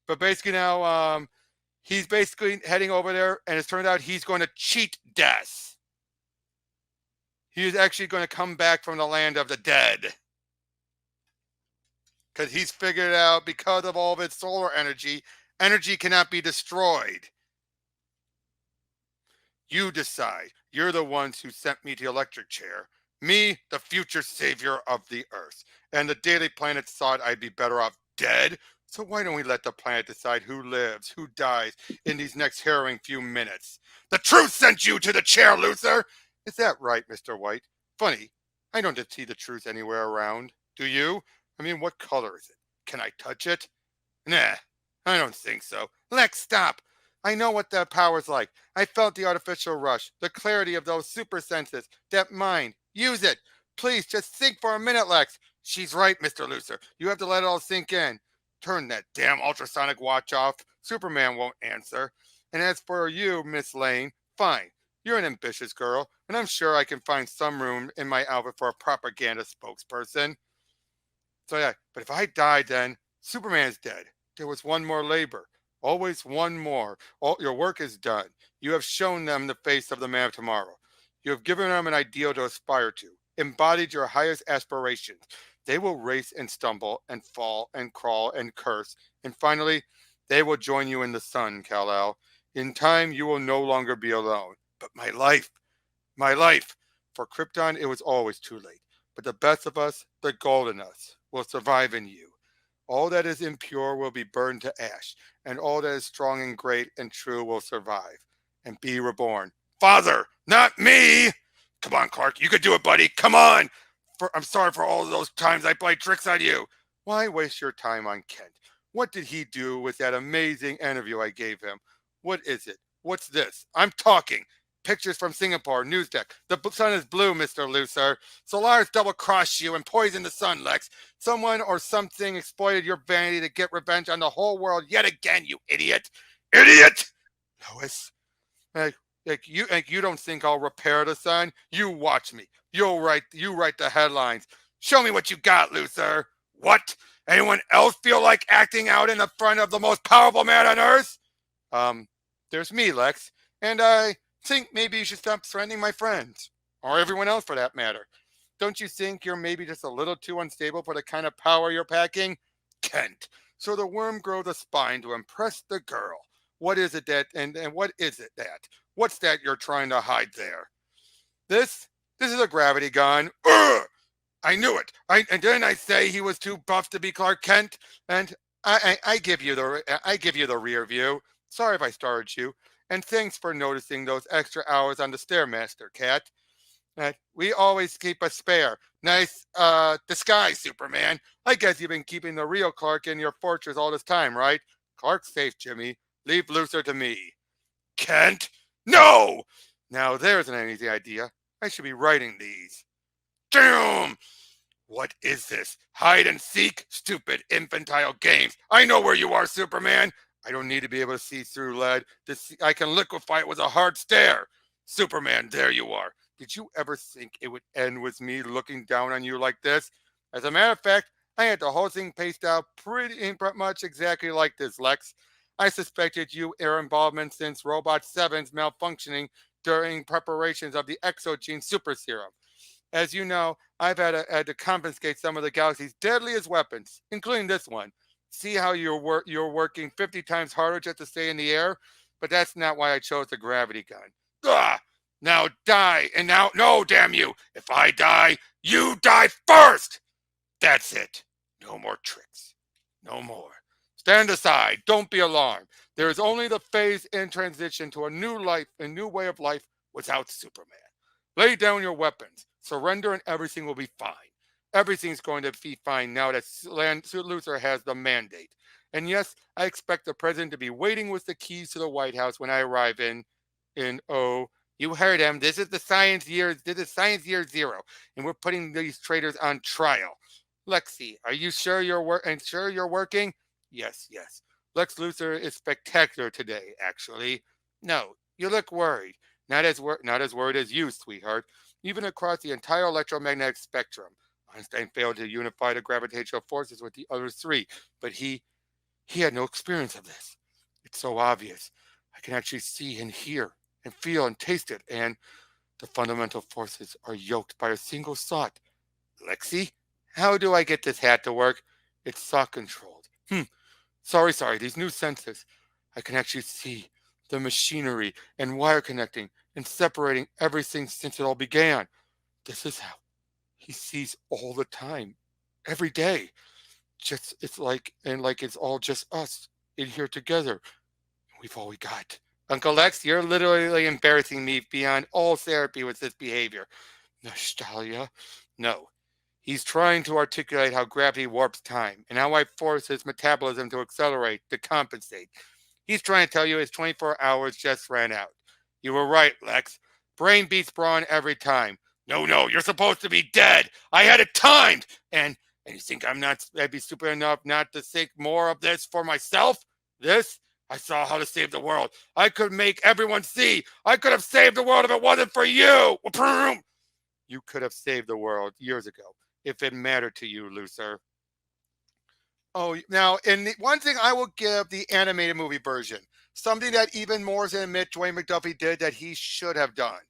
But basically now, he's basically heading over there, and it's turned out he's going to cheat death. He is actually going to come back from the land of the dead. Because he's figured out, because of all of its solar energy cannot be destroyed. You decide. You're the ones who sent me to the electric chair. Me, the future savior of the Earth. And the Daily Planet thought I'd be better off dead. So why don't we let the planet decide who lives, who dies in these next harrowing few minutes? The truth sent you to the chair, Luthor! Is that right, Mr. White? Funny, I don't see the truth anywhere around. Do you? I mean, what color is it? Can I touch it? Nah, I don't think so. Lex, stop! I know what that power's like. I felt the artificial rush, the clarity of those super senses, that mind. Use it! Please, just think for a minute, Lex. She's right, Mr. Luthor. You have to let it all sink in. Turn that damn ultrasonic watch off. Superman won't answer. And as for you, Miss Lane, fine. You're an ambitious girl, and I'm sure I can find some room in my outfit for a propaganda spokesperson. So yeah, but if I died then, Superman's dead. There was one more labor. Always one more. All your work is done. You have shown them the face of the man of tomorrow. You have given them an ideal to aspire to, embodied your highest aspirations. They will race and stumble and fall and crawl and curse, and finally, they will join you in the sun, Kal-El. In time, you will no longer be alone. But my life. For Krypton, it was always too late. But the best of us, the gold in us, will survive in you. All that is impure will be burned to ash, and all that is strong and great and true will survive and be reborn. Father, not me! Come on, Clark, you could do it, buddy. Come on! I'm sorry for all those times I played tricks on you. Why waste your time on Kent? What did he do with that amazing interview I gave him? What is it? What's this? I'm talking. Pictures from Singapore, news deck. The sun is blue, Mr. Luthor. Solaris double-crossed you and poisoned the sun, Lex. Someone or something exploited your vanity to get revenge on the whole world yet again, you idiot. Idiot! Lois, you don't think I'll repair the sun? You watch me. You write the headlines. Show me what you got, Luthor. What? Anyone else feel like acting out in the front of the most powerful man on Earth? There's me, Lex, and I think maybe you should stop threatening my friends, or everyone else for that matter. Don't you think you're maybe just a little too unstable for the kind of power you're packing? Kent, so the worm grows a spine to impress the girl. What is it that, and what is it that? What's that you're trying to hide there? This is a gravity gun. Ugh! I knew it. And didn't I say he was too buff to be Clark Kent? And I give you the rear view. Sorry if I startled you. And thanks for noticing those extra hours on the Stairmaster, Cat. We always keep a spare. Nice disguise, Superman. I guess you've been keeping the real Clark in your fortress all this time, right? Clark's safe, Jimmy. Leave Luthor to me. Kent? No! Now there's an easy idea. I should be writing these. Damn! What is this? Hide and seek? Stupid infantile games. I know where you are, Superman. I don't need to be able to see through lead. I can liquefy it with a hard stare. Superman, there you are. Did you ever think it would end with me looking down on you like this? As a matter of fact, I had the whole thing paced out pretty much exactly like this, Lex. I suspected your involvement since Robot 7's malfunctioning during preparations of the Exogene Super Serum. As you know, I've had to confiscate some of the galaxy's deadliest weapons, including this one. See how you're working 50 times harder just to stay in the air? But that's not why I chose the gravity gun. Ugh! Now die, and now, no, damn you! If I die, you die first! That's it. No more tricks. No more. Stand aside. Don't be alarmed. There is only the phase in transition to a new life, a new way of life without Superman. Lay down your weapons. Surrender and everything will be fine. Everything's going to be fine now that Luthor has the mandate. And yes, I expect the president to be waiting with the keys to the White House when I arrive you heard him. This is science year 0, and we're putting these traitors on trial. Lexi, are you sure you're working? Yes. Lex Luthor is spectacular today, actually. No, you look worried. Not as worried as you, sweetheart. Even across the entire electromagnetic spectrum. Einstein failed to unify the gravitational forces with the other three, but he had no experience of this. It's so obvious. I can actually see and hear and feel and taste it, and the fundamental forces are yoked by a single thought. Lexi, how do I get this hat to work? It's thought controlled. Sorry, these new senses. I can actually see the machinery and wire connecting and separating everything since it all began. This is how he sees all the time, every day. It's like it's all just us in here together. We've all we got. Uncle Lex, you're literally embarrassing me beyond all therapy with this behavior. Nostalgia? No. He's trying to articulate how gravity warps time and how I force his metabolism to accelerate, to compensate. He's trying to tell you his 24 hours just ran out. You were right, Lex. Brain beats brawn every time. No, you're supposed to be dead. I had it timed. And you think I'd be stupid enough not to think more of this for myself? This? I saw how to save the world. I could make everyone see. I could have saved the world if it wasn't for you. You could have saved the world years ago if it mattered to you, Luthor. Oh, now, and the one thing I will give the animated movie version, something that even Morrison and Dwayne McDuffie did that he should have done.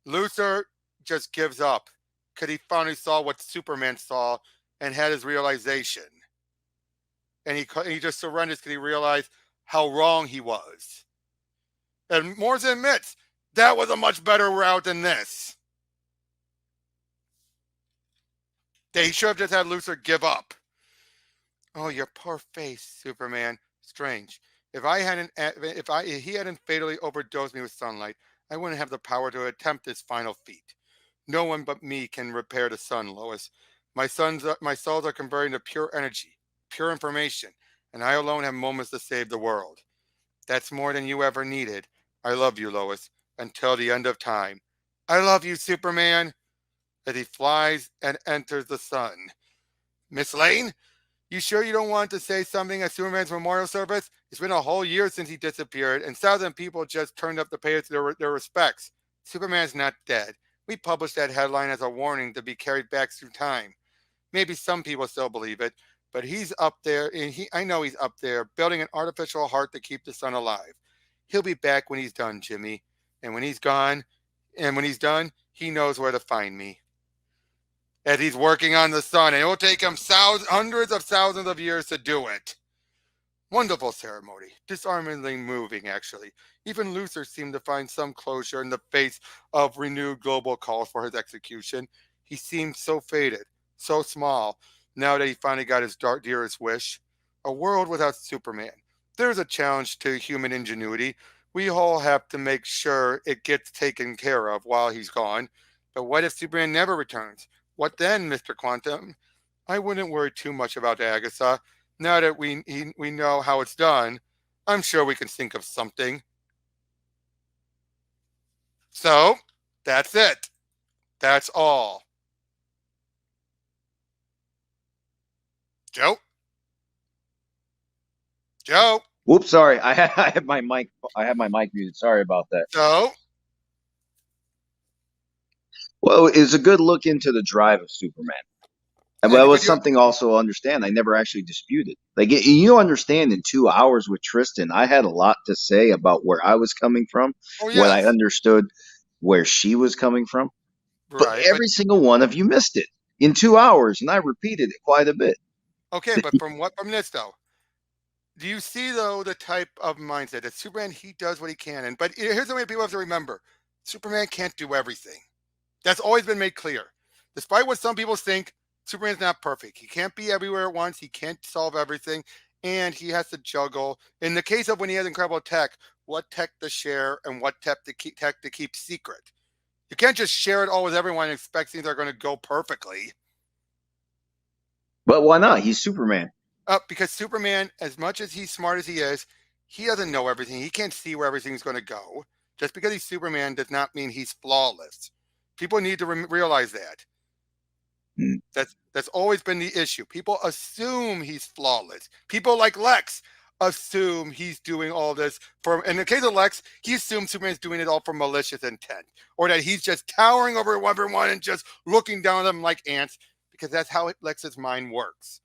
Luthor just gives up because he finally saw what Superman saw and had his realization. And he just surrenders because he realized how wrong he was. And Morrison admits that was a much better route than this. They should have just had Luthor give up. Oh, your poor face, Superman. Strange. If he hadn't fatally overdosed me with sunlight, I wouldn't have the power to attempt this final feat. No one but me can repair the sun, Lois. My cells are converting to pure energy, pure information, and I alone have moments to save the world. That's more than you ever needed. I love you, Lois, until the end of time. I love you, Superman. As he flies and enters the sun. Miss Lane, you sure you don't want to say something at Superman's memorial service? It's been a whole year since he disappeared, and thousands of people just turned up to pay us their respects. Superman's not dead. We published that headline as a warning to be carried back through time. Maybe some people still believe it, but he's up there, and I know he's up there, building an artificial heart to keep the sun alive. He'll be back when he's done, Jimmy. And when he's gone, and when he's done, he knows where to find me. As he's working on the sun, and it will take him hundreds of thousands of years to do it. Wonderful ceremony, disarmingly moving, actually. Even Luthor seemed to find some closure in the face of renewed global calls for his execution. He seemed so faded, so small, now that he finally got his dearest wish. A world without Superman. There's a challenge to human ingenuity. We all have to make sure it gets taken care of while he's gone. But what if Superman never returns? What then, Mr. Quantum? I wouldn't worry too much about Agatha. Now that we know how it's done, I'm sure we can think of something. So, that's it. That's all. Joe? Joe?
Whoops, sorry. I had my mic muted. Sorry about that.
So?
Well, it's a good look into the drive of Superman. And that was something also to understand. I never actually disputed. Like, you understand, in 2 hours with Tristan, I had a lot to say about where I was coming from, what I understood where she was coming from. But every single one of you missed it in 2 hours, and I repeated it quite a bit.
Okay, but from this, though? Do you see, though, the type of mindset that Superman, he does what he can. But here's the way people have to remember. Superman can't do everything. That's always been made clear. Despite what some people think, Superman's not perfect. He can't be everywhere at once. He can't solve everything. And he has to juggle. In the case of when he has incredible tech, what tech to share and what tech to keep secret. You can't just share it all with everyone and expect things are going to go perfectly.
But why not? He's Superman.
Because Superman, as much as he's smart as he is, he doesn't know everything. He can't see where everything's going to go. Just because he's Superman does not mean he's flawless. People need to realize that. That's always been the issue. People assume he's flawless. People like Lex assume he's doing all this in the case of Lex, he assumes Superman's doing it all for malicious intent, or that he's just towering over everyone and just looking down at them like ants, because that's how Lex's mind works.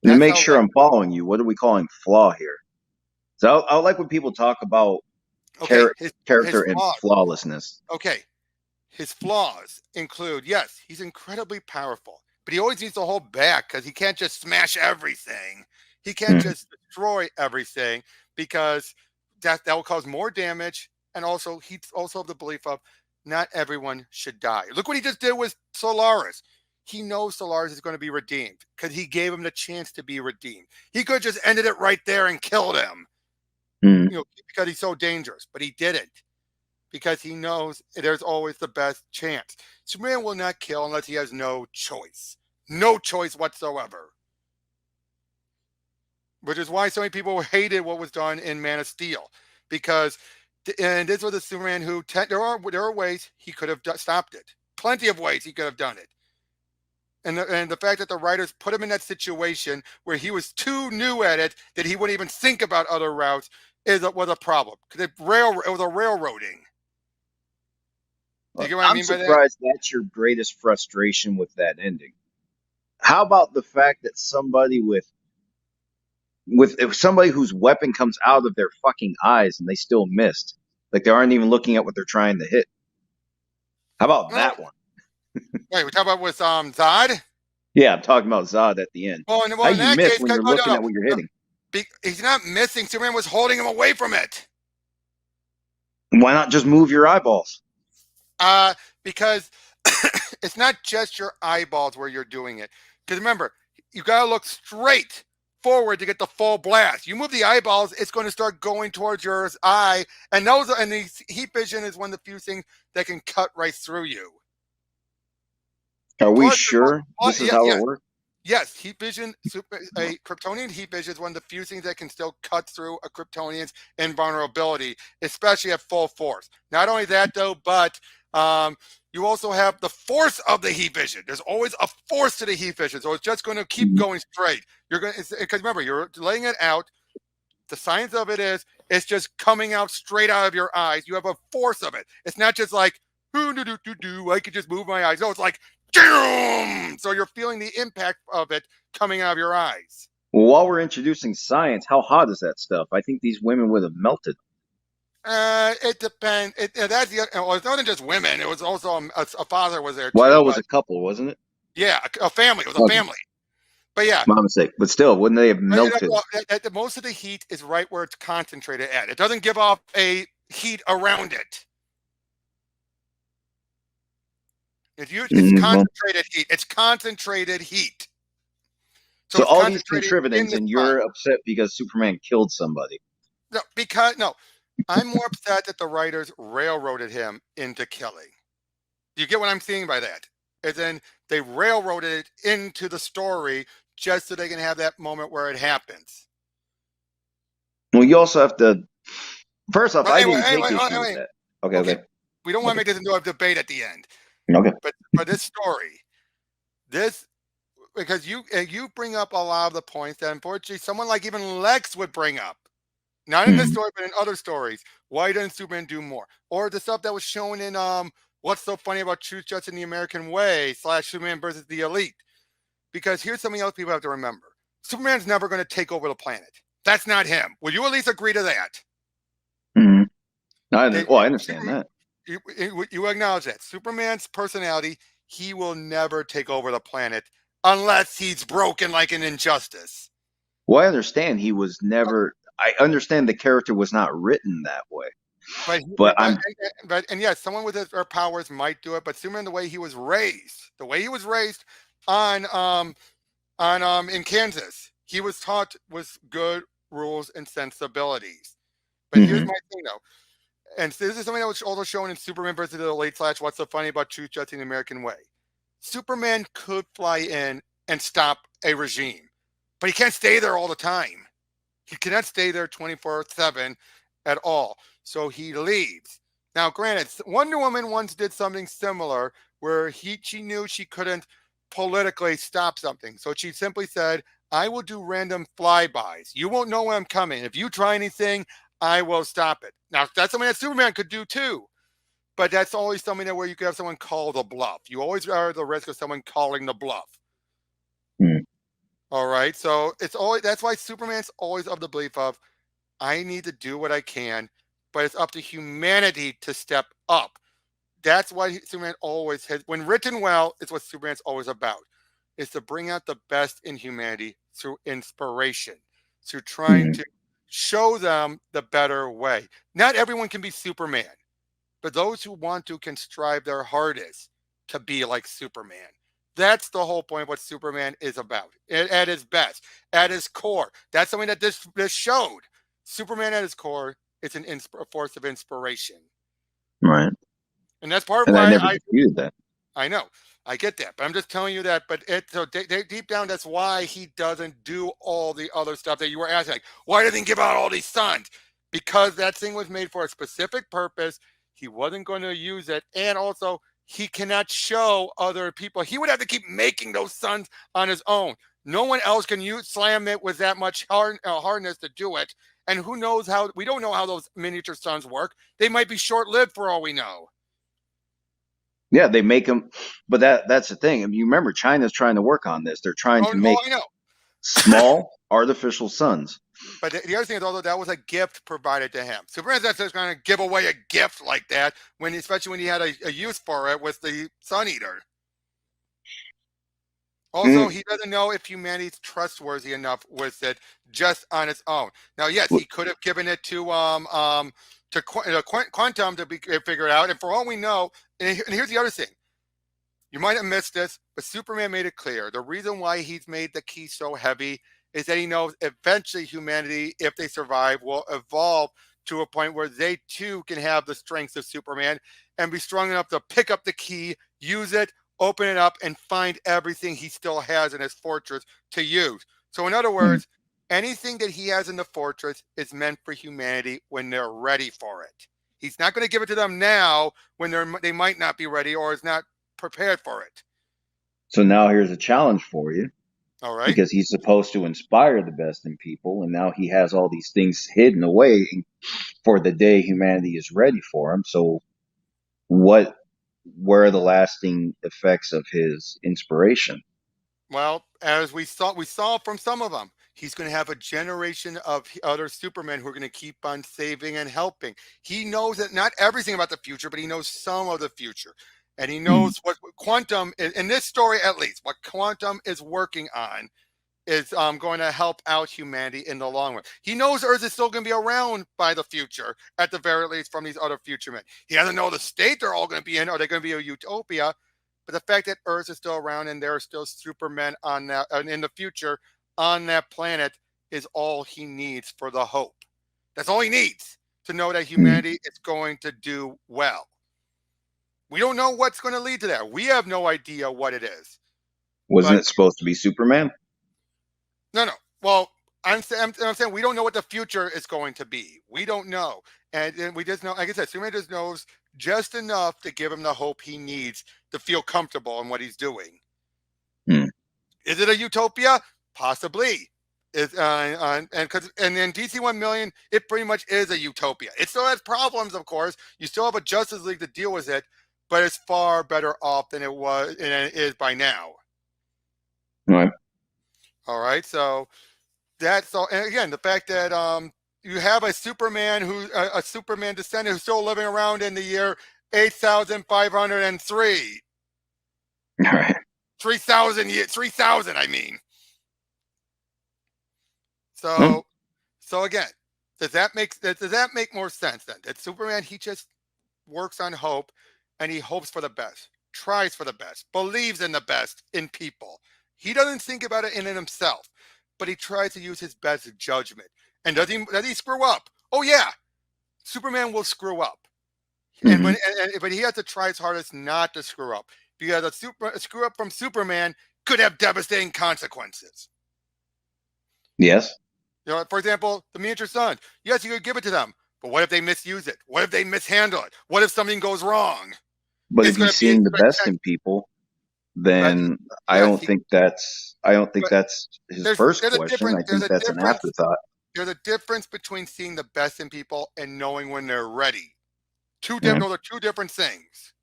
To make sure I'm following you, what are we calling flaw here? So I like when people talk about character and flawlessness.
Okay. His flaws include, yes, he's incredibly powerful, but he always needs to hold back because he can't just smash everything. He can't just destroy everything, because that will cause more damage. And also, he's also of the belief of not everyone should die. Look what he just did with Solaris. He knows Solaris is going to be redeemed because he gave him the chance to be redeemed. He could have just ended it right there and killed him, because he's so dangerous, but he didn't. Because he knows there's always the best chance. Superman will not kill unless he has no choice. No choice whatsoever. Which is why so many people hated what was done in Man of Steel. And this was a Superman who, there are ways he could have stopped it. Plenty of ways he could have done it. And the fact that the writers put him in that situation where he was too new at it that he wouldn't even think about other routes was a problem because it was a railroading. Do you get what I
I'm
mean by that?
surprised that's your greatest frustration with that ending. How about the fact that somebody with if somebody whose weapon comes out of their fucking eyes and they still missed, like they aren't even looking at what they're trying to hit. How about
Well,
that one?
wait, we're talking about with Zod.
Yeah, I'm talking about Zod at the end. How
In
you
that
miss
case,
when you're
no,
looking at what you're hitting?
he's not missing. Superman was holding him away from it.
Why not just move your eyeballs?
Because it's not just your eyeballs where you're doing it. Because remember, you gotta look straight forward to get the full blast. You move the eyeballs, it's going to start going towards your eye, and the heat vision is one of the few things that can cut right through you.
Are we
Plus,
sure this is how it works?
yes, heat vision, a Kryptonian heat vision is one of the few things that can still cut through a Kryptonian's invulnerability, especially at full force. Not only that, though, but you also have the force of the heat vision. There's always a force to the heat vision, so it's just going to keep going straight. You're going because remember, you're laying it out. The science of it is it's just coming out straight out of your eyes. You have a force of it. It's not just like I could just move my eyes. No, it's like damn. So you're feeling the impact of it coming out of your eyes.
Well, while we're introducing science, how hot is that stuff? I think these women would have melted.
It depends. That's well, it's not just women. It was also a father was there
Well,
too.
that was
But
a couple, wasn't it?
yeah, a family. It was a
Okay.
family. But yeah,
My mistake. But still, wouldn't they have melted?
most of the heat is right where it's concentrated at. It doesn't give off a heat around it. It's concentrated heat. It's concentrated heat.
So
it's
all these
concentrated in
contrivance,
the
and
spot.
you're upset because Superman killed somebody.
No, I'm more upset that the writers railroaded him into killing. Do you get what I'm saying by that? And then they railroaded it into the story just so they can have that moment where it happens.
Well, you also have to. First off,
Well,
I
anyway,
didn't take
anyway,
issue with
anyway.
that. Okay.
We don't want to make this into a debate at the end.
Okay.
But for this story, because you bring up a lot of the points that unfortunately someone like even Lex would bring up. Not in this story, but in other stories. Why doesn't Superman do more? Or the stuff that was shown in What's So Funny About Truth, Justice, and the American Way / Superman versus the Elite. Because here's something else people have to remember. Superman's never going to take over the planet. That's not him. Will you at least agree to that?
Mm-hmm. I understand that.
You acknowledge that. Superman's personality, he will never take over the planet unless he's broken like an injustice.
Well, I understand he was never. I understand the character was not written that way.
And yes, someone with his powers might do it, but Superman, the way he was raised on in Kansas, he was taught with good rules and sensibilities. But here's my thing though, and this is something that was also shown in Superman versus the Elite / What's So Funny About Truth, Justice, and the American Way. Superman could fly in and stop a regime, but he can't stay there all the time. He cannot stay there 24/7 at all. So he leaves. Now, granted, Wonder Woman once did something similar where she knew she couldn't politically stop something. So she simply said, I will do random flybys. You won't know when I'm coming. If you try anything, I will stop it. Now, that's something that Superman could do too. But that's always something that where you could have someone call the bluff. You always are at the risk of someone calling the bluff. All right. So that's why Superman's always of the belief of I need to do what I can, but it's up to humanity to step up. That's why Superman always has, when written well, it's what Superman's always about, is to bring out the best in humanity through inspiration, through trying to show them the better way. Not everyone can be Superman, but those who want to can strive their hardest to be like Superman. That's the whole point of what Superman is about at his best, at his core. That's something that this showed. Superman at his core is a force of inspiration.
Right.
And that's part of
and
why
I never disputed that.
I know. I get that. But I'm just telling you that. But deep down, that's why he doesn't do all the other stuff that you were asking. Like, why doesn't he give out all these suns? Because that thing was made for a specific purpose. He wasn't going to use it. And also, he cannot show other people. He would have to keep making those suns on his own. No one else can slam it with that much hardness to do it. And who knows how? We don't know how those miniature suns work. They might be short-lived for all we know.
Yeah, they make them, but that's the thing. I mean, you remember China's trying to work on this. They're trying to
Oh,
make
I know.
small artificial suns.
But the other thing is, although that was a gift provided to him, Superman's not just going to give away a gift like that when, especially when he had a use for it with the Sun Eater. Also,
Mm.
he doesn't know if humanity's trustworthy enough with it just on its own. Now, yes, he could have given it to Quantum to be figured out, and for all we know, and here's the other thing. You might have missed this, but Superman made it clear. The reason why he's made the key so heavy is that he knows eventually humanity, if they survive, will evolve to a point where they too can have the strengths of Superman and be strong enough to pick up the key, use it, open it up, and find everything he still has in his fortress to use. So, in other words, anything that he has in the fortress is meant for humanity when they're ready for it. He's not going to give it to them now when they might not be ready or is not prepared for it.
So now here's a challenge for you.
All right.
Because he's supposed to inspire the best in people, and now he has all these things hidden away for the day humanity is ready for him. So where are the lasting effects of his inspiration?
Well, as we saw from some of them, he's going to have a generation of other Supermen who are going to keep on saving and helping. He knows that not everything about the future, but he knows some of the future. And he knows what Quantum, in this story at least, what Quantum is working on is going to help out humanity in the long run. He knows Earth is still going to be around by the future, at the very least, from these other future men. He doesn't know the state they're all going to be in. Are they going to be a utopia? But the fact that Earth is still around and there are still Supermen on that in the future on that planet is all he needs for the hope. That's all he needs to know that humanity is going to do well. We don't know what's going to lead to that. We have no idea what it is.
Wasn't it supposed to be Superman?
No. Well, I'm saying we don't know what the future is going to be. We don't know. And we just know, like I said, Superman just knows just enough to give him the hope he needs to feel comfortable in what he's doing. Is it a utopia? Possibly. And in DC 1 million, it pretty much is a utopia. It still has problems, of course. You still have a Justice League to deal with it, but it's far better off than it was and it is by now.
Right.
All right. So that's all. And again, the fact that you have a Superman a Superman descendant who's still living around in the year 8,503.
All right.
3,000, I mean. So again, does that make more sense then? That Superman, he just works on hope and he hopes for the best, tries for the best, believes in the best in people. He doesn't think about it in himself, but he tries to use his best judgment. And does he screw up? Oh yeah, Superman will screw up. But he has to try his hardest not to screw up, because a screw up from Superman could have devastating consequences.
Yes.
You know, for example, the miniature sun. Yes, you could give it to them, but what if they misuse it? What if they mishandle it? What if something goes wrong?
But if he's seeing the best in people, then I don't think that's his first question. I think that's an afterthought.
There's a difference between seeing the best in people and knowing when they're ready. Those are two different things.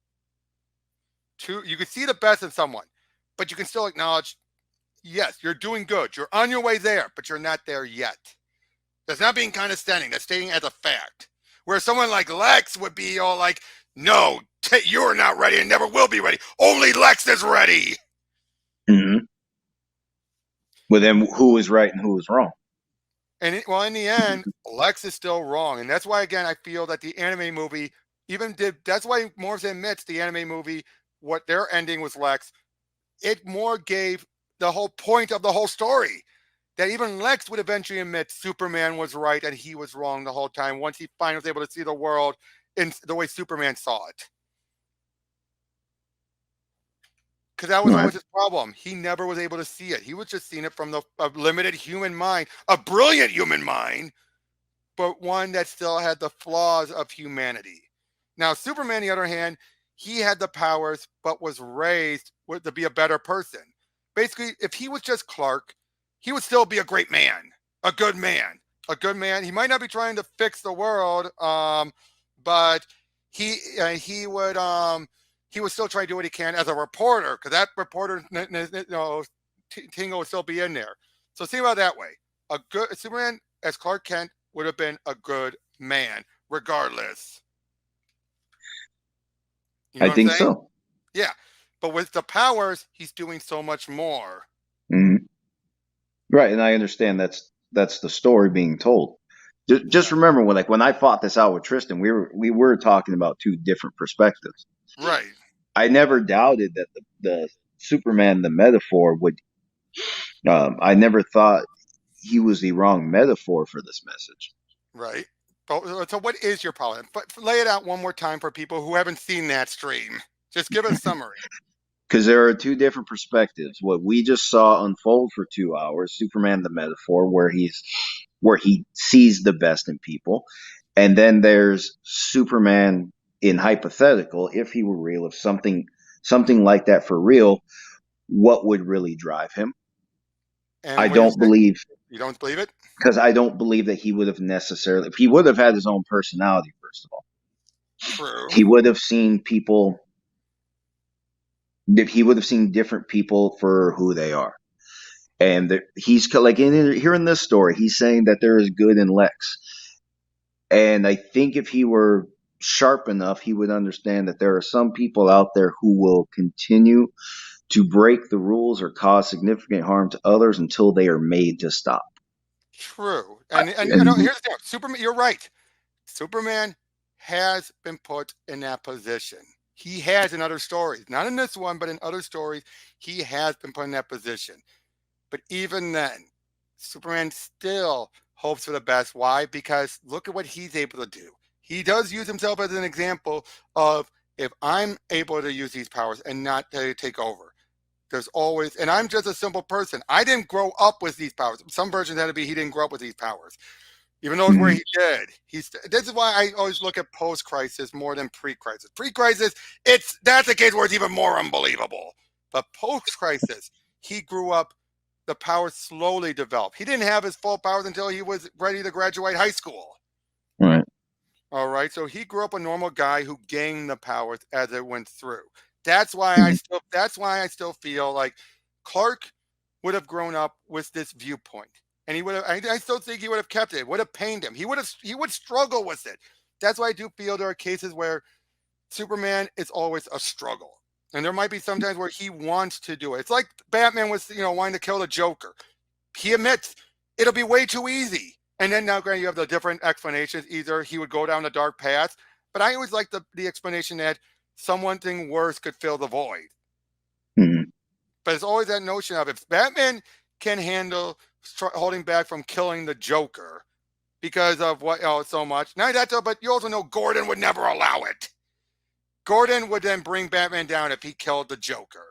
You can see the best in someone, but you can still acknowledge, yes, you're doing good. You're on your way there, but you're not there yet. That's not being condescending. That's stating as a fact. Where someone like Lex would be all like, no, you're not ready and never will be ready. Only Lex is ready.
But then who is right and who is wrong?
And in the end, Lex is still wrong. And that's why, again, I feel that the anime movie that's why Morrison admits the anime movie, what their ending was Lex, it more gave the whole point of the whole story. That even Lex would eventually admit Superman was right and he was wrong the whole time once he finally was able to see the world in the way Superman saw it. Because that was always his problem. He never was able to see it. He was just seeing it from a limited human mind, a brilliant human mind, but one that still had the flaws of humanity. Now, Superman, on the other hand, he had the powers, but was raised to be a better person. basically, if he was just Clark, he would still be a great man, a good man, a good man. He might not be trying to fix the world, but he would still try to do what he can as a reporter, because that reporter, Tingle would still be in there. So think about it that way. A good Superman as Clark Kent would have been a good man, regardless. You know
I
what I'm
think
saying?
so.
Yeah. But with the powers, he's doing so much more.
Mhm. Right, and I understand that's the story being told. Just
Yeah.
remember when I fought this out with Tristan, we were talking about two different perspectives.
Right.
I never doubted that the Superman, the metaphor would. I never thought he was the wrong metaphor for this message.
Right. But, so what is your problem? But lay it out one more time for people who haven't seen that stream. Just give a summary.
Because there are two different perspectives. What we just saw unfold for 2 hours, Superman the metaphor, where he sees the best in people, and then there's Superman in hypothetical, if he were real, if something like that for real, what would really drive him? I
And what do you
don't
say?
believe
You don't believe it?
because I don't believe that he would have necessarily, if he would have had his own personality, first of all,
True.
he would have seen people, he would have seen different people for who they are. And he's like here in this story, he's saying that there is good in Lex. And I think if he were sharp enough, he would understand that there are some people out there who will continue to break the rules or cause significant harm to others until they are made to stop.
True. And you know,
And
here's the deal. Superman, you're right. Superman has been put in that position. He has in other stories, not in this one, but in other stories, he has been put in that position. But even then, Superman still hopes for the best. Why? Because look at what he's able to do. He does use himself as an example of, if I'm able to use these powers and not to take over, there's always, and I'm just a simple person. I didn't grow up with these powers. Some versions had to be he didn't grow up with these powers. Even though where he did, this is why I always look at post-crisis more than pre-crisis. Pre-crisis, that's the case where it's even more unbelievable. But post-crisis, he grew up. The powers slowly developed. He didn't have his full powers until he was ready to graduate high school.
right.
All right, so he grew up a normal guy who gained the powers as it went through. That's why I still feel like Clark would have grown up with this viewpoint, and he would have. I still think he would have kept it. It would have pained him. He would struggle with it. That's why I do feel there are cases where Superman is always a struggle, and there might be sometimes where he wants to do it. It's like Batman was, wanting to kill the Joker. He admits it'll be way too easy. And then now, granted, you have the different explanations. Either he would go down the dark path, but I always like the explanation that something worse could fill the void.
Mm-hmm.
But it's always that notion of, if Batman can handle holding back from killing the Joker because of what so much. Now that, but you also know Gordon would never allow it. Gordon would then bring Batman down if he killed the Joker.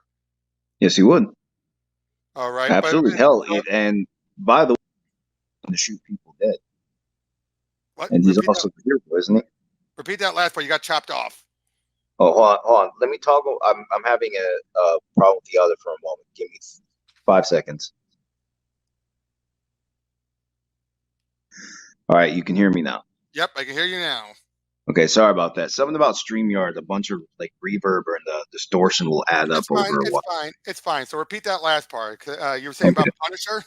Yes, he would.
All right,
Absolutely. Hell, and by the way, to shoot people dead.
What?
And he's also the hero, isn't he?
Repeat that last part. You got chopped off.
Oh, hold on. Let me toggle. I'm having a problem with the other for a moment. Give me 5 seconds. All right, you can hear me now.
Yep, I can hear you now.
Okay, sorry about that. Something about StreamYard, a bunch of like reverb and the distortion will add up over a while.
It's fine. So repeat that last part. You were saying about Punisher?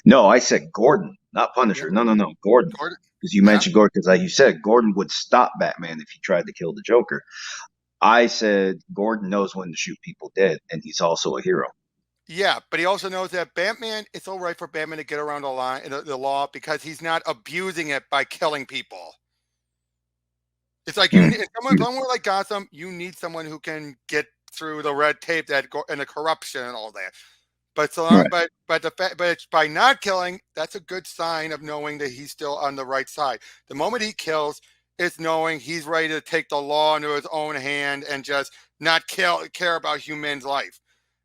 No, I said Gordon, not Punisher.
Yeah.
No, Gordon. Because you mentioned Gordon, because you said Gordon would stop Batman if he tried to kill the Joker. I said Gordon knows when to shoot people dead, and he's also a hero.
Yeah, but he also knows that Batman, it's all right for Batman to get around the law because he's not abusing it by killing people. It's like somewhere like Gotham, you need someone who can get through the red tape and the corruption and all that. But but by not killing, that's a good sign of knowing that he's still on the right side. The moment he kills, it's knowing he's ready to take the law into his own hand and just not care about human's life.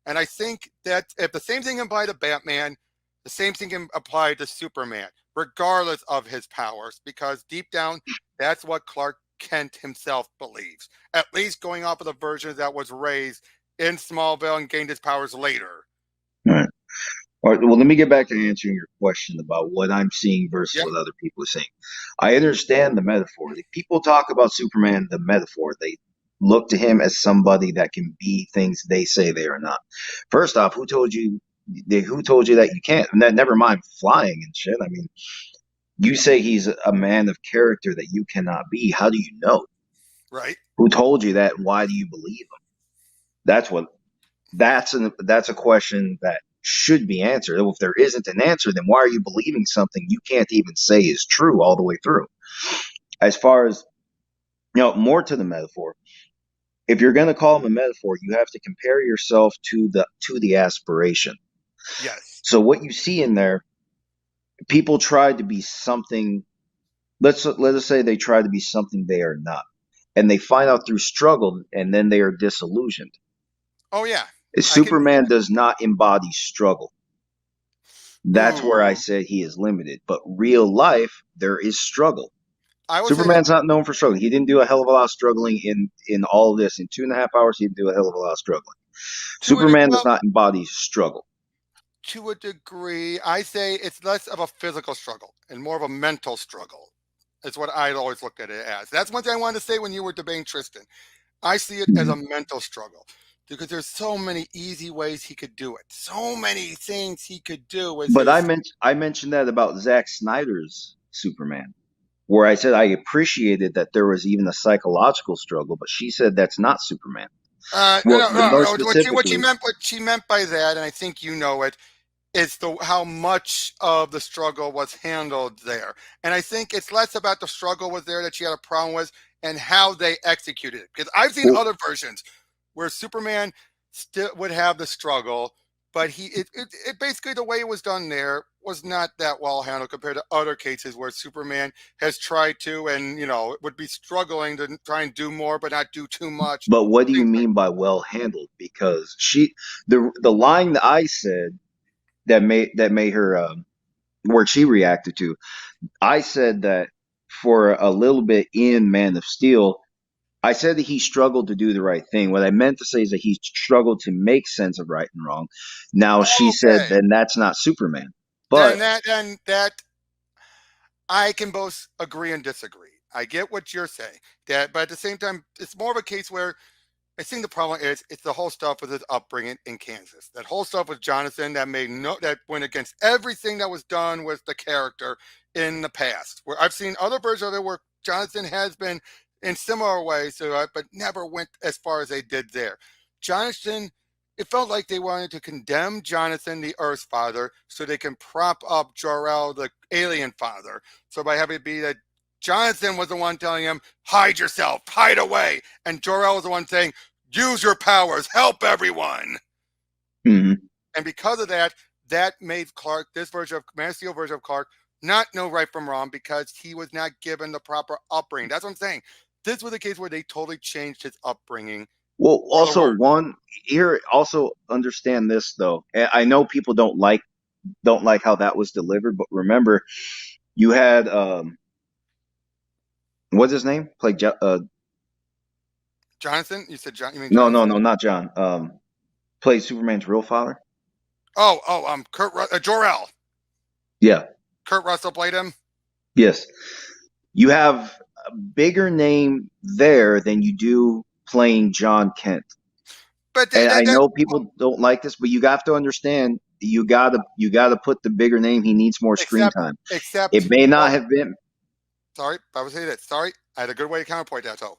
And I think that if the same thing can apply to Batman, the same thing can apply to Superman, regardless of his powers, because deep down, that's what Clark Kent himself believes, at least going off of the version that was raised in Smallville and gained his powers later.
All right, well, let me get back to answering your question about what I'm seeing versus
Yeah,
what other people are saying. I understand the metaphor. Like, people talk about Superman, the metaphor. They look to him as somebody that can be things they say they are not. First off, who told you? Who told you that you can't? And that never mind flying and shit. I mean, you say he's a man of character that you cannot be. How do you know?
right.
Who told you that? Why do you believe him? That's what that's a question that should be answered. If there isn't an answer, then why are you believing something you can't even say is true all the way through? As far as more to the metaphor. If you're going to call them a metaphor, you have to compare yourself to the aspiration.
Yes.
So what you see in there, people try to be something. Let us say they try to be something they are not, and they find out through struggle, and then they are disillusioned.
Oh yeah, I can.
Superman does not embody struggle. That's where I
Ooh,
said he is limited. But real life, there is struggle.
I would say
Superman's not known for struggling. He didn't do a hell of a lot of struggling in all of this. In 2.5 hours, he didn't do a hell of a lot of struggling.
to it.
Superman does
Well,
not embody struggle.
to a degree, I say it's less of a physical struggle and more of a mental struggle. It's what I always looked at it as. That's one thing I wanted to say when you were debating Tristan. I see it as
Mhm.
a mental struggle because there's so many easy ways he could do it. So many things he could do with
But
his.
I mentioned that about Zack Snyder's Superman, where I said I appreciated that there was even a psychological struggle, but she said that's not Superman.
No,
Well,
no, no,
more
no.
specifically,
What she meant by that, and I think you know it, it's the how much of the struggle was handled there. And I think it's less about the struggle was there that she had a problem with and how they executed it. Because I've seen
well,
other versions where Superman still would have the struggle, but it basically the way it was done there was not that well handled compared to other cases where Superman has tried to and would be struggling to try and do more but not do too much.
but what do you
Things like
mean by well handled? Because the line that I said that made her where she reacted to. I said that for a little bit in Man of Steel, I said that he struggled to do the right thing. What I meant to say is that he struggled to make sense of right and wrong. Now she said,
okay.
then that's not Superman.
Then
But
that I can both agree and disagree. I get what you're saying, that, but at the same time, it's more of a case where I think the problem is it's the whole stuff with his upbringing in Kansas. That whole stuff with Jonathan that went against everything that was done with the character in the past. Where I've seen other versions of it where Jonathan has been in similar ways to it, but never went as far as they did there. Jonathan, it felt like they wanted to condemn Jonathan, the Earth Father, so they can prop up Jor-El, the alien father. So by having it be that Jonathan was the one telling him, hide yourself, hide away. And Jor-El was the one saying, use your powers, help everyone.
mhm.
And because of that, that made Clark, this version of Man of Steel version of Clark, not know right from wrong because he was not given the proper upbringing. That's what I'm saying. This was a case where they totally changed his upbringing
Well,
for the
also
worse.
one here, also understand this though. And I know people don't like how that was delivered, but remember, you had what's his name?
Jonathan, you said John? You mean
No, no,
Jonathan?
no, not John. Played Superman's real father.
Jor-El.
Yeah,
Kurt Russell played him.
yes. You have a bigger name there than you do playing John Kent.
But
And I
that
know people don't like this, but you have to understand you gotta put the bigger name. He needs more screen
except,
time. It
except,
may not
well,
have been,
sorry, I would say that. Sorry, I had a good way to counterpoint that, though.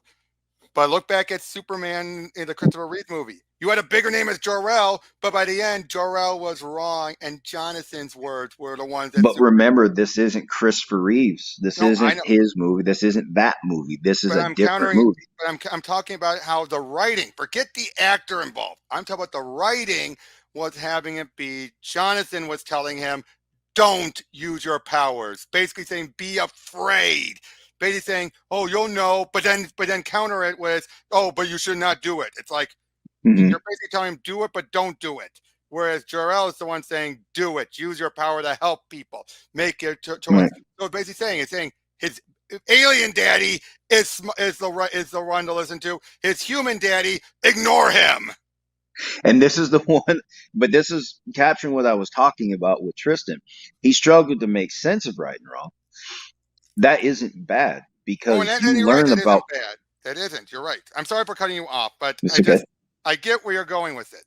But look back at Superman in the Christopher Reeve movie. You had a bigger name as Jor-El, but by the end, Jor-El was wrong, and Jonathan's words were the ones that
but
Superman.
remember, this isn't Christopher Reeves. This
No, I
isn't
know,
his movie. This isn't that movie. This is
but
a
I'm
different
countering.
movie.
But I'm talking about how the writing. Forget the actor involved. I'm talking about the writing was having it be. Jonathan was telling him, "Don't use your powers." Basically saying, "Be afraid." Basically saying, "Oh, you'll know," but then counter it with, "Oh, but you should not do it." It's like
Hmm.
you're basically telling him do it, but don't do it. Whereas Jor-El is the one saying do it, use your power to help people, make it to us.
Right.
So basically saying his alien daddy is the one to listen to. His human daddy, ignore him.
And this is the one, but this is capturing what I was talking about with Tristan. He struggled to make sense of right and wrong. That isn't bad
Oh, and,
because
and
you
you're right.
learn
That
about
isn't bad. That isn't. You're right. I'm sorry for cutting you off, but
it's okay.
I get where you're going with it.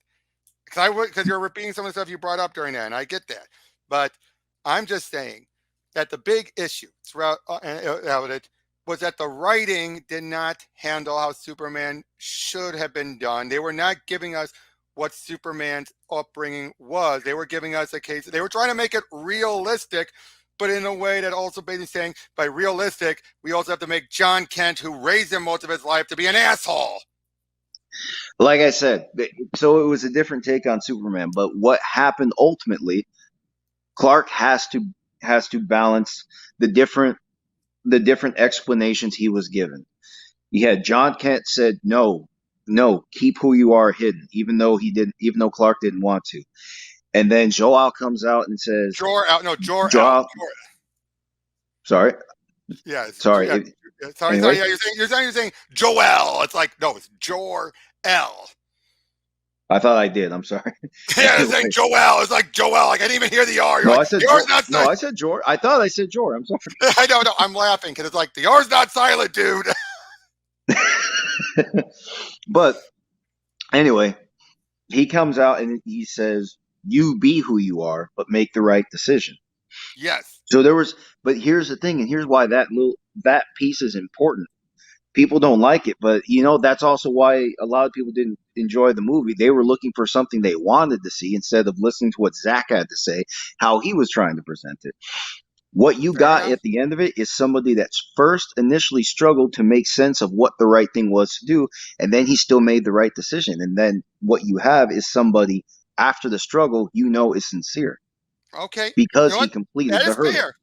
Because you're repeating some of the stuff you brought up during that, and I get that. But I'm just saying that the big issue throughout it was that the writing did not handle how Superman should have been done. They were not giving us what Superman's upbringing was. They were giving us a case. They were trying to make it realistic, but in a way that also basically saying by realistic, we also have to make John Kent, who raised him most of his life, to be an asshole.
Like I said, so it was a different take on Superman. But what happened ultimately, Clark has to balance the different the different explanations he was given. You had John Kent said no, no, keep who you are hidden, even though Clark didn't want to. And then Joel comes out and says,
Jor out, no, Jor out.
Joel, sorry,
Yeah,
sorry.
yeah, sorry,
Anyway,
sorry. Yeah, you're saying Joel. It's like no, it's Jor L.
I thought I did. I'm sorry.
Yeah, it's saying
Anyway,
Joel. It's like Joel. Like I didn't even hear the R. You're
no,
like
I said
the R's
Jor.
not
No,
silent.
I said Jor. I thought I said Jor. I'm sorry.
I don't know. I'm laughing because it's like the R's not silent, dude.
But anyway, he comes out and he says, "You be who you are, but make the right decision."
Yes,
So there was, but here's the thing, and here's why that piece is important. People don't like it, but that's also why a lot of people didn't enjoy the movie. They were looking for something they wanted to see instead of listening to what Zach had to say, how he was trying to present it. What you
fair
got
enough.
at the end of it is somebody that's first initially struggled to make sense of what the right thing was to do, and then he still made the right decision. And then what you have is somebody after the struggle, is sincere
Okay, you
because
know
he
what? That
completed the
is
hurdle.
fair.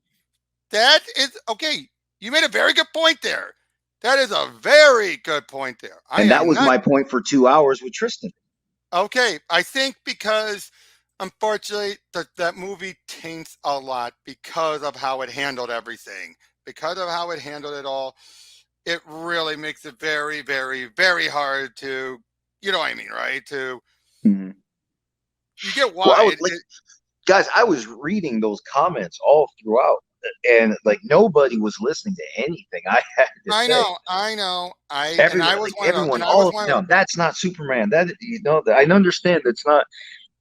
That is okay. You made a very good point there. That is a very good point there. I
And that
am
was
not
my point for 2 hours with Tristan.
okay. I think because unfortunately that movie taints a lot because of how it handled everything. Because of how it handled it all, it really makes it very, very, very hard to, you know what I mean, right? To
Mhm.
you get
Well, I
why
was
it,
like, guys, I was reading those comments all throughout, and like nobody was listening to anything I had to say.
I know, I
Everyone,
was
like
one of them,
everyone,
and I
all
was
of
one of
them.
them.
That's not Superman. I understand that's not.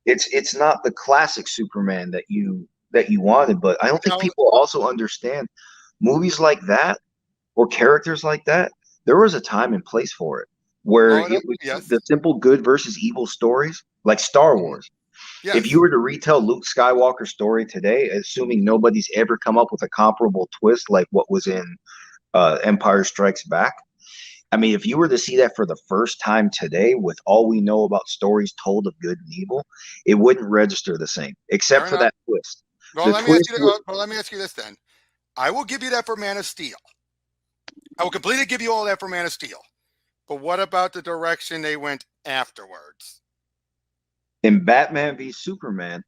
It's not the classic Superman that you wanted, but I don't think
No,
people also understand movies like that or characters like that. There was a time and place for it where
no,
it was
yes,
the simple good versus evil stories, like Star
mhm,
Wars. If you
yes,
were to retell Luke Skywalker's story today, assuming nobody's ever come up with a comparable twist like what was in Empire Strikes Back, I mean, if you were to see that for the first time today, with all we know about stories told of good and evil, it wouldn't register the same,
fair
except for
enough.
that twist.
Well,
The
let me ask
twist,
you. Well, let me ask you this then. I will give you that for Man of Steel. I will completely give you all that for Man of Steel. But what about the direction they went afterwards?
in Batman v Superman,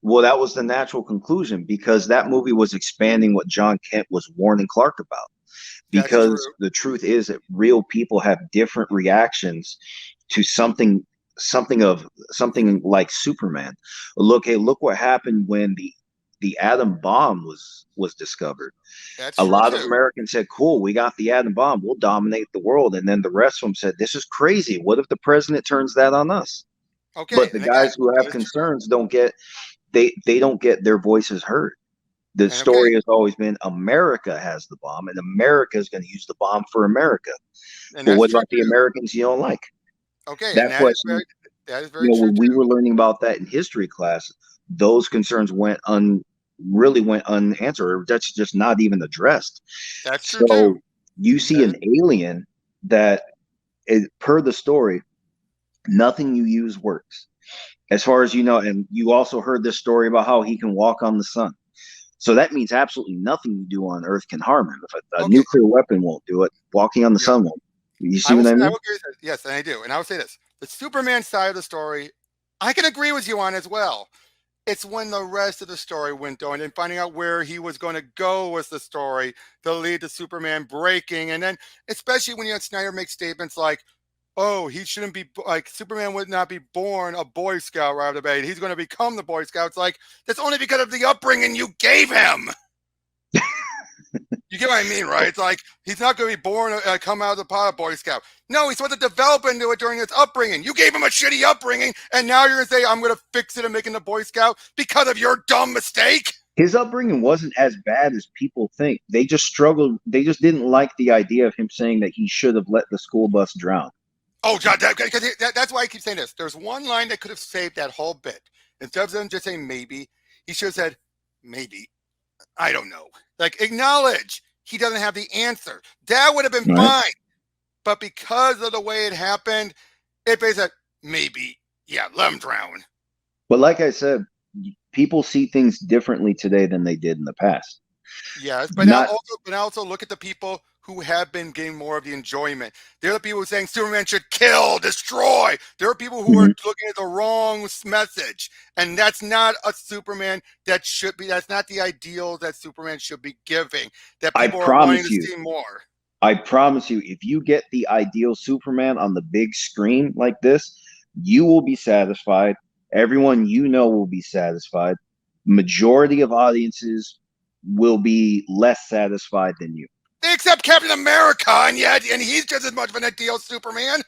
well, that was the natural conclusion because that movie was expanding what John Kent was warning Clark about.
That's
Because
true.
the truth is that real people have different reactions to something like Superman. Look what happened when the atom bomb was discovered.
That's
A
true
lot of
too.
Americans said, "Cool, we got the atom bomb. We'll dominate the world." And then the rest of them said, "This is crazy. What if the president turns that on us?"
Okay,
But the
and again,
guys who
that
have
is true.
concerns they don't get their voices heard. The
And okay,
story has always been America has the bomb and America is going to use the bomb for America.
and
Well,
that's
what
true
about the
too.
Americans you don't like?
Okay, and
That's why
that is very true
when we
too.
were learning about that in history class, those concerns really went unanswered. That's just not even addressed.
That's true too.
So you see
That is
an alien that, per the story, nothing you use works. As far as you know, and you also heard this story about how he can walk on the sun. So that means absolutely nothing you do on Earth can harm him. If a
okay.
nuclear weapon won't do it, walking on the
Yeah,
sun won't. You see what I
I
mean?
will agree with that. Yes, and I do. And I will say this: the Superman side of the story, I can agree with you on as well. It's when the rest of the story went on and finding out where he was going to go with the story to lead to Superman breaking. And then, especially when you had Snyder make statements like, oh, he shouldn't be like Superman would not be born a Boy Scout right out of the bat. He's going to become the Boy Scout. It's like that's only because of the upbringing you gave him. You get what I mean, right? It's like he's not going to be born, come out of the pot of Boy Scout. No, he's supposed to develop into it during his upbringing. You gave him a shitty upbringing, and now you're going to say, I'm going to fix it and make him a Boy Scout because of your dumb mistake?
His upbringing wasn't as bad as people think. They just struggled. They just didn't like the idea of him saying that he should have let the school bus drown.
Oh, that's why I keep saying this. There's one line that could have saved that whole bit. Instead of him just saying maybe, he should have said, maybe. I don't know. Like, acknowledge he doesn't have the answer. That would have been fine. But because of the way it happened, it basically said, maybe, yeah, let him drown.
But like I said, people see things differently today than they did in the past.
Yes, but now also look at the people who have been getting more of the enjoyment. They're the people who are saying Superman should kill, destroy. There are people who are looking at the wrong message. And that's not a Superman that should be, that's not the ideal that Superman should be giving. That people are wanting to see more.
I promise you, if you get the ideal Superman on the big screen like this, you will be satisfied. Everyone you know will be satisfied. Majority of audiences will be less satisfied than you.
Except Captain America, and he's just as much of an ideal Superman.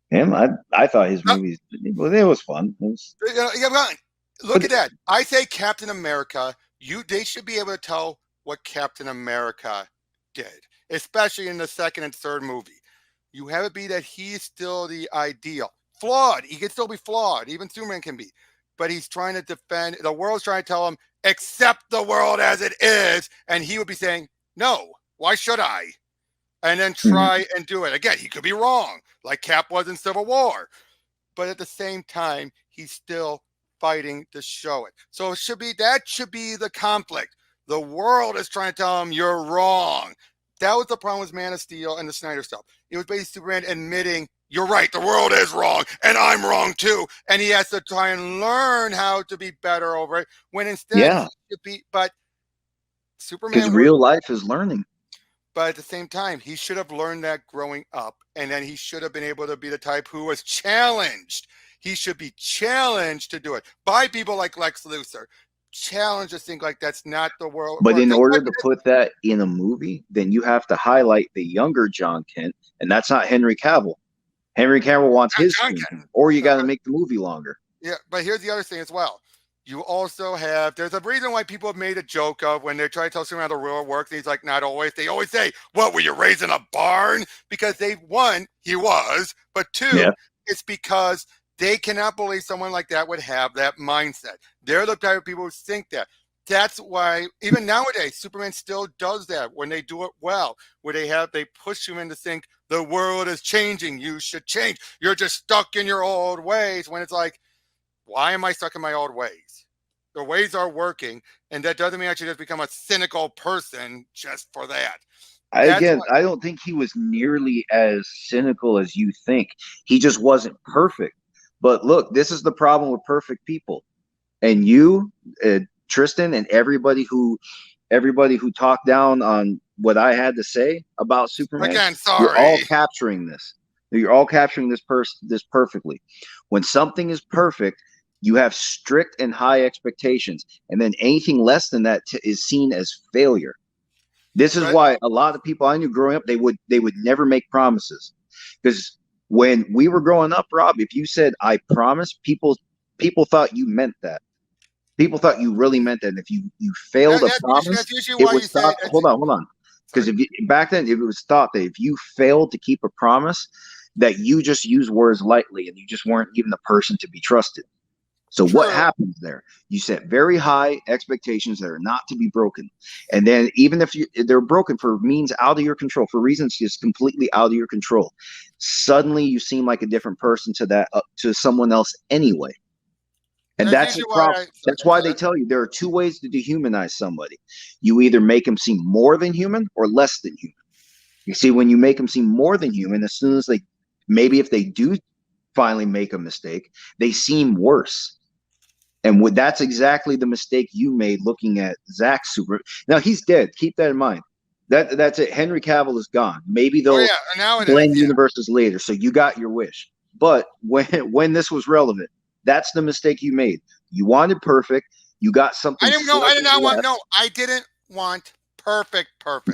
Him, I thought his movies, it was fun.
Look at that. I say Captain America. They should be able to tell what Captain America did, especially in the second and third movie. You have it be that he's still the ideal. Flawed. He can still be flawed. Even Superman can be. But he's trying to defend. The world's trying to tell him, accept the world as it is. And he would be saying, no, why should I? And then try and do it. Again, he could be wrong, like Cap was in Civil War. But at the same time, he's still fighting to show it. So that should be the conflict. The world is trying to tell him you're wrong. That was the problem with Man of Steel and the Snyder stuff. It was basically Superman admitting, you're right, the world is wrong, and I'm wrong too. And he has to try and learn how to be better over it, when instead he should be, but Superman...
Because real life is learning.
But at the same time, he should have learned that growing up, and then he should have been able to be the type who was challenged. He should be challenged to do it by people like Lex Luthor. Challenge to think like that's not the world.
But in order to put that in a movie, then you have to highlight the younger John Kent, and that's not Henry Cavill. Henry Cavill wants his screen, or you got to make the movie longer.
Yeah, but here's the other thing as well. You also have, there's a reason why people have made a joke of when they try to tell someone how the real works. He's like, not always. They always say, what, were you raised in a barn? Because one, he was, but two, it's because they cannot believe someone like that would have that mindset. They're the type of people who think that. That's why even nowadays, Superman still does that when they do it well, where they push him in to think the world is changing. You should change. You're just stuck in your old ways, when it's like, why am I stuck in my old ways? The ways are working, and that doesn't mean I should just become a cynical person just for that.
I don't think he was nearly as cynical as you think. He just wasn't perfect. But look, this is the problem with perfect people. And you, Tristan, and everybody who talked down on what I had to say about Superman,
again, sorry,
you're all capturing this. You're all capturing this perfectly. When something is perfect, you have strict and high expectations, and then anything less than that is seen as failure. This is why a lot of people I knew growing up, they would never make promises, because when we were growing up, Rob, if you said "I promise," people thought you meant that. People thought you really meant that. And if you failed a promise, it was thought. Hold on, because back then, if it was thought that if you failed to keep a promise, that you just used words lightly and you just weren't even the person to be trusted. So what happens there? You set very high expectations that are not to be broken. And then even if they're broken for means out of your control, for reasons just completely out of your control, suddenly you seem like a different person to someone else anyway. And that's the problem. That's why they tell you there are two ways to dehumanize somebody. You either make them seem more than human or less than human. You see, when you make them seem more than human, as soon as maybe if they do finally make a mistake, they seem worse. And that's exactly the mistake you made looking at Zack Super. Now, he's dead. Keep that in mind. That's it. Henry Cavill is gone. Maybe
Oh
they'll
yeah, now it is.
blend
Yeah.
universes later. So you got your wish. But when this was relevant, that's the mistake you made. You wanted perfect. You got something.
I didn't know. I did not want.
left.
No, I didn't want perfect.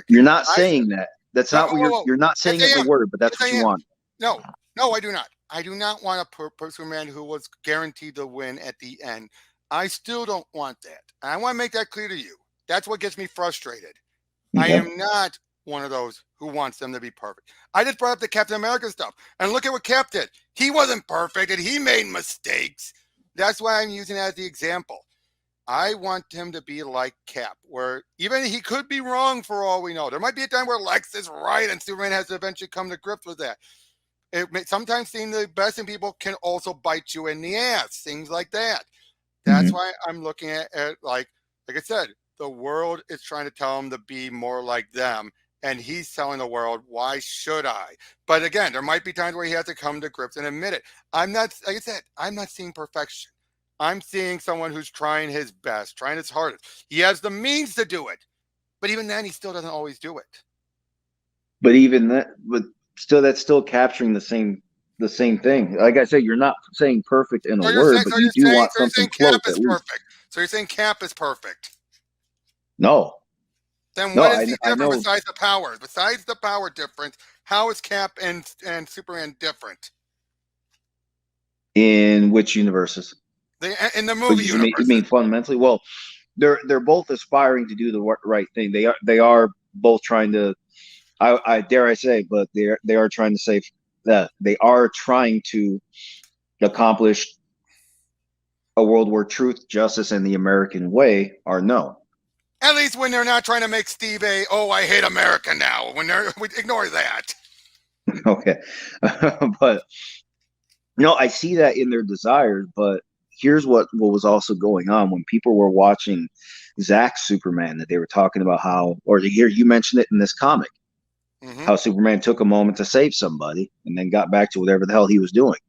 You're not saying that. That's not what you're not saying
yes,
it in the word, but that's
yes,
what you want.
No, I do not. I do not want a Superman who was guaranteed to win at the end. I still don't want that. I want to make that clear to you. That's what gets me frustrated. Okay. I am not one of those who wants them to be perfect. I just brought up the Captain America stuff. And look at what Cap did. He wasn't perfect and he made mistakes. That's why I'm using that as the example. I want him to be like Cap, where even he could be wrong for all we know. There might be a time where Lex is right and Superman has to eventually come to grips with that. Sometimes seeing the best in people can also bite you in the ass, things like that. That's why I'm looking at like I said, the world is trying to tell him to be more like them. And he's telling the world, why should I? But again, there might be times where he has to come to grips and admit it. I'm not, like I said, I'm not seeing perfection. I'm seeing someone who's trying his best, trying his hardest. He has the means to do it. But even then, he still doesn't always do it.
But even that, but still, that's still capturing the same thing. Like I said, you're not saying perfect in a word, but you do want something close at least.
So you're saying Cap is perfect?
No.
Then what is he different besides the power? Besides the power difference, how is Cap and Superman different?
In which universes?
In the movie universe.
You mean fundamentally? Well, they're both aspiring to do the right thing. They are both trying to. I dare I say, but they are trying to say that they are trying to accomplish a world where truth, justice, and the American way are known.
At least when they're not trying to make Steve I hate America now. When we ignore that.
Okay, but I see that in their desires. But here's what was also going on when people were watching Zack's Superman, that they were talking about how, or here you mentioned it in this comic, how Superman took a moment to save somebody and then got back to whatever the hell he was doing.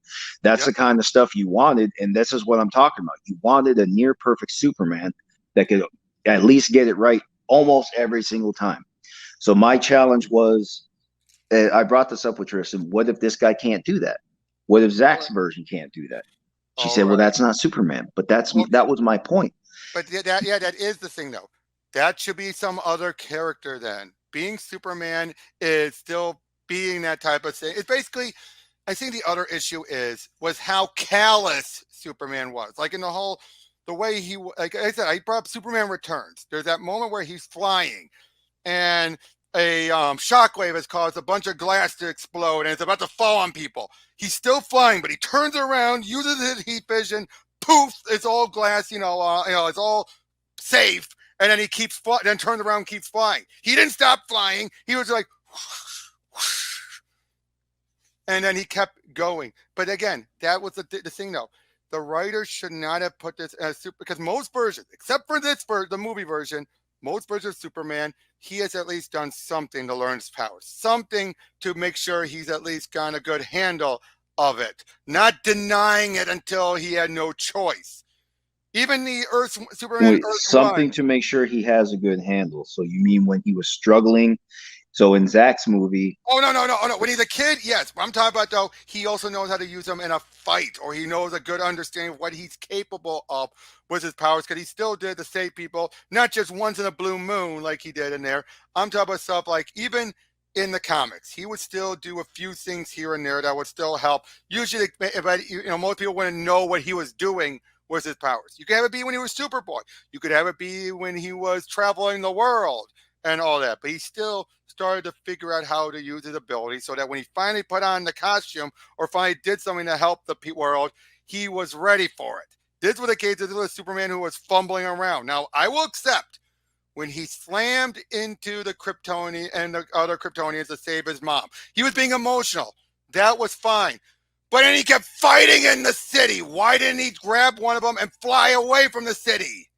That's the kind of stuff you wanted, and this is what I'm talking about. You wanted a near perfect Superman that could at least get it right almost every single time. So my challenge was, I brought this up with Tristan, what if this guy can't do that? What if Zack's version can't do that? She said, well, that's not Superman. But that was my point.
But that is the thing, though. That should be some other character then. Being Superman is still being that type of thing. It's basically, I think the other issue was how callous Superman was. Like in the way he, like I said, I brought up Superman Returns. There's that moment where he's flying and a shockwave has caused a bunch of glass to explode and it's about to fall on people. He's still flying, but he turns around, uses his heat vision, poof, it's all glass, it's all safe. And then he keeps then turns around and keeps flying. He didn't stop flying. He was like, and then he kept going. But again, that was the thing, though. The writers should not have put this as super, because most versions, except for the movie version, most versions of Superman, he has at least done something to learn his powers, something to make sure he's at least got a good handle of it, not denying it until he had no choice. Even the Superman Earth
something 1. To make sure he has a good handle. So you mean when he was struggling? So in Zack's movie.
Oh, no. When he's a kid, yes. What I'm talking about, though, he also knows how to use them in a fight, or he knows a good understanding of what he's capable of with his powers, because he still did to save people, not just once in a blue moon like he did in there. I'm talking about stuff like even in the comics, he would still do a few things here and there that would still help. Usually, most people wouldn't know what he was doing was his powers. You could have it be when he was Superboy. You could have it be when he was traveling the world and all that. But he still started to figure out how to use his ability so that when he finally put on the costume or finally did something to help the world, he was ready for it. This was the case. This was Superman who was fumbling around. Now, I will accept when he slammed into the Kryptonian and the other Kryptonians to save his mom. He was being emotional. That was fine. But then he kept fighting in the city. Why didn't he grab one of them and fly away from the city?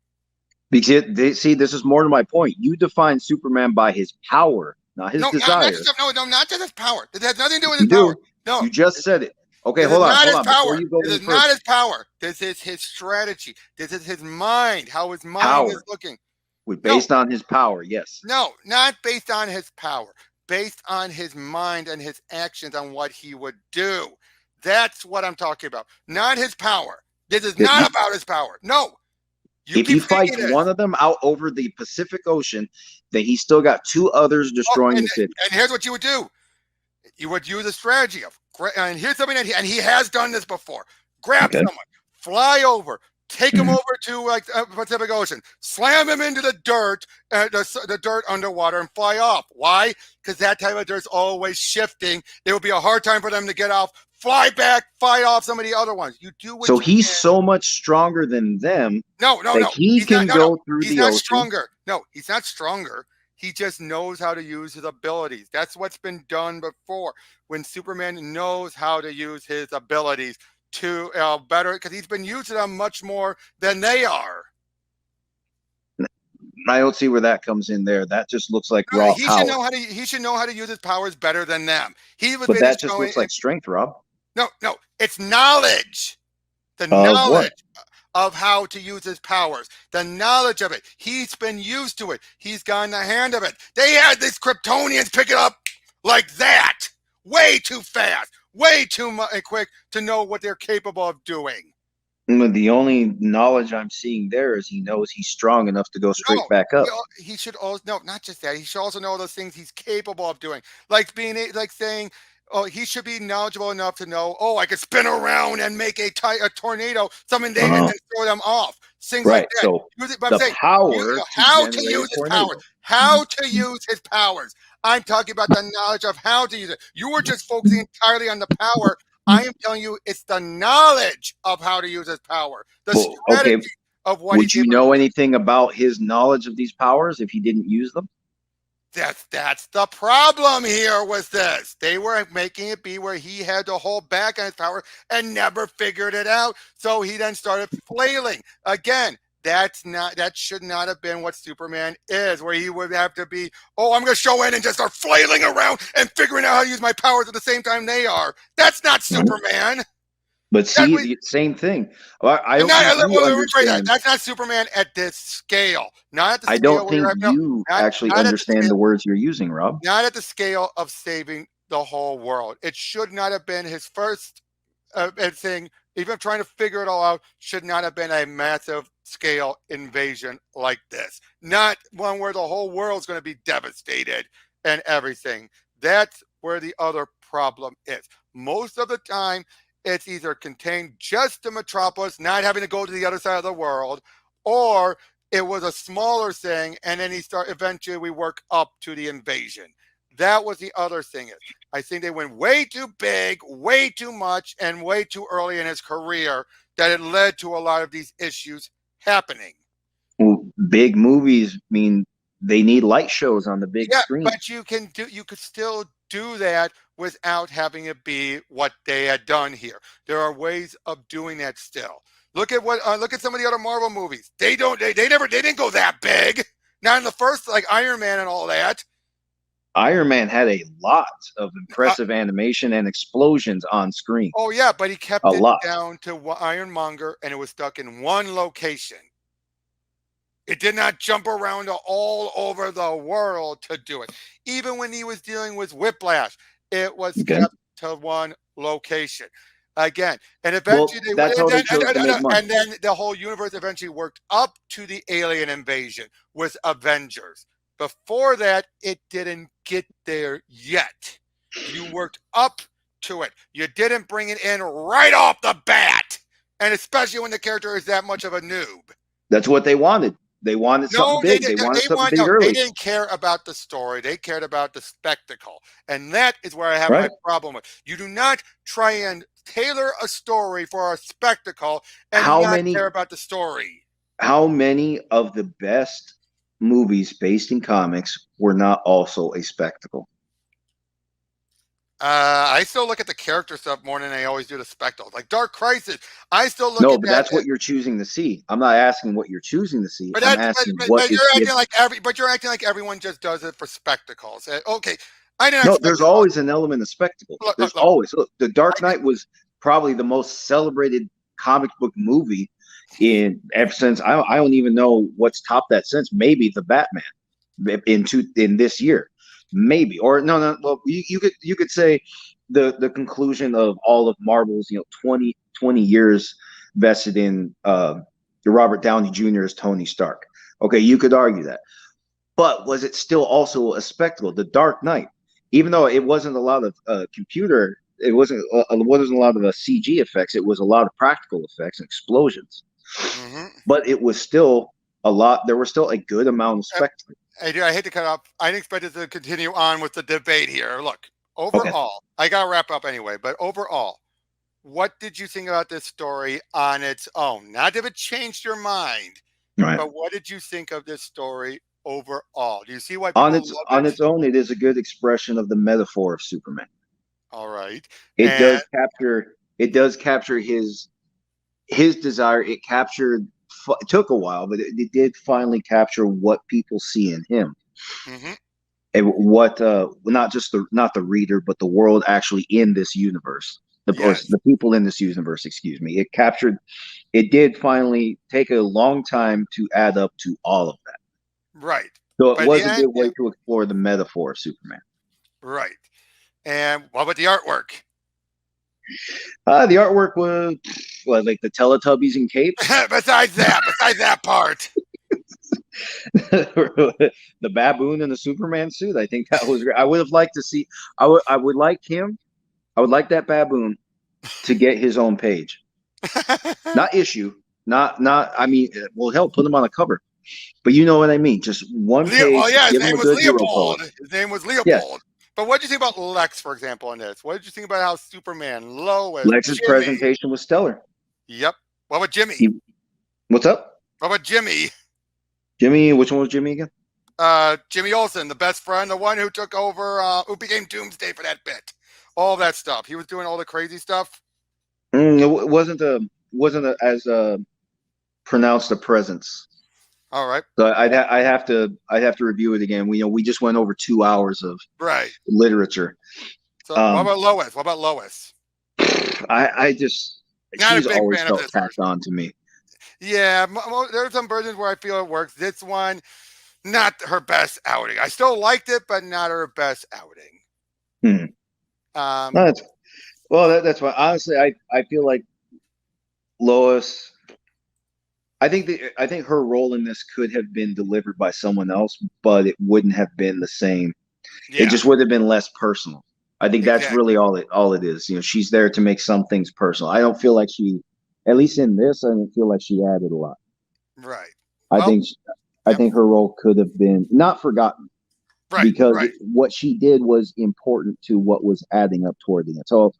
Because this is more to my point. You define Superman by his power, not his desire.
Not just his power. It has nothing to do with his power. No,
you just said it. Okay, hold on.
Before you go this is not his power. This is his strategy. This is his mind. How his mind is looking.
Based on his power, yes.
No, not based on his power. Based on his mind and his actions on what he would do. That's what I'm talking about. Not his power. This is not about his power. No.
If he fights one of them out over the Pacific Ocean, then he's still got 2 others destroying the city.
And here's what you would do. You would use a strategy of, and here's something that he has done this before. Grab someone, fly over, take him over to like Pacific Ocean, slam him into the dirt underwater, and fly off. Why? Because that type of dirt's always shifting. It would be a hard time for them to get off. Fly back, fight off some of the other ones. You do what
so he's so much stronger than them.
No.
He can go through the ocean.
He's not stronger. No, he's not stronger. He just knows how to use his abilities. That's what's been done before. When Superman knows how to use his abilities to better, because he's been using them much more than they are.
I don't see where that comes in there. That just looks like raw power.
He should know how to use his powers better than them.
But that just looks like strength, Rob.
No, it's knowledge. The knowledge of how to use his powers. The knowledge of it. He's been used to it. He's gotten the hand of it. They had these Kryptonians pick it up like that. Way too fast. Way too quick to know what they're capable of doing.
The only knowledge I'm seeing there is he knows he's strong enough to go straight back up.
He should also not just that. He should also know those things he's capable of doing, like saying, "Oh, he should be knowledgeable enough to know. Oh, I could spin around and make a tornado. Summon demons and throw them off. Things like that.
So the power,
how to use his powers. How to use his powers. I'm talking about the knowledge of how to use it. You were just focusing entirely on the power. I am telling you, it's the knowledge of how to use his power. The strategy of what.
Would you know anything about his knowledge of these powers if he didn't use them?
That's the problem here with this. They were making it be where he had to hold back on his power and never figured it out. So he then started flailing. Again, that should not have been what Superman is, where he would have to be, I'm going to show in and just start flailing around and figuring out how to use my powers at the same time they are. That's not Superman.
But see, the same thing.
That's not Superman at this scale. Not at the scale.
I don't think you actually understand the words you're using, Rob.
Not at the scale of saving the whole world. It should not have been his first thing. Even trying to figure it all out should not have been a massive scale invasion like this. Not one where the whole world's going to be devastated and everything. That's where the other problem is. Most of the time, it's either contained just to Metropolis, not having to go to the other side of the world, or it was a smaller thing, and then eventually we work up to the invasion. That was the other thing. I think they went way too big, way too much, and way too early in his career that it led to a lot of these issues happening.
Well, big movies mean they need light shows on the big screen.
But you could still do that without having it be what they had done here. There are ways of doing that still. Look at some of the other Marvel movies. They didn't go that big. Not in the first, like Iron Man and all that.
Iron Man had a lot of impressive animation and explosions on screen.
Oh yeah, but he kept it down to Ironmonger, and it was stuck in one location. It did not jump around all over the world to do it. Even when he was dealing with Whiplash, it was kept to one location. Again, and eventually and then the whole universe eventually worked up to the alien invasion with Avengers. Before that, it didn't get there yet. You worked up to it. You didn't bring it in right off the bat. And especially when the character is that much of a noob.
That's what they wanted. They wanted something big. They wanted something big early.
They didn't care about the story. They cared about the spectacle. And that is where I have my problem with. You do not try and tailor a story for a spectacle and not care about the story.
How many of the best movies based in comics were not also a spectacle?
I still look at the character stuff more than I always do the spectacle. Like Dark Crisis, I still look at that.
No, but that's what you're choosing to see. I'm not asking what you're choosing to see. I'm asking what
you're acting like everyone just does it for spectacles. Okay.
There's always an element of spectacle. There's always. Look, The Dark Knight was probably the most celebrated comic book movie ever since I don't even know what's topped that since. Maybe the Batman in this year, maybe, or no. Well, you could say the conclusion of all of Marvel's 20 years vested in Robert Downey Jr. as Tony Stark. Okay, you could argue that, but was it still also a spectacle? The Dark Knight, even though it wasn't a lot of computer, it wasn't a lot of CG effects. It was a lot of practical effects and explosions, but it was still a lot. There was still a good amount of spectacle.
Hey, dude, I hate to cut off. I didn't expect it to continue on with the debate here. Look,
Okay.
overall, I got to wrap up anyway, but overall, what did you think about this story on its own? Not if it changed your mind,
Right.
but what did you think of this story overall? Do you see why
On
people
its
love it?
own, it is a good expression of the metaphor of Superman.
All right.
It
And
does capture his desire. It captured. It took a while, but it did finally capture what people see in him, and what not the reader, but the world actually in this universe, or the people in this universe. Excuse me. It captured. It did finally take a long time to add up to all of that.
right.
So it
But
was a good way to explore the metaphor of Superman.
Right. And what about the artwork?
The artwork was like the Teletubbies and capes.
besides that part.
The baboon in the Superman suit. I think that was great. I would have liked to see. I would like him. I would like that baboon to get his own page, not issue, not. I mean, well, hell, put him on a cover. But you know what I mean. Just one page.
Well, yeah, his
give him
name
a
was
good hero
Leopold.
pose.
His name was Leopold.
Yes.
But what did you think about Lex, for example, in this? What did you think about how Superman, Lois,
Lex's
Jimmy?
presentation was stellar.
Yep. What about Jimmy?
What's up?
What about Jimmy?
Jimmy, which one was Jimmy again?
Jimmy Olsen, the best friend, the one who took over, who became Doomsday for that bit. All that stuff. He was doing all the crazy stuff.
It wasn't as pronounced a presence.
All right.
So I'd have to review it again. We just went over 2 hours of literature.
So what about Lois? What about Lois?
I just she's always felt tacked on to me.
Yeah, there are some versions where I feel it works. This one, not her best outing. I still liked it, but not her best outing.
That's fine. Honestly, I feel like Lois. I think her role in this could have been delivered by someone else, but it wouldn't have been the same. Yeah. It just would have been less personal. I think that's really all it is. She's there to make some things personal. I don't feel like she, at least in this, I don't feel like she added a lot.
Right.
I think her role could have been not forgotten. Right. Because what she did was important to what was adding up toward the end. So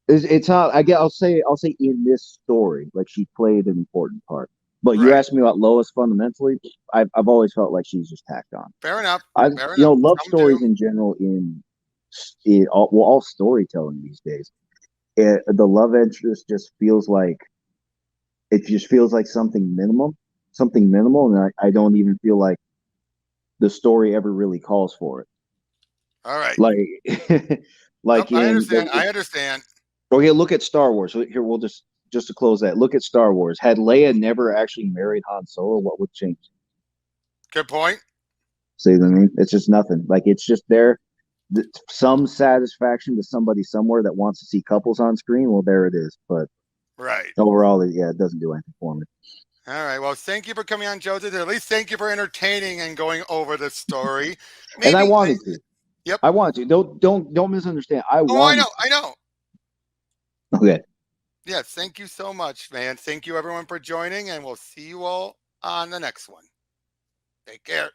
it's not. I'll say in this story, like she played an important part. But you asked me about Lois fundamentally. I've always felt like she's just tacked on.
Fair enough.
Love stories in general all storytelling these days. The love interest just feels like something minimal, and I don't even feel like the story ever really calls for it.
All right.
Like
I understand.
Okay, look at Star Wars. Here, we'll just to close that. Look at Star Wars. Had Leia never actually married Han Solo, what would change?
Good point.
See what I mean? It's just nothing. Like, it's just there. Some satisfaction to somebody somewhere that wants to see couples on screen. Well, there it is. But overall, it doesn't do anything for me.
All right. Well, thank you for coming on, Joseph. At least thank you for entertaining and going over the story.
And I wanted to.
Yep.
I want to. Don't misunderstand. I know. Okay.
Yes. Thank you so much, man. Thank you, everyone, for joining, and we'll see you all on the next one. Take care.